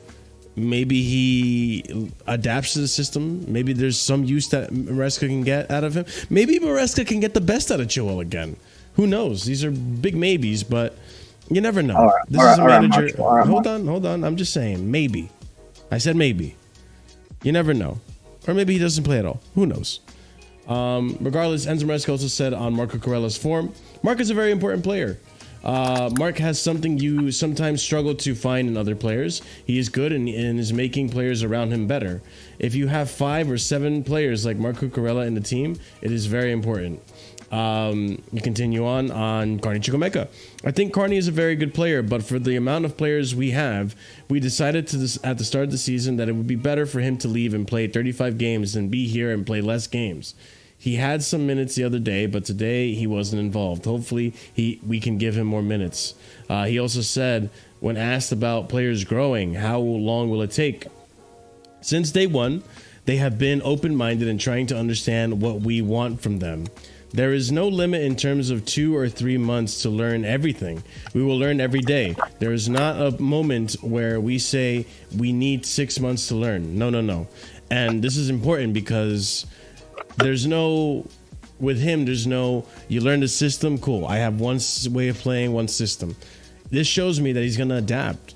Maybe he adapts to the system. Maybe there's some use that Maresca can get out of him. Maybe Maresca can get the best out of Chilwell again. Who knows? These are big maybes, but you never know. This is a manager. Hold on. I'm just saying, maybe. I said maybe. You never know. Or maybe he doesn't play at all. Who knows? Regardless, Enzo Maresca also said on Marco Cucurella's form, Mark is a very important player. Mark has something you sometimes struggle to find in other players. He is good and is making players around him better. If you have 5 or 7 players like Marco Cucurella in the team, it is very important. You continue on Carney Chukwuemeka. I think Carney is a very good player, but for the amount of players we have, we decided at the start of the season that it would be better for him to leave and play 35 games than be here and play less games. He had some minutes the other day, but today he wasn't involved. Hopefully we can give him more minutes. He also said, when asked about players growing, how long will it take? Since day one, they have been open-minded and trying to understand what we want from them. There is no limit in terms of 2 or 3 months to learn everything. We will learn every day. There is not a moment where we say we need 6 months to learn. No. And this is important because with him, you learn the system, cool. I have one way of playing, one system. This shows me that he's going to adapt.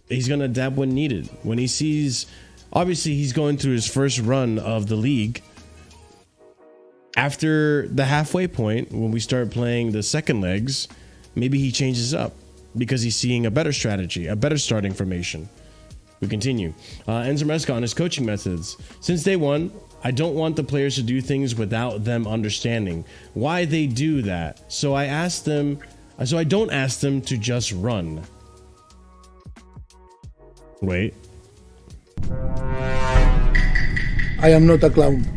He's going to adapt when needed. When he sees, obviously he's going through his first run of the league. After the halfway point, when we start playing the second legs, maybe he changes up because he's seeing a better strategy, a better starting formation. We continue. Enzo Maresca on his coaching methods. Since day one, I don't want the players to do things without them understanding why they do that. So I don't ask them to just run. Wait. I am not a clown.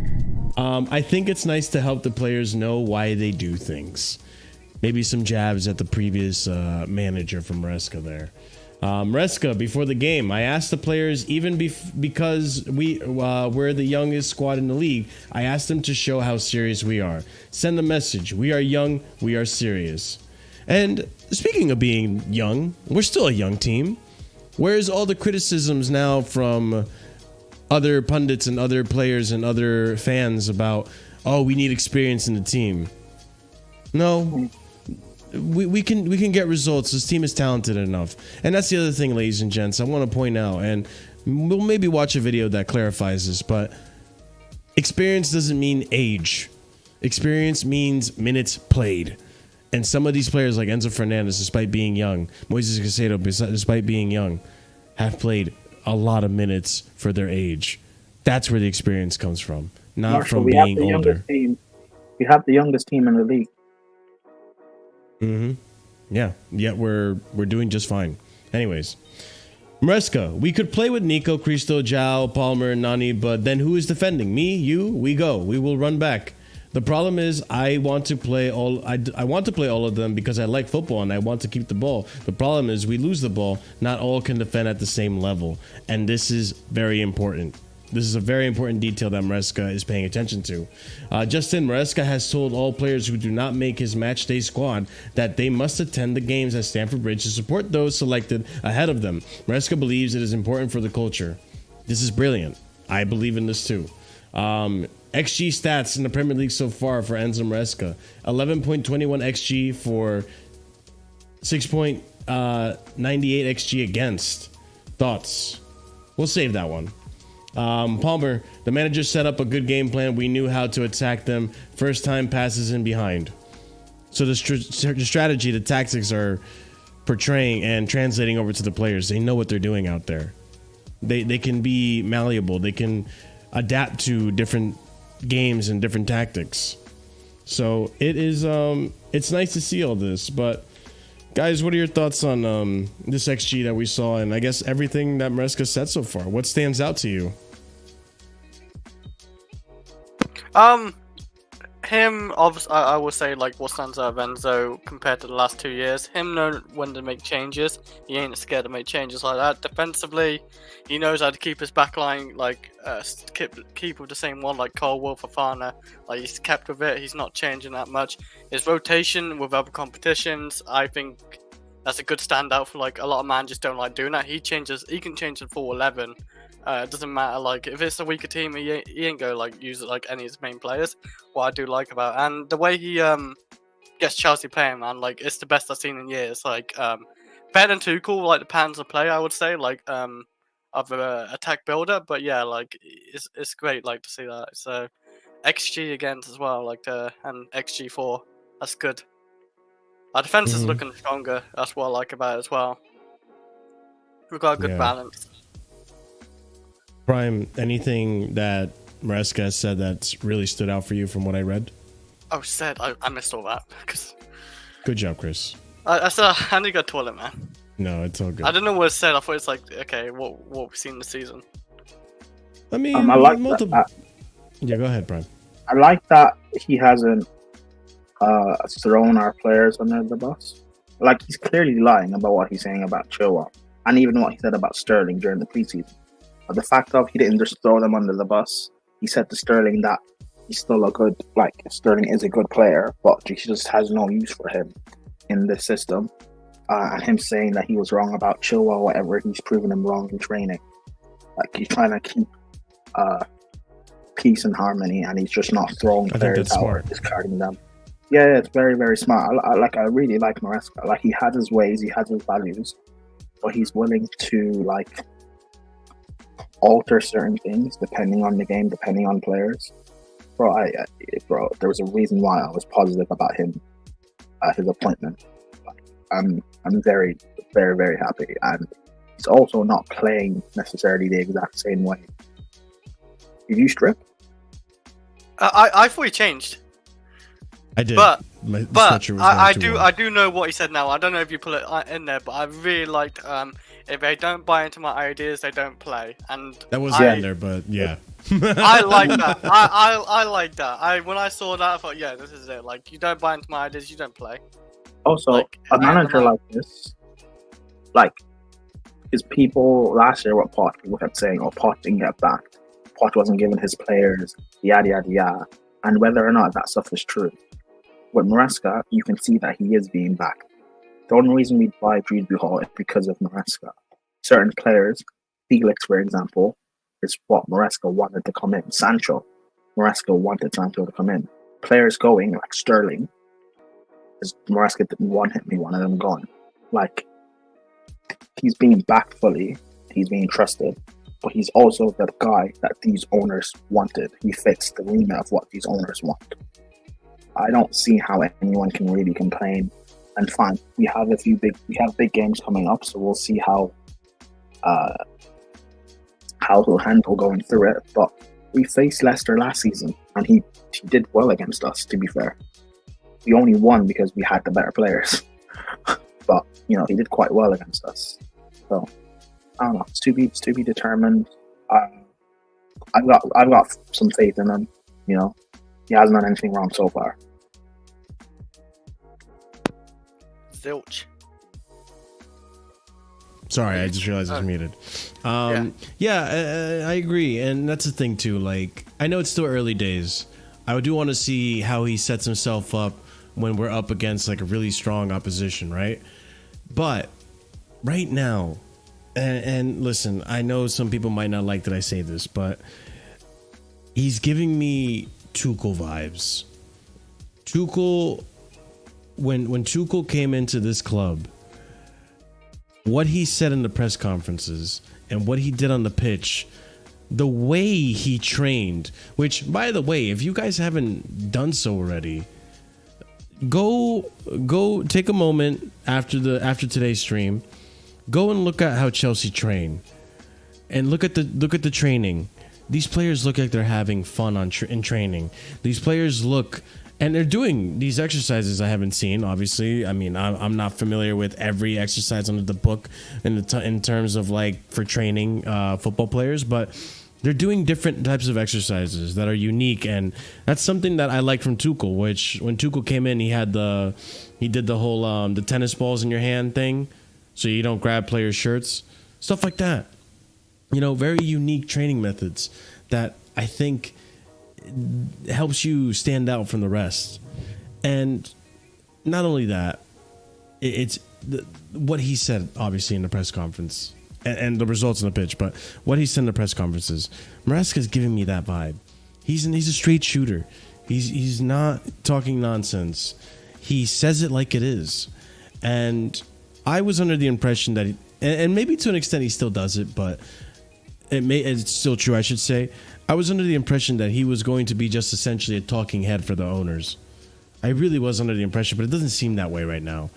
I think it's nice to help the players know why they do things. Maybe some jabs at the previous manager from Maresca there. Maresca, before the game, I asked the players, even because we're the youngest squad in the league, I asked them to show how serious we are. Send the message. We are young. We are serious. And speaking of being young, we're still a young team. Where's all the criticisms now from other pundits and other players and other fans about, oh, we need experience in the team? No. We can get results. This team is talented enough. And that's the other thing, ladies and gents, I want to point out, and we'll maybe watch a video that clarifies this, but experience doesn't mean age. Experience means minutes played. And some of these players like Enzo Fernandez, despite being young, Moises Caicedo, despite being young, have played a lot of minutes for their age. That's where the experience comes from, not Marshall, from being older. We have the youngest team in the league. Mm-hmm. Yeah. Yet we're doing just fine. Anyways, Maresca, we could play with Nico, Cristo, João, Palmer, and Nani, but then who is defending? Me, you, we go. We will run back. The problem is I want to play all of them because I like football and I want to keep the ball. The problem is we lose the ball. Not all can defend at the same level. And this is very important. This is a very important detail that Maresca is paying attention to. Justin, Maresca has told all players who do not make his matchday squad that they must attend the games at Stamford Bridge to support those selected ahead of them. Maresca believes it is important for the culture. This is brilliant. I believe in this too. XG stats in the Premier League so far for Enzo Maresca. 11.21 XG for 6.98 XG against. Thoughts? We'll save that one. Palmer, the manager set up a good game plan. We knew how to attack them. First time passes in behind. So the strategy, the tactics are portraying and translating over to the players. They know what they're doing out there. They can be malleable. They can adapt to different games and different tactics. So it is it's nice to see all this. But guys, what are your thoughts on this XG that we saw, and I guess everything that Maresca said so far? What stands out to you? Him, obviously, I would say, like, what stands out of Enzo compared to the last 2 years, him knowing when to make changes. He ain't scared to make changes like that. Defensively, he knows how to keep his backline, like, keep with the same one, like Colwill, Fofana. Like, he's kept with it. He's not changing that much. His rotation with other competitions, I think that's a good standout for, like, a lot of managers don't like doing that. He can change the full 11. It doesn't matter, like, if it's a weaker team, he ain't go like use it like any of his main players. What I do like about, and the way he gets Chelsea playing, man, like, it's the best I've seen in years. Like, better than Tuchel, like the patterns of play, I would say, like of attack builder. But yeah, like, it's great, like, to see that. So XG against as well, like, and XG4, that's good. Our defense is looking stronger. That's what I like about it as well. We've got a good balance. Prime, anything that Maresca has said that's really stood out for you from what I read? Oh, I missed all that. Good job, Chris. I said I need to go to the toilet, man. No, it's all good. I don't know what it said. I thought it's like, okay, what we've seen this season. I mean, I like multiple. that. Yeah, go ahead, Prime. I like that he hasn't thrown our players under the bus. Like, he's clearly lying about what he's saying about Chilwell, and even what he said about Sterling during the preseason. But the fact of he didn't just throw them under the bus. He said to Sterling that he's still Sterling is a good player, but he just has no use for him in this system. And him saying that he was wrong about Chilwell, whatever, he's proven him wrong in training. Like, he's trying to keep peace and harmony, and he's just not throwing players out or discarding them. Yeah, it's very, very smart. I really like Maresca. Like, he has his ways, he has his values, but he's willing to, like, alter certain things depending on the game, depending on players. Bro, there was a reason why I was positive about him, his appointment. I'm very, very, very happy, and he's also not playing necessarily the exact same way. Did you strip? I thought he changed. I did, but I do know what he said now. I don't know if you put it in there, but I really liked if they don't buy into my ideas, they don't play. And that wasn't in there, but yeah. I like that. I like that. When I saw that, I thought, yeah, this is it. Like, you don't buy into my ideas, you don't play. Also, like, a manager like this, like, Because people last year, what Pot people kept saying, "Oh, Pot didn't get backed. Pot wasn't giving his players yada yada yada." And whether or not that stuff is true, with Maresca, you can see that he is being backed. The only reason we buy Dreesby Hall is because of Maresca. Certain players, Felix, for example, is what Maresca wanted to come in. Sancho, Maresca wanted Sancho to come in. Players going like Sterling, because Maresca didn't want him, he wanted him gone. Like, he's being backed fully, he's being trusted, but he's also the guy that these owners wanted. He fits the remit of what these owners want. I don't see how anyone can really complain. And fine, we have big games coming up, so we'll see how he'll handle going through it. But we faced Leicester last season, and he did well against us. To be fair, we only won because we had the better players. But you know, he did quite well against us. So I don't know. It's to be determined. I've got some faith in him. You know, he hasn't done anything wrong so far. Zilch. Sorry, I just realized I was muted. I agree, and that's the thing too. Like, I know it's still early days. I do want to see how he sets himself up when we're up against like a really strong opposition, right? But right now, and listen, I know some people might not like that I say this, but he's giving me Tuchel vibes. Tuchel, when Tuchel came into this club, what he said in the press conferences and what he did on the pitch, the way he trained, which, by the way, if you guys haven't done so already, go take a moment after today's stream, go and look at how Chelsea train, and look at the training. These players look like they're having fun in training. These players look, and they're doing these exercises I haven't seen. Obviously, I mean, I'm not familiar with every exercise under the book in terms of like for training football players, but they're doing different types of exercises that are unique, and that's something that I like from Tuchel. Which when Tuchel came in, he did the whole the tennis balls in your hand thing, so you don't grab players' shirts, stuff like that. You know, very unique training methods that I think helps you stand out from the rest. And not only that, it's what he said obviously in the press conference and the results in the pitch, but what he said in the press conferences, Maresca's giving me that vibe. He's a straight shooter. He's not talking nonsense. He says it like it is. And I was under the impression that and maybe to an extent he still does it, but it's still true, I should say. I was under the impression that he was going to be just essentially a talking head for the owners. I really was under the impression, but it doesn't seem that way right now.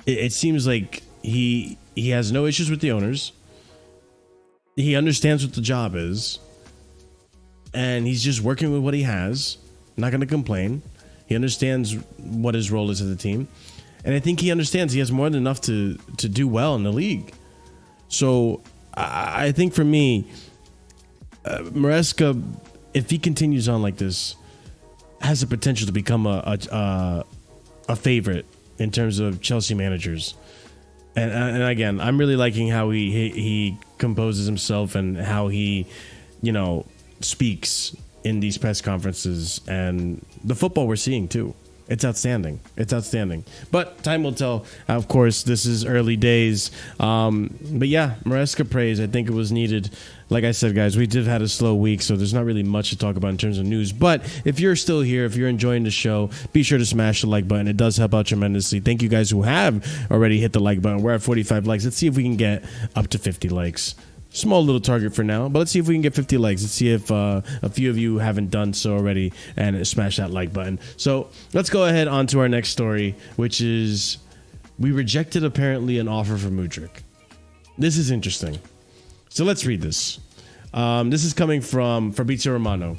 It seems like he has no issues with the owners. He understands what the job is, and he's just working with what he has. Not going to complain. He understands what his role is as a team, and I think he understands he has more than enough to do well in the league. So I think for me, Maresca, if he continues on like this, has the potential to become a favorite in terms of Chelsea managers. And again, I'm really liking how he composes himself and how he, you know, speaks in these press conferences, and the football we're seeing too. It's outstanding. It's outstanding. But time will tell. Of course, this is early days. But yeah, Maresca praise. I think it was needed. Like I said, guys, we did have a slow week, so there's not really much to talk about in terms of news. But if you're still here, if you're enjoying the show, be sure to smash the like button. It does help out tremendously. Thank you guys who have already hit the like button. We're at 45 likes. Let's see if we can get up to 50 likes. Small little target for now, but let's see if we can get 50 likes. Let's see if a few of you haven't done so already and smash that like button. So let's go ahead on to our next story, which is we rejected apparently an offer for Mudryk. This is interesting. So let's read this. This is coming from Fabrizio Romano.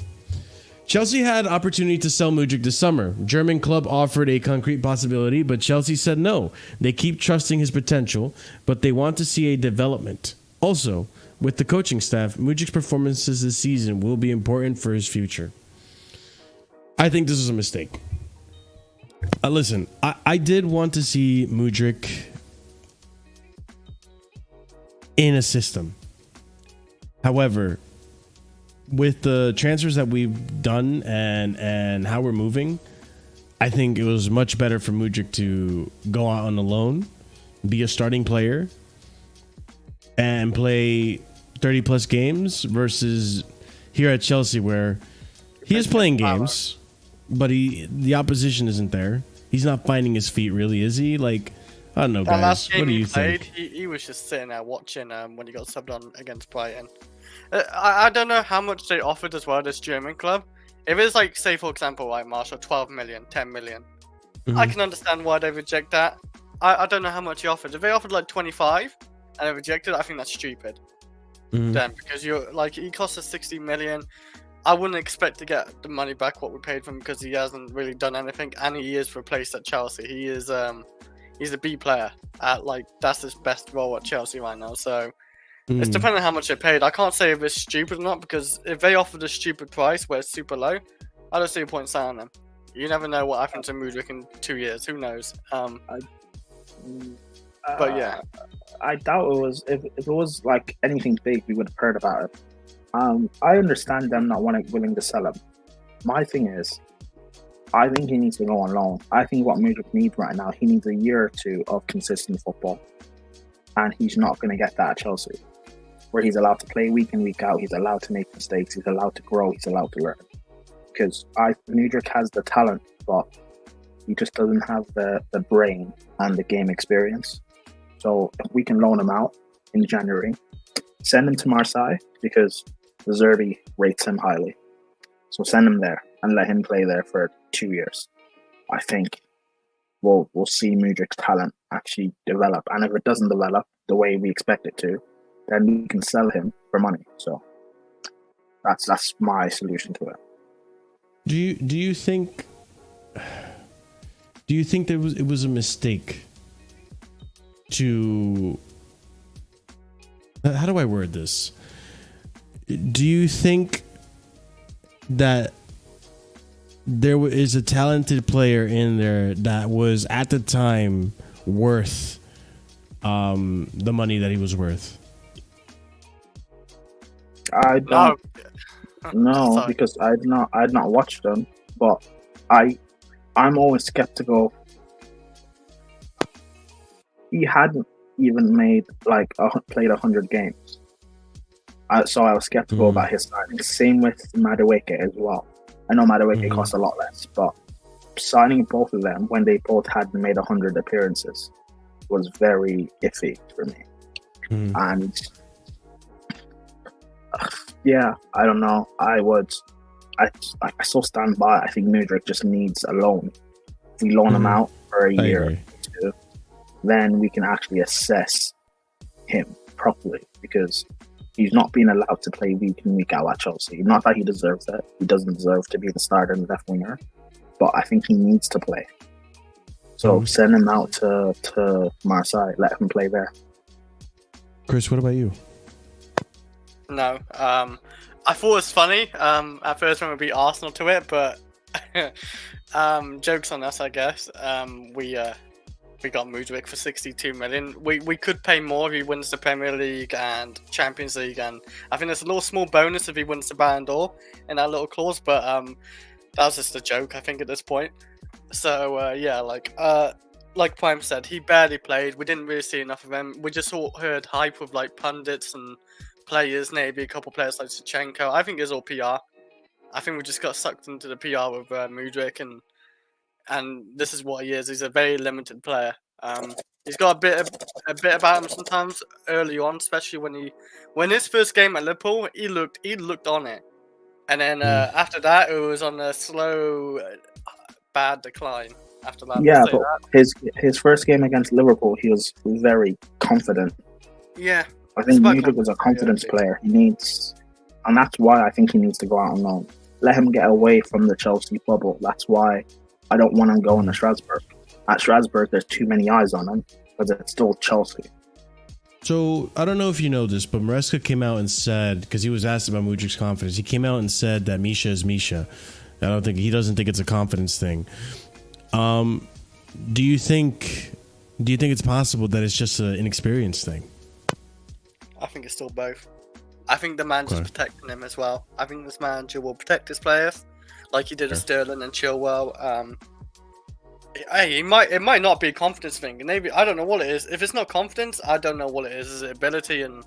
Chelsea had opportunity to sell Mudryk this summer. German club offered a concrete possibility, but Chelsea said no. They keep trusting his potential, but they want to see a development. Also, with the coaching staff, Mudryk's performances this season will be important for his future. I think this is a mistake. Listen, I did want to see Mudryk in a system. However, with the transfers that we've done and how we're moving, I think it was much better for Mudryk to go out on a loan, be a starting player, and play 30 plus games versus here at Chelsea where he is playing games, but the opposition isn't there. He's not finding his feet really, is he? Like, I don't know, That guys. last game What do you he played, think? he was just sitting there watching when he got subbed on against Brighton. I don't know how much they offered as well, this German club. If it's like, say for example, like Marshall, 12 million, 10 million, I can understand why they reject that. I don't know how much he offered. If they offered like 25 and they rejected, I think that's stupid. Then, because you're like, he cost us 60 million. I wouldn't expect to get the money back what we paid for him because he hasn't really done anything, and he is replaced at Chelsea. He is he's a B player at, like, that's his best role at Chelsea right now. So it's depending on how much they paid. I can't say if it's stupid or not, because if they offered a stupid price where it's super low, I don't see a point signing them. You never know what happens to Mudryk in 2 years. Who knows? But yeah, I doubt it was. If it was like anything big, we would have heard about it. I understand them not willing to sell him. My thing is, I think he needs to go on loan. I think what Mudryk needs right now, he needs a year or two of consistent football, and he's not going to get that at Chelsea, where he's allowed to play week in, week out. He's allowed to make mistakes. He's allowed to grow. He's allowed to learn. Because Mudryk has the talent, but he just doesn't have the brain and the game experience. So if we can loan him out in January, send him to Marseille, because the Zerbi rates him highly. So send him there and let him play there for 2 years. I think we'll see Mudryk's talent actually develop. And if it doesn't develop the way we expect it to, then we can sell him for money. So that's my solution to it. Do you think it was a mistake to, how do I word this? Do you think that there is a talented player in there that was at the time worth the money that he was worth? I don't know, because I'd not watched them, but I'm always skeptical. He hadn't even played 100 games. So I was skeptical about his signing. Same with Madueke as well. I know Madueke costs a lot less, but signing both of them when they both hadn't made 100 appearances was very iffy for me. And yeah, I don't know. I still stand by. I think Mudryk just needs a loan. If we loan him out for a year or two, then we can actually assess him properly, because he's not being allowed to play week in, week out at Chelsea. Not that he deserves it. He doesn't deserve to be the starter and left winger, but I think he needs to play. So send him out to Marseille. Let him play there. Chris, what about you? No. I thought it was funny at first when we beat Arsenal to it, but jokes on us, I guess. We got Mudryk for 62 million. We could pay more if he wins the Premier League and Champions League, and I think there's a little small bonus if he wins the Ballon d'Or in that little clause, but that was just a joke, I think, at this point. So yeah, like Prime said, he barely played. We didn't really see enough of him. We just all heard hype with like pundits and players, maybe a couple players like Zinchenko. I think it's all PR. I think we just got sucked into the PR with Mudryk, and this is what he is. He's a very limited player. He's got a bit about him sometimes early on, especially when his first game at Liverpool, he looked on it, and then after that, it was on a slow, bad decline. After that, yeah, but his first game against Liverpool, he was very confident. Yeah, I think Mudryk was a confidence player. He needs, and that's why I think he needs to go out on loan. Let him get away from the Chelsea bubble. That's why I don't want him going to Strasbourg. At Strasbourg, there's too many eyes on him, because it's still Chelsea. So, I don't know if you know this, but Maresca came out and said, because he was asked about Mudryk's confidence, he came out and said that Misha is Misha. He doesn't think it's a confidence thing. Do you think it's possible that it's just an inexperience thing? I think it's still both. I think the manager's protecting him as well. I think this manager will protect his players, like he did with Sterling and Chilwell. Hey, it might not be a confidence thing. Maybe I don't know what it is. If it's not confidence, I don't know what it is. Is it ability? And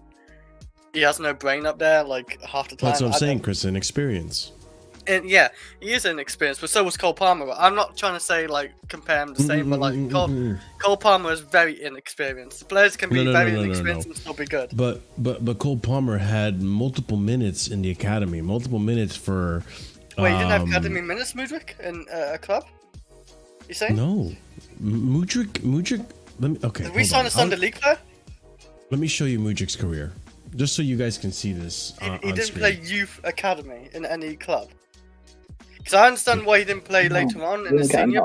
he has no brain up there, like half the time. That's what I'm saying, Chris. Inexperience. And yeah, he is inexperienced, but so was Cole Palmer. I'm not trying to say like compare him the same, but like Cole Palmer is very inexperienced. The players can be very inexperienced and still be good. But Cole Palmer had multiple minutes in the academy, multiple minutes for. Wait, you didn't have academy minutes, Mudryk, in a club? You saying? No, Mudryk. Let me. Okay. Did we sign a Sunday League player? Let me show you Mudryk's career, just so you guys can see this. He didn't play youth academy in any club. Because I understand why he didn't play later on in the senior.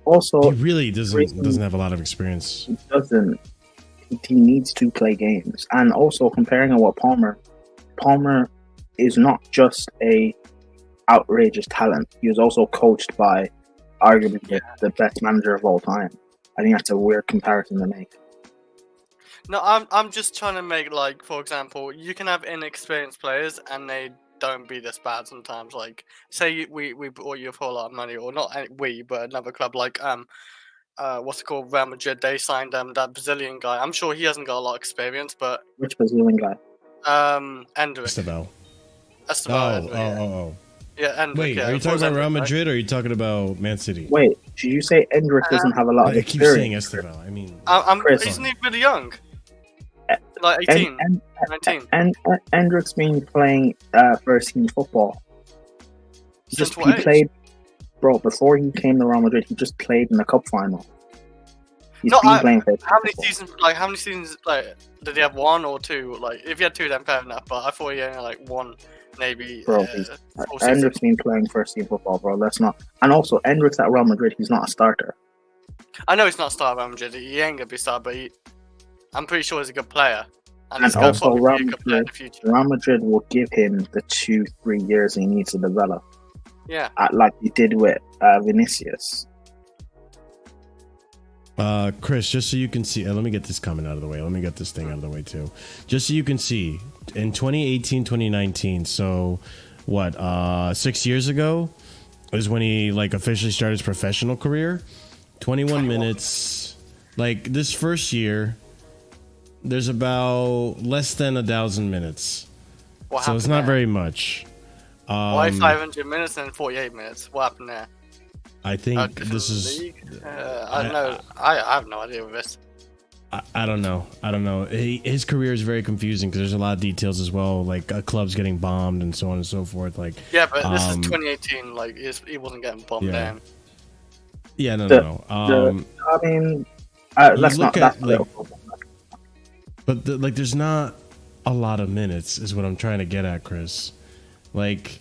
Also, he really doesn't have a lot of experience. He doesn't. He needs to play games, and also comparing it with Palmer is not just a outrageous talent. He was also coached by arguably the best manager of all time. I think that's a weird comparison to make. No, I'm just trying to make, like, for example, you can have inexperienced players and they don't be this bad sometimes. Like, say we bought you for a lot of money, or not we, but another club like what's it called, Real Madrid. They signed that Brazilian guy. I'm sure he hasn't got a lot of experience, but which Brazilian guy? Endrick. Estevao. Oh. Yeah, Endrick. Wait, are you talking about Real Madrid or are you talking about Man City? Wait, did you say Endrick doesn't have a lot of experience? I keep saying Estevao. I mean, isn't he really young? Like 18, 19. And Endrick's been playing first team football. He played, bro. Before he came to Real Madrid, he just played in the cup final. He's been playing first. How many seasons? Like, did he have one or two? Like, if he had two, then fair enough. But I thought he only like one, maybe. Bro, Endrick's been playing first team football, bro. Let's not. And also, Endrick's at Real Madrid. He's not a starter. I know he's not a star at Real Madrid. He ain't gonna be a star, but I'm pretty sure he's a good player. And also, Real Madrid will give him the 2-3 years he needs to develop. Yeah. Like he did with Vinicius. Chris, just so you can see, let me get this comment out of the way. Let me get this thing out of the way too. Just so you can see, in 2018, 2019, so what, 6 years ago is when he like officially started his professional career. 21 minutes. Like this first year, there's about less than 1,000 minutes. So it's not very much. Why 500 minutes and 48 minutes? What happened there? I think this is. I don't know. I have no idea with this. I don't know. His career is very confusing because there's a lot of details as well, like clubs getting bombed and so on and so forth. Like yeah, but this is 2018. Like he wasn't getting bombed down. Yeah, no. I mean, let's not. But there's not a lot of minutes, is what I'm trying to get at, Chris. Like,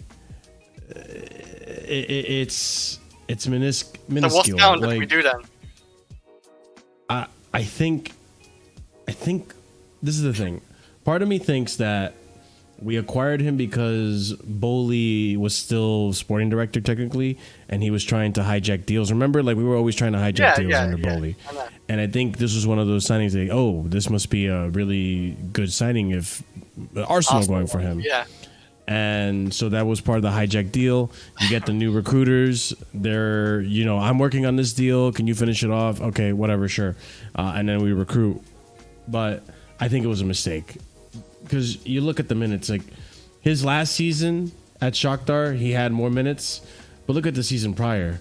it's minuscule. So what's down did we do then? I think this is the thing. Part of me thinks that we acquired him because Bowley was still sporting director technically, and he was trying to hijack deals. Remember, like we were always trying to hijack deals under Bowley. And I think this was one of those signings that, oh, this must be a really good signing if Arsenal going for him. Yeah. And so that was part of the hijack deal. You get the new recruiters. They're, I'm working on this deal. Can you finish it off? Okay, whatever, sure. And then we recruit. But I think it was a mistake. Because you look at the minutes, like his last season at Shakhtar, he had more minutes. But look at the season prior.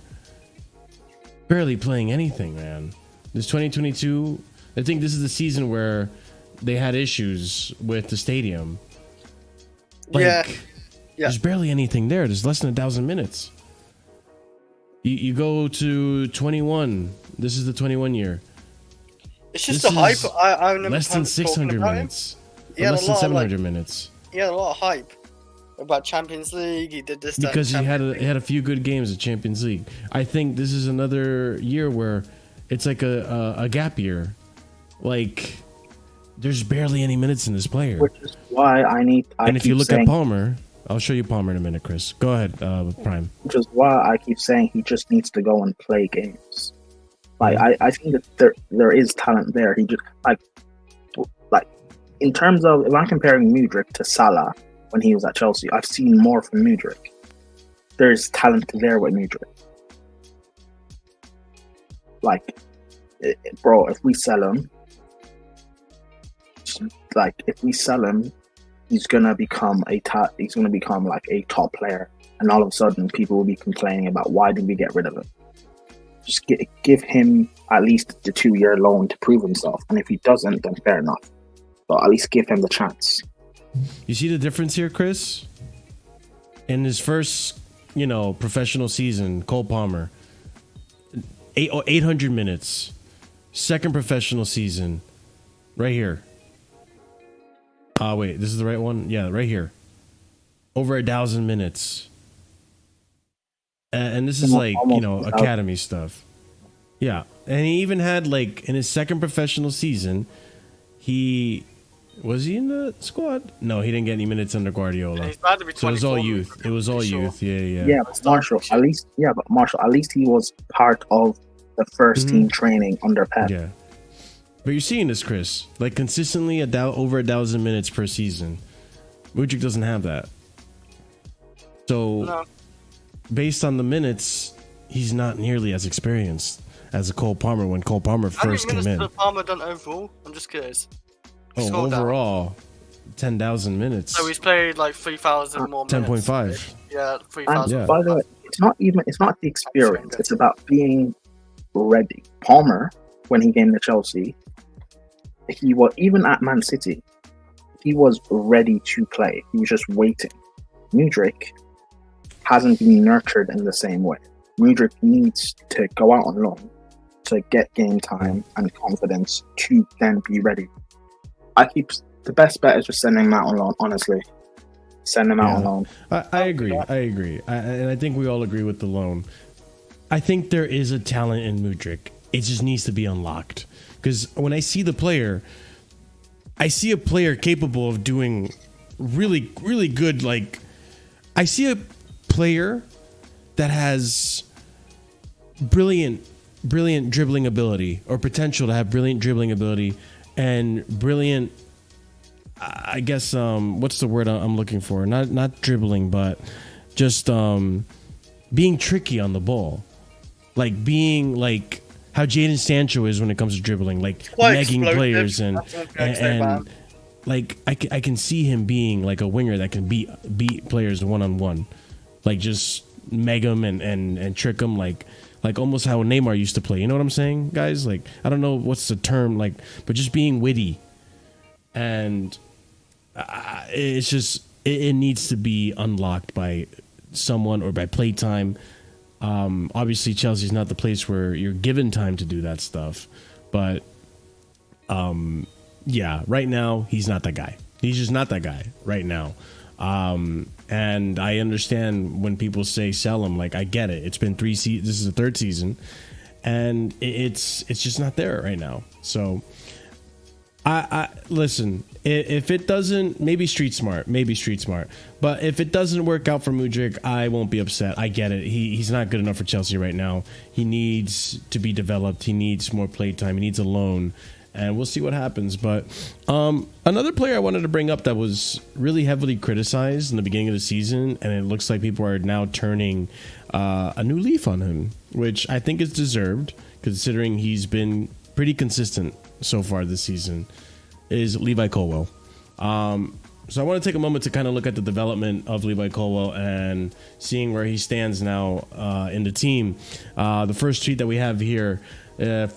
Barely playing anything, man. This 2022, I think this is the season where they had issues with the stadium. Like, there's barely anything there. There's less than 1,000 minutes. You go to 21. This is the 21 year. It's just a hype. I remember less than 600 minutes. Less than 700 minutes. He had a lot of hype about Champions League. He did this because he had a few good games at Champions League. I think this is another year where it's like a gap year. Like there's barely any minutes in this player. Which is why and if you look at Palmer, I'll show you Palmer in a minute, Chris. Go ahead, Prime. Which is why I keep saying he just needs to go and play games. Like I think that there is talent there. He just like in terms of, if I'm comparing Mudryk to Salah when he was at Chelsea, I've seen more from Mudryk. There's talent there with Mudryk. Like, bro, if we sell him, he's gonna become like a top player, and all of a sudden people will be complaining about why did we get rid of him. Just give him at least the 2-year loan to prove himself, and if he doesn't, then fair enough. But at least give him the chance. You see the difference here, Chris? In his first, professional season, Cole Palmer, 800 minutes. Second professional season, right here. Wait, this is the right one? Yeah, right here. Over 1,000 minutes. And this is like, academy stuff. Yeah. And he even had, like, in his second professional season, was he in the squad? No, he didn't get any minutes under Guardiola. He's about to be 24. So it was all youth. It was all youth. Yeah. Yeah, but Marshall, at least he was part of the first team training under Pep. Yeah. But you're seeing this, Chris. Like, consistently over 1,000 minutes per season. Mudryk doesn't have that. So, No. Based on the minutes, he's not nearly as experienced as a Cole Palmer when Cole Palmer first came in. How many minutes has Palmer done overall? I'm just curious. Overall, 10,000 minutes. So he's played like 3,000 more minutes. 10.5. Yeah, 3,000. Yeah. By the way, it's not the experience. It's about being ready. Palmer, when he came to Chelsea, he was, even at Man City, he was ready to play. He was just waiting. Mudryk hasn't been nurtured in the same way. Mudryk needs to go out on loan to get game time and confidence to then be ready. The best bet is just sending him out on loan, honestly. Send him out on loan. I agree. And I think we all agree with the loan. I think there is a talent in Mudryk. It just needs to be unlocked. Because when I see the player, I see a player capable of doing really, really good. Like, I see a player that has brilliant dribbling ability, or potential to have brilliant dribbling ability, and brilliant, I guess, what's the word I'm looking for? Not dribbling, but just being tricky on the ball. Like being like how Jadon Sancho is when it comes to dribbling, like negging players and like I can see him being like a winger that can beat players one-on-one, like just meg them and trick them, like almost how Neymar used to play. You know what I'm saying, guys? Like, I don't know what's the term, like, but just being witty, and it's just it needs to be unlocked by someone or by playtime. Obviously Chelsea's not the place where you're given time to do that stuff, but yeah, right now he's not that guy. He's just not that guy right now. And I understand when people say sell him. Like, I get it. It's been 3 seasons. This is the 3rd season, and it's just not there right now. So I listen. If it doesn't, maybe street smart. But if it doesn't work out for Mudryk, I won't be upset. I get it. He's not good enough for Chelsea right now. He needs to be developed. He needs more play time. He needs a loan, and we'll see what happens. But another player I wanted to bring up that was really heavily criticized in the beginning of the season, and it looks like people are now turning a new leaf on him, which I think is deserved, considering he's been pretty consistent so far this season, is Levi Colwill. So I want to take a moment to kind of look at the development of Levi Colwill and seeing where he stands now in the team. The first tweet that we have here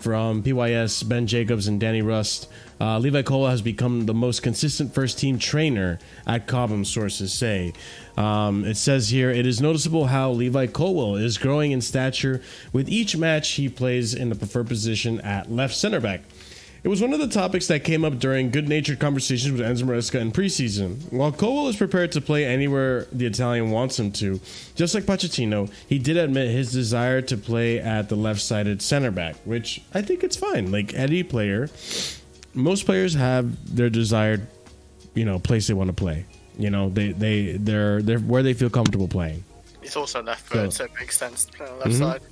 from PYS, Ben Jacobs, and Danny Rust. Levi Colwill has become the most consistent first-team trainer at Cobham, sources say. It says here, it is noticeable how Levi Colwill is growing in stature with each match he plays in the preferred position at left center back. It was one of the topics that came up during good-natured conversations with Enzo Maresca in preseason. While Colwill is prepared to play anywhere the Italian wants him to, just like Pochettino, he did admit his desire to play at the left-sided center back, which I think it's fine. Like any player, most players have their desired, place they want to play. They're where they feel comfortable playing. He's also left footed, so it makes sense to play on the left side.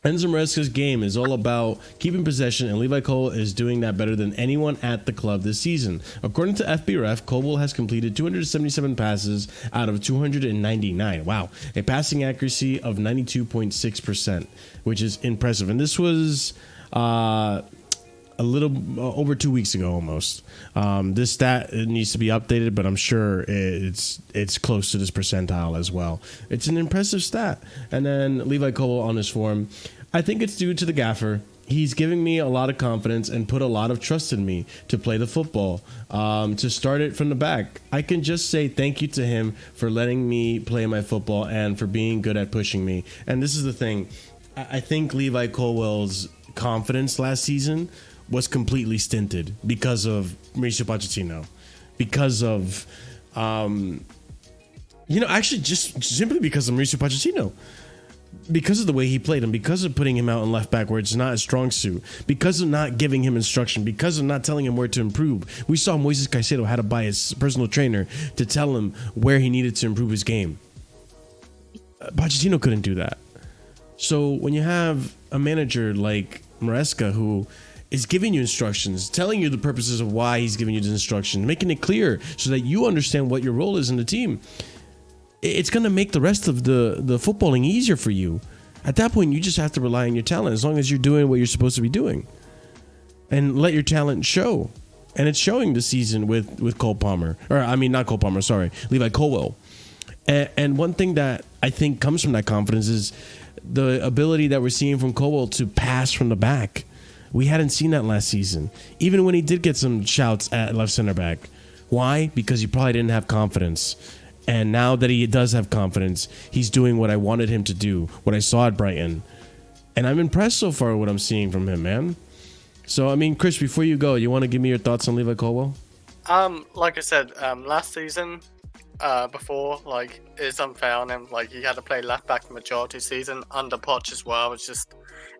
Enzo Maresca's game is all about keeping possession, and Levi Colwill is doing that better than anyone at the club this season. According to FBref, Colwill has completed 277 passes out of 299. Wow. A passing accuracy of 92.6%, which is impressive. And this was a little over 2 weeks ago almost. This stat needs to be updated, but I'm sure it's close to this percentile as well. It's an impressive stat. And then Levi Colwill on his form. I think it's due to the gaffer. He's giving me a lot of confidence and put a lot of trust in me to play the football, to start it from the back. I can just say thank you to him for letting me play my football and for being good at pushing me. And this is the thing. I think Levi Colwill's confidence last season was completely stinted because of Mauricio Pochettino, because of, actually just simply because of Mauricio Pochettino, because of the way he played and because of putting him out in left back where it's not a strong suit, because of not giving him instruction, because of not telling him where to improve. We saw Moises Caicedo had to buy his personal trainer to tell him where he needed to improve his game. Pochettino couldn't do that. So when you have a manager like Maresca who is giving you instructions, telling you the purposes of why he's giving you the instructions, making it clear so that you understand what your role is in the team, it's going to make the rest of the footballing easier for you. At that point, you just have to rely on your talent as long as you're doing what you're supposed to be doing. And let your talent show. And it's showing this season with Cole Palmer. Or, I mean, not Cole Palmer, sorry. Levi Colwill. And one thing that I think comes from that confidence is the ability that we're seeing from Colwill to pass from the back. We hadn't seen that last season. Even when he did get some shouts at left center back. Why? Because he probably didn't have confidence. And now that he does have confidence, he's doing what I wanted him to do, what I saw at Brighton. And I'm impressed so far with what I'm seeing from him, man. So, I mean, Chris, before you go, you want to give me your thoughts on Levi Colwill? Like I said, last season, before, like, it's unfair on him. Like, he had to play left back the majority of the season under Poch as well.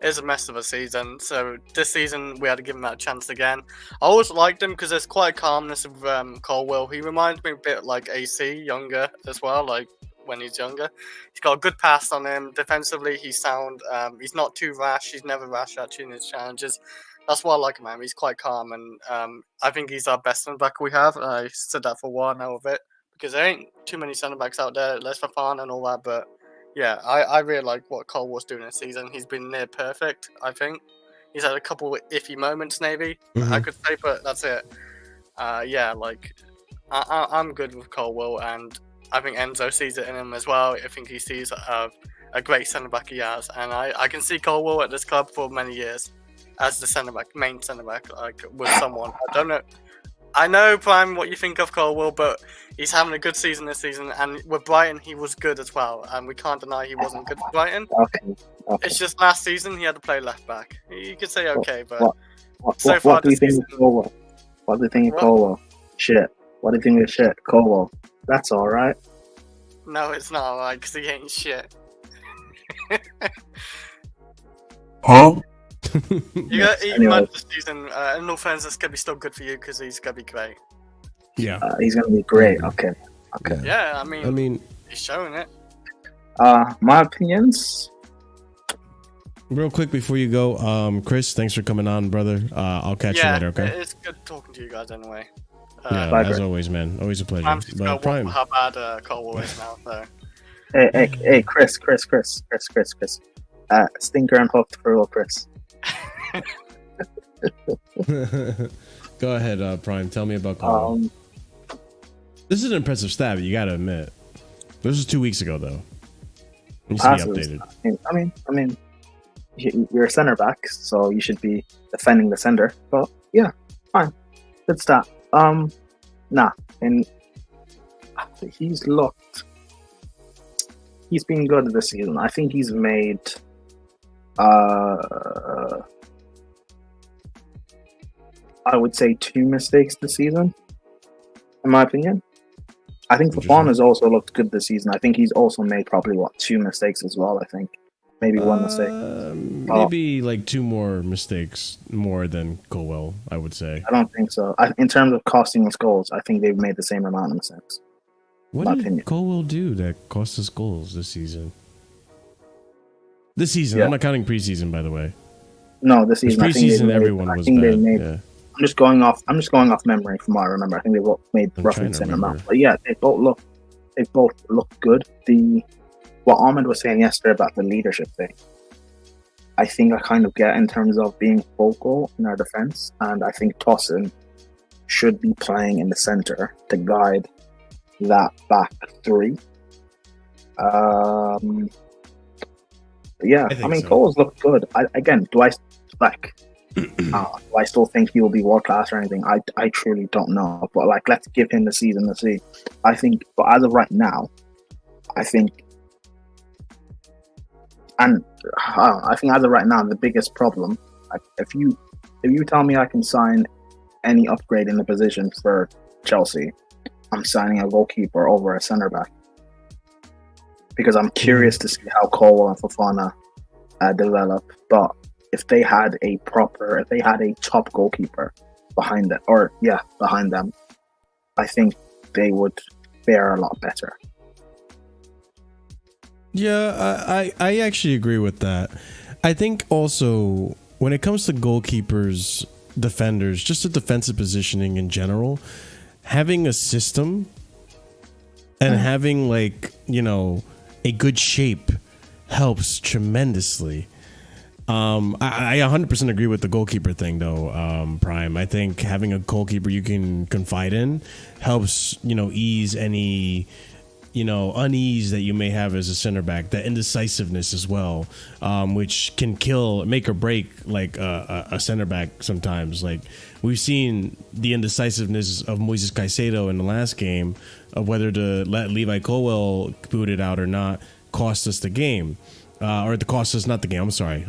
It's a mess of a season. So this season we had to give him that chance again. I always liked him because there's quite a calmness of Colwill. He reminds me a bit like AC, younger as well, like when he's younger. He's got a good pass on him. Defensively, he's sound. He's not too rash. He's never rash actually in his challenges. That's why I like him, man. He's quite calm, and I think he's our best centre back we have. I said that for a while now of it, because there ain't too many centre backs out there. Less Fofana and all that, but yeah, I really like what Colwill's doing this season. He's been near perfect, I think. He's had a couple of iffy moments, maybe, I could say, but that's it. I'm good with Colwill, and I think Enzo sees it in him as well. I think he sees a great centre-back he has, and I can see Colwill at this club for many years as the centre-back, main centre-back, like, with someone. I don't know. I know, Prime, what you think of Colwill, but he's having a good season this season, and with Brighton, he was good as well, and we can't deny he wasn't good for Brighton. Okay. It's just last season he had to play left back. You could say okay, but what do you think of Colwill? What do you think of Colwill? Shit. What do you think of shit? Colwill. That's all right. No, it's not alright, because he ain't shit. Huh? You got 8 months this season. In all fairness, it's going to be still good for you because he's going to be great. Yeah. He's going to be great. Okay. Yeah, I mean, he's showing it. My opinions. Real quick before you go, Chris, thanks for coming on, brother. I'll catch you later, okay? It's good talking to you guys anyway. As always, man. Always a pleasure. I'm just going to how bad Colwill is now, so. Hey, Chris. Stinker and hooked for real, Chris. Go ahead, Prime. Tell me about Colwill. This is an impressive stat, but you got to admit. This was 2 weeks ago, though. It needs to be updated. I mean, you're a center back, so you should be defending the center. But yeah, fine, good stat. And he's been good this season. I think he's made I would say 2 mistakes this season, in my opinion. I think Fofana's also looked good this season. I think he's also made probably 2 mistakes as well. I think maybe 1 mistake. Maybe like 2 more mistakes more than Colwill, I would say. I don't think so. In terms of costing us goals, I think they've made the same amount of mistakes. What did Colwill do that cost us goals this season? This season, I'm not counting preseason, by the way. No, this season. Preseason, everyone was bad. Yeah. I'm just going off memory from what I remember. I think they both made roughly the same amount. But yeah, they both look good. What Ahmed was saying yesterday about the leadership thing, I think I kind of get in terms of being vocal in our defense, and I think Tosin should be playing in the center to guide that back three. Yeah, I mean, so. Cole's looked good. Do I still think he will be world class or anything? I truly don't know. But like, let's give him the season to see. I think, but as of right now, I think as of right now, the biggest problem, like, if you tell me I can sign any upgrade in the position for Chelsea, I'm signing a goalkeeper over a centre back. Because I'm curious to see how Colwill and Fofana develop. But if they had a top goalkeeper behind them, I think they would fare a lot better. Yeah, I actually agree with that. I think also when it comes to goalkeepers, defenders, just the defensive positioning in general, having a system and having, like, you know, a good shape helps tremendously. I 100% agree with the goalkeeper thing, though, Prime. I think having a goalkeeper you can confide in helps, you know, ease any, you know, unease that you may have as a center back, that indecisiveness as well, which can make or break, like, a center back sometimes. Like, we've seen the indecisiveness of Moises Caicedo in the last game of whether to let Levi Colwill boot it out or not cost us the game. Or it cost us not the game. I'm sorry.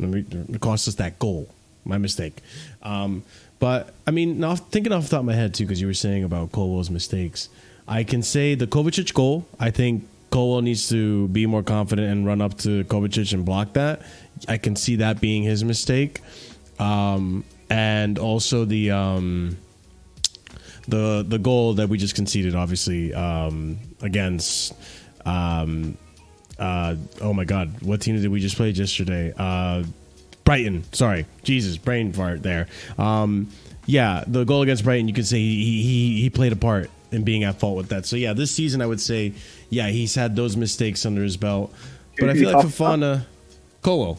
It cost us that goal. My mistake. But, I mean, now thinking off the top of my head, too, because you were saying about Colwill's mistakes, I can say the Kovacic goal, I think Colwill needs to be more confident and run up to Kovacic and block that. I can see that being his mistake. And also the goal that we just conceded, obviously, against oh my God, what team did we just play yesterday? Brighton. Sorry, Jesus, brain fart there. Yeah, the goal against Brighton, you could say he played a part in being at fault with that. So yeah, this season I would say, yeah, he's had those mistakes under his belt. But I feel like Fofana, Colwill.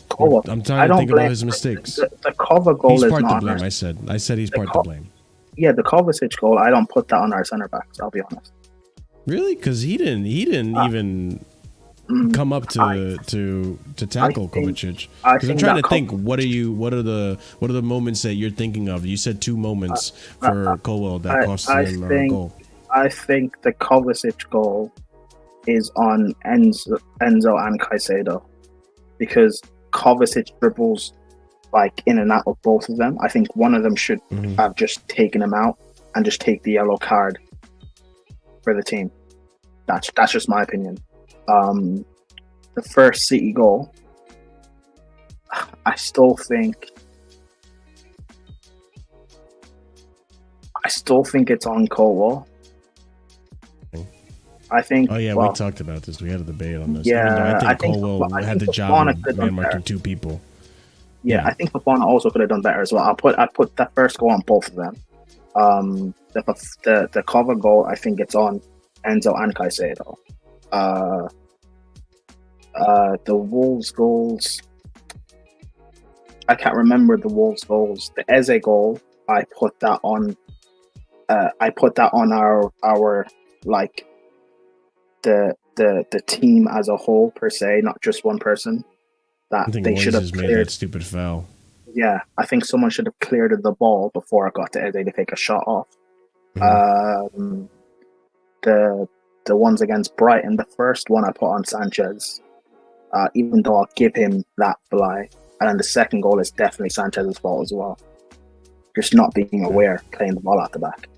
I'm trying to think about his mistakes. The cover goal he's is part not to blame. I said he's part to blame. Yeah, the Kovacic goal, I don't put that on our centre backs. I'll be honest. Really? Because he didn't even come up to tackle Kovacic. Because I'm trying to think. What are the moments that you're thinking of? You said two moments for Colwill that cost him a goal. I think the Kovacic goal is on Enzo and Caicedo, because Kovacic dribbles like in and out of both of them. I think one of them should have just taken him out and just take the yellow card for the team. That's just my opinion. The first City goal, I still think it's on Colwill. I think. Oh yeah, we talked about this. We had a debate on this. Yeah, I think Colwill had the job of man-marking two people. Yeah, I think Fofana also could have done better as well. I put that first goal on both of them. The cover goal, I think it's on Enzo and Caicedo. The Wolves goals, I can't remember the Wolves goals. The Eze goal, I put that on our like the team as a whole per se, not just one person. That I think they should have made that stupid foul. Yeah, I think someone should have cleared the ball before it got to Eze to take a shot off. The ones against Brighton, the first one I put on Sanchez, even though I'll give him that fly. And then the second goal is definitely Sanchez's fault as well. Just not being aware, playing the ball out the back.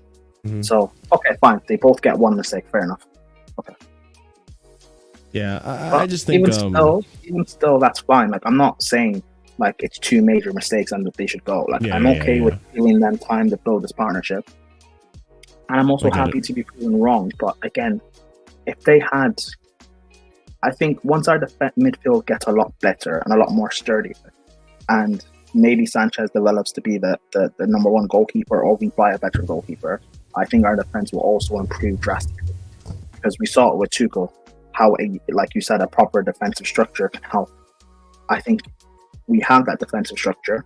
So, okay, fine. They both get one mistake. Fair enough. Okay. Yeah, I just think... Even still, that's fine. Like, I'm not saying like it's two major mistakes and that they should go. Like, I'm okay with giving them time to build this partnership. And I'm also happy to be proven wrong. But again, if they had I think once our midfield gets a lot better and a lot more sturdy, and maybe Sanchez develops to be the number one goalkeeper, or we buy a better goalkeeper, I think our defense will also improve drastically. Because we saw it with Tuchel, how, like you said, a proper defensive structure can help. I think we have that defensive structure,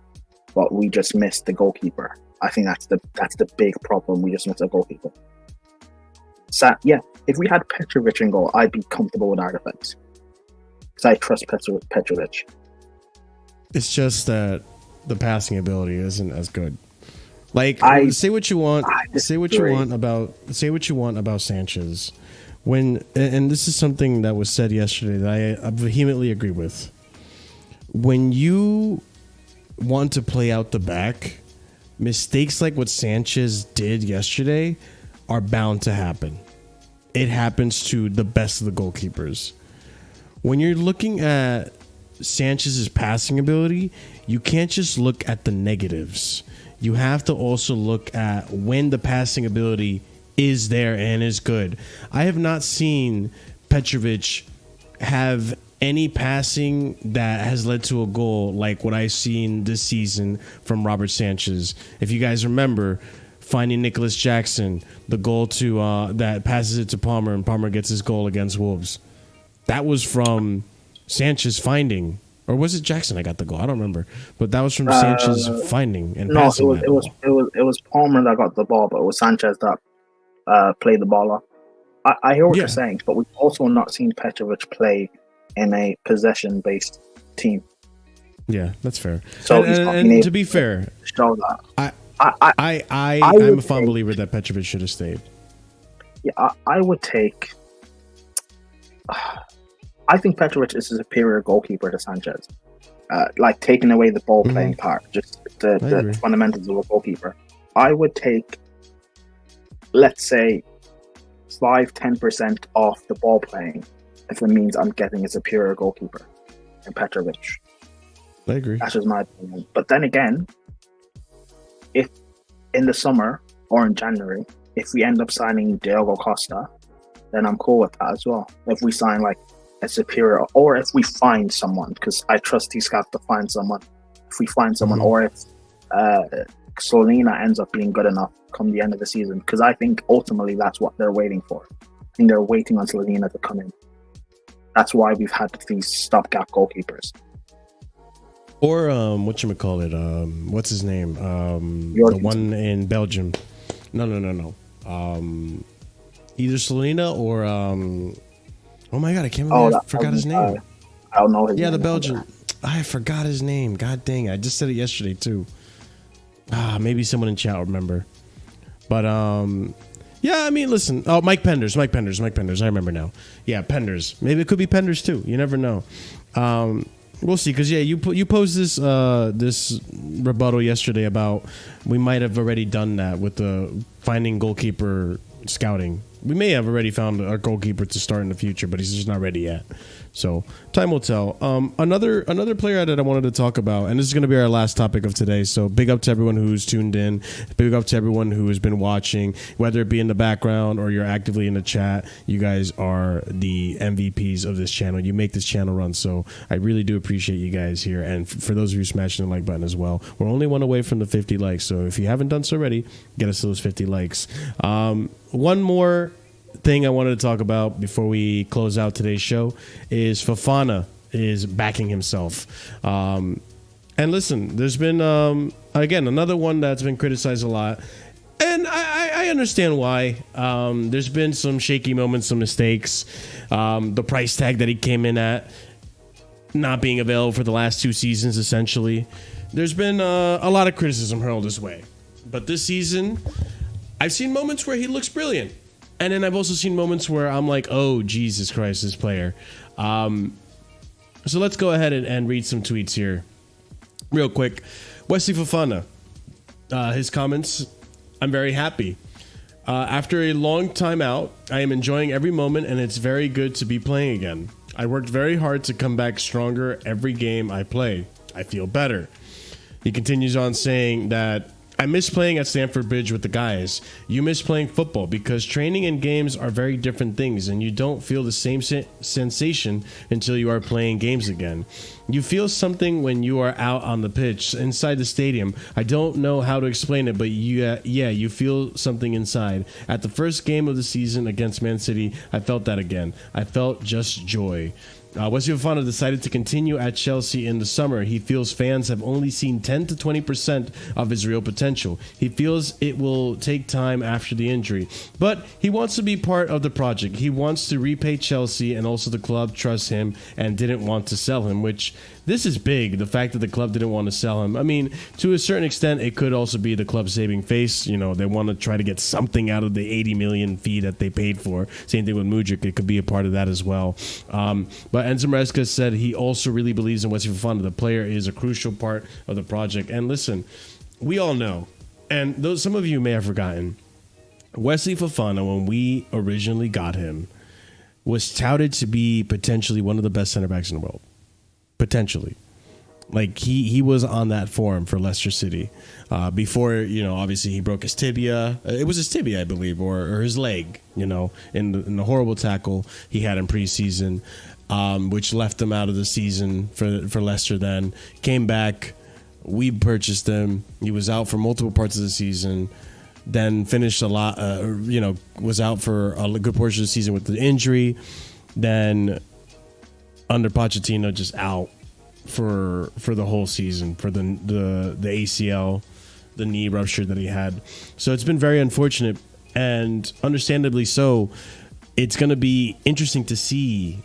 but we just missed the goalkeeper. I think that's the big problem. We just missed a goalkeeper. So, yeah, if we had Petrovic in goal, I'd be comfortable with our defense. Because I trust Petrovic. It's just that the passing ability isn't as good. Like, say what you want about Sanchez. And this is something that was said yesterday that I vehemently agree with. When you want to play out the back, mistakes like what Sanchez did yesterday are bound to happen. It happens to the best of the goalkeepers. When you're looking at Sanchez's passing ability, you can't just look at the negatives. You have to also look at when the passing ability is there and is good. I have not seen Petrovic have any passing that has led to a goal like what I've seen this season from Robert Sanchez. If you guys remember, finding Nicholas Jackson, the goal to that passes it to Palmer, and Palmer gets his goal against Wolves. That was from Sanchez finding. Or was it Jackson that got the goal? I don't remember. But that was from Sanchez finding and passing. No, it was Palmer that got the ball, but it was Sanchez that played the ball off. I hear what you're saying, but we've also not seen Petrovic play in a possession-based team. Yeah, that's fair. So and to be fair, show that. I'm a firm believer that Petrovic should have stayed. Yeah, I would take. I think Petrovic is a superior goalkeeper to Sanchez. Like taking away the ball playing part, just the fundamentals of a goalkeeper. I would take, let's say, 5-10% off the ball playing if it means I'm getting a superior goalkeeper in Petrovic. I agree. That's just my opinion. But then again, if in the summer or in January, if we end up signing Diogo Costa, then I'm cool with that as well. If we sign like a superior, or if we find someone, because I trust these guys to find someone. If we find someone, or if Solina ends up being good enough come the end of the season, because I think ultimately that's what they're waiting for. I think they're waiting on Solina to come in. That's why we've had these stopgap goalkeepers. Or whatchamacallit, what's his name? The one in Belgium. No. Either Solina or oh my god, I can't remember. I forgot his name. I don't know his name. Yeah, the Belgian. I forgot his name. God dang it. I just said it yesterday too. Maybe someone in chat will remember. But yeah, I mean, listen. Oh, Mike Penders. I remember now. Yeah, Penders. Maybe it could be Penders too. You never know. We'll see. Because yeah, you posed this rebuttal yesterday about we might have already done that with the finding goalkeeper scouting. We may have already found our goalkeeper to start in the future, but he's just not ready yet. So time will tell. Another player that I wanted to talk about, and this is going to be our last topic of today. So big up to everyone who's tuned in. Big up to everyone who has been watching, whether it be in the background or you're actively in the chat. You guys are the MVPs of this channel. You make this channel run. So I really do appreciate you guys here. And for those of you smashing the like button as well, we're only one away from the 50 likes. So if you haven't done so already, get us to those 50 likes. One more thing I wanted to talk about before we close out today's show is Fofana is backing himself. And listen, there's been, again, another one that's been criticized a lot. And I understand why. There's been some shaky moments, some mistakes. The price tag that he came in at not being available for the last 2 seasons, essentially. There's been a lot of criticism hurled his way. But this season, I've seen moments where he looks brilliant. And then I've also seen moments where I'm like, oh, Jesus Christ, this player. So let's go ahead and read some tweets here. Real quick. Wesley Fofana. His comments, I'm very happy. After a long time out, I am enjoying every moment, and it's very good to be playing again. I worked very hard to come back stronger every game I play. I feel better. He continues on saying that I miss playing at Stamford Bridge with the guys. You miss playing football because training and games are very different things, and you don't feel the same sensation until you are playing games again. You feel something when you are out on the pitch inside the stadium. I don't know how to explain it, but you feel something inside. At the first game of the season against Man City, I felt that again. I felt just joy. Wesley Fofana decided to continue at Chelsea in the summer. He feels fans have only seen 10 to 20% of his real potential. He feels it will take time after the injury, but he wants to be part of the project. He wants to repay Chelsea, and also the club trusts him and didn't want to sell him, which this is big, the fact that the club didn't want to sell him. I mean, to a certain extent, it could also be the club saving face. You know, they want to try to get something out of the 80 million fee that they paid for. Same thing with Mudryk. It could be a part of that as well. But Enzo Maresca said he also really believes in Wesley Fofana. The player is a crucial part of the project. And listen, we all know, and those some of you may have forgotten, Wesley Fofana, when we originally got him, was touted to be potentially one of the best center backs in the world. Potentially. Like he was on that form for Leicester City before, you know, obviously he broke his tibia. It was his tibia, I believe, or his leg, you know, in the horrible tackle he had in preseason, which left him out of the season for Leicester. Then came back. We purchased him. He was out for multiple parts of the season. Then finished a lot, was out for a good portion of the season with the injury. Then under Pochettino, just out for the whole season for the ACL, the knee rupture that he had. So it's been very unfortunate, and understandably so. It's going to be interesting to see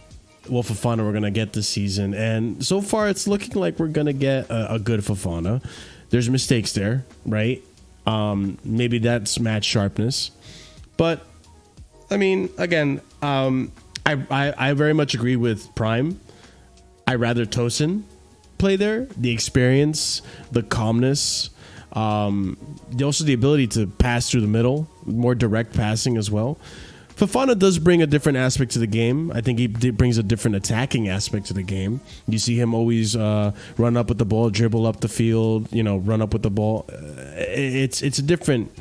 what Fofana we're going to get this season, and so far it's looking like we're going to get a good Fofana. There's mistakes there, right? Maybe that's match sharpness, but I mean, again, I very much agree with Prime. I'd rather Tosin play there. The experience, the calmness, also the ability to pass through the middle, more direct passing as well. Fofana does bring a different aspect to the game. I think he brings a different attacking aspect to the game. You see him always run up with the ball, dribble up the field, run up with the ball. It's a different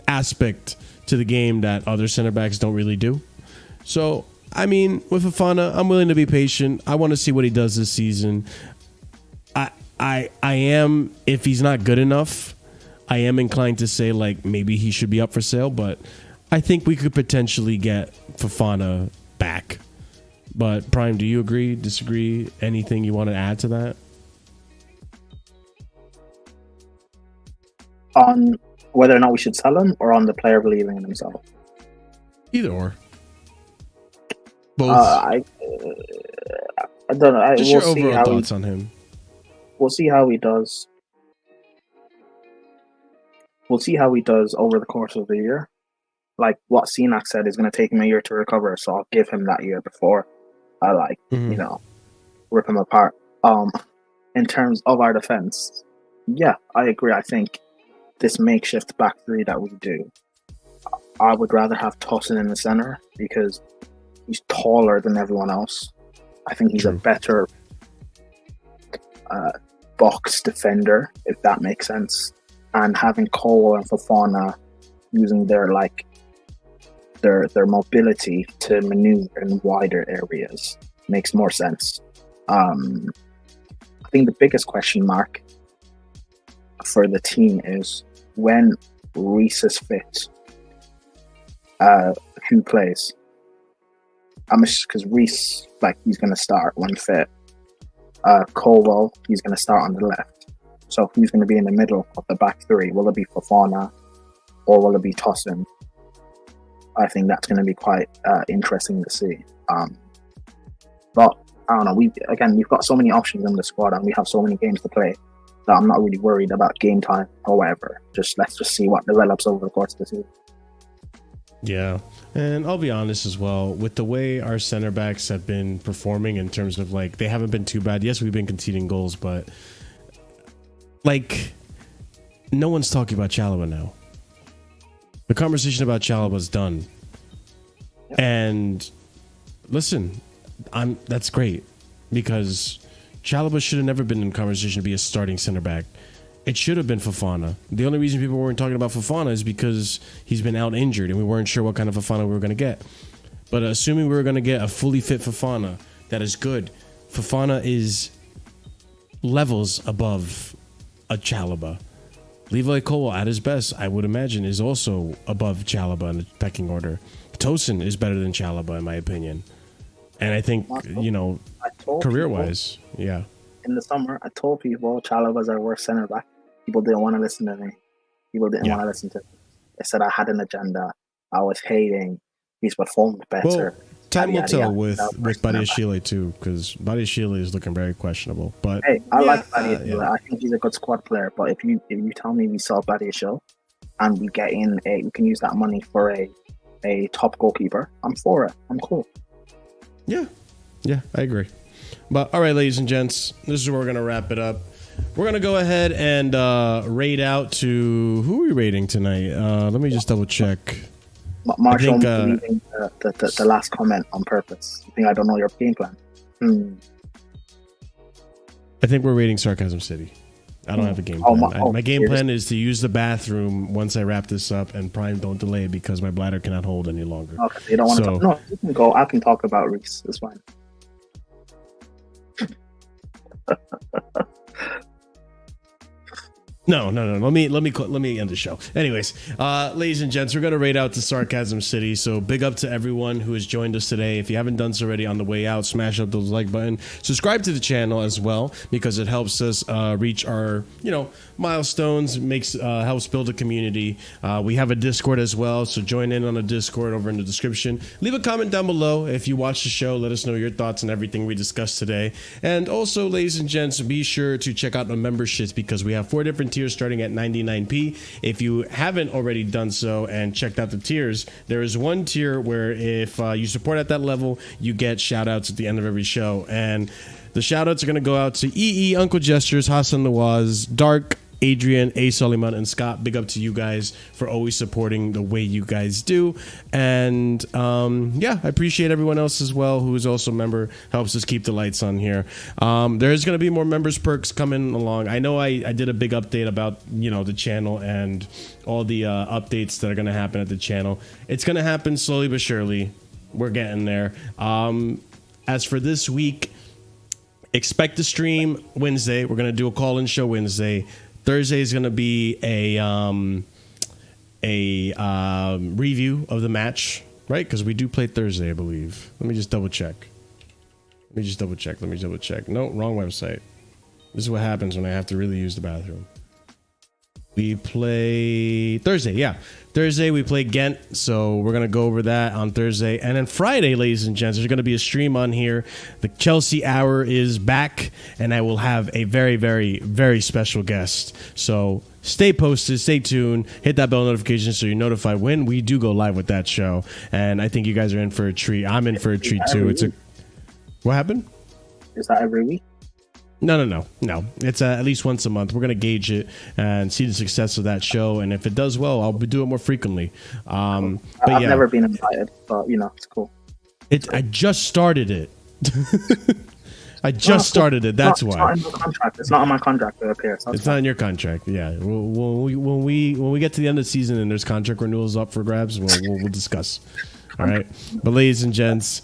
aspect to the game that other center backs don't really do. So, I mean, with Fofana, I'm willing to be patient. I want to see what he does this season. I am, if he's not good enough, I am inclined to say, like, maybe he should be up for sale, but I think we could potentially get Fofana back. But, Prime, do you agree, disagree? Anything you want to add to that? On whether or not we should sell him, or on the player believing in himself? Either or. Both. I don't know. Just your overall thoughts on him. We'll see how he does. We'll see how he does over the course of the year. Like what Cenac said, is going to take him a year to recover, so I'll give him that year before I rip him apart. In terms of our defense, yeah, I agree. I think this makeshift back three that we do, I would rather have Tosin in the center because he's taller than everyone else. I think he's a better box defender, if that makes sense. And having Colwill and Fofana using their mobility to maneuver in wider areas makes more sense. I think the biggest question mark for the team is when Reece is fit, who plays? Because Reece, he's going to start when fit. Colwill, he's going to start on the left. So who's going to be in the middle of the back three? Will it be Fofana or will it be Tosin? I think that's going to be quite interesting to see. But I don't know. We've got so many options in the squad and we have so many games to play that I'm not really worried about game time or whatever. Let's just see what develops over the course of the season. Yeah, and I'll be honest as well, with the way our center backs have been performing in terms of they haven't been too bad. Yes, we've been conceding goals, but no one's talking about Chalobah now. The conversation about Chalobah's done. Yep. And listen, that's great because Chalobah should have never been in conversation to be a starting center back. It should have been Fofana. The only reason people weren't talking about Fofana is because he's been out injured and we weren't sure what kind of Fofana we were going to get. But assuming we were going to get a fully fit Fofana that is good, Fofana is levels above a Chalobah. Levi Colwill at his best, I would imagine, is also above Chalobah in the pecking order. Tosin is better than Chalobah in my opinion. And I think, you know, career-wise, yeah. In the summer, I told people Chalobah's our worst center back. People didn't want to listen to me. People didn't want to listen to me. They said I had an agenda. I was hating. He's performed better. Well, time will tell with Badiashile too, because Badiashile is looking very questionable. But hey, I like Badiashile. Yeah. I think he's a good squad player. But if you tell me we sell Badiashile and we can use that money for a top goalkeeper, I'm for it. I'm cool. Yeah, I agree. But all right, ladies and gents, this is where we're gonna wrap it up. We're gonna go ahead and rate out to who are we rating tonight? Let me just double check. Marshall, deleting the last comment on purpose. You think I don't know your game plan? I think we're rating Sarcasm City. I don't have a game plan. My game plan is to use the bathroom once I wrap this up, and Prime don't delay because my bladder cannot hold any longer. Okay, so you don't want to talk. No, you can go. I can talk about Reese. It's fine. No. Let me end the show. Anyways, ladies and gents, we're gonna rate out to Sarcasm City. So big up to everyone who has joined us today. If you haven't done so already, on the way out, smash up those like button. Subscribe to the channel as well because it helps us reach our milestones. Helps build a community. We have a Discord as well, so join in on the Discord over in the description. Leave a comment down below if you watch the show. Let us know your thoughts on everything we discussed today. And also, ladies and gents, be sure to check out the memberships because we have 4 different tiers starting at 99p. If you haven't already done so and checked out the tiers, there is one tier where if you support at that level, you get shout outs at the end of every show. And the shout outs are going to go out to EE, Uncle Gestures, Hassan Nawaz, Dark, Adrian, A. Suleiman, and Scott. Big up to you guys for always supporting the way you guys do. And I appreciate everyone else as well who is also a member, helps us keep the lights on here. There's going to be more members perks coming along. I know I did a big update about the channel and all the updates that are going to happen at the channel. It's going to happen slowly but surely. We're getting there. As for this week, expect to stream Wednesday. We're going to do a call-in show Wednesday. Thursday is going to be a review of the match, right? Because we do play Thursday, I believe. Let me just double check. No, wrong website. This is what happens when I have to really use the bathroom. We play Thursday, yeah. Thursday we play Ghent, so we're going to go over that on Thursday. And then Friday, ladies and gents, there's going to be a stream on here. The Chelsea Hour is back, and I will have a very, very, very special guest. So stay posted, stay tuned, hit that bell notification so you're notified when we do go live with that show. And I think you guys are in for a treat. I'm in for a treat, too. What happened? Is that every week? No. It's at least once a month. We're going to gauge it and see the success of that show. And if it does well, I'll do it more frequently. I've never been invited, but, it's cool. I just started it. Started it. That's why. It's not in my contract. It's not on my contract to appear. It's not in your contract. Yeah. When we get to the end of the season and there's contract renewals up for grabs, we'll discuss. All right. But ladies and gents,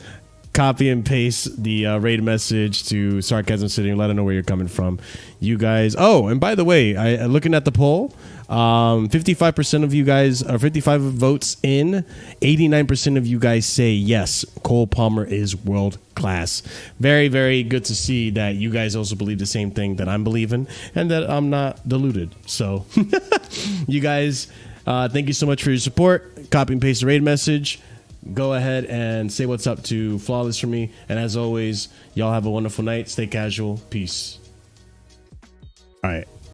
copy and paste the raid message to Sarcasm City and let them know where you're coming from. You guys. Oh, and by the way, looking at the poll, 55% of you guys, or 55 votes in, 89% of you guys say yes, Cole Palmer is world class. Very, very good to see that you guys also believe the same thing that I'm believing and that I'm not deluded. So you guys, thank you so much for your support. Copy and paste the raid message. Go ahead and say what's up to Flawless for me. And as always, y'all have a wonderful night. Stay casual. Peace. All right.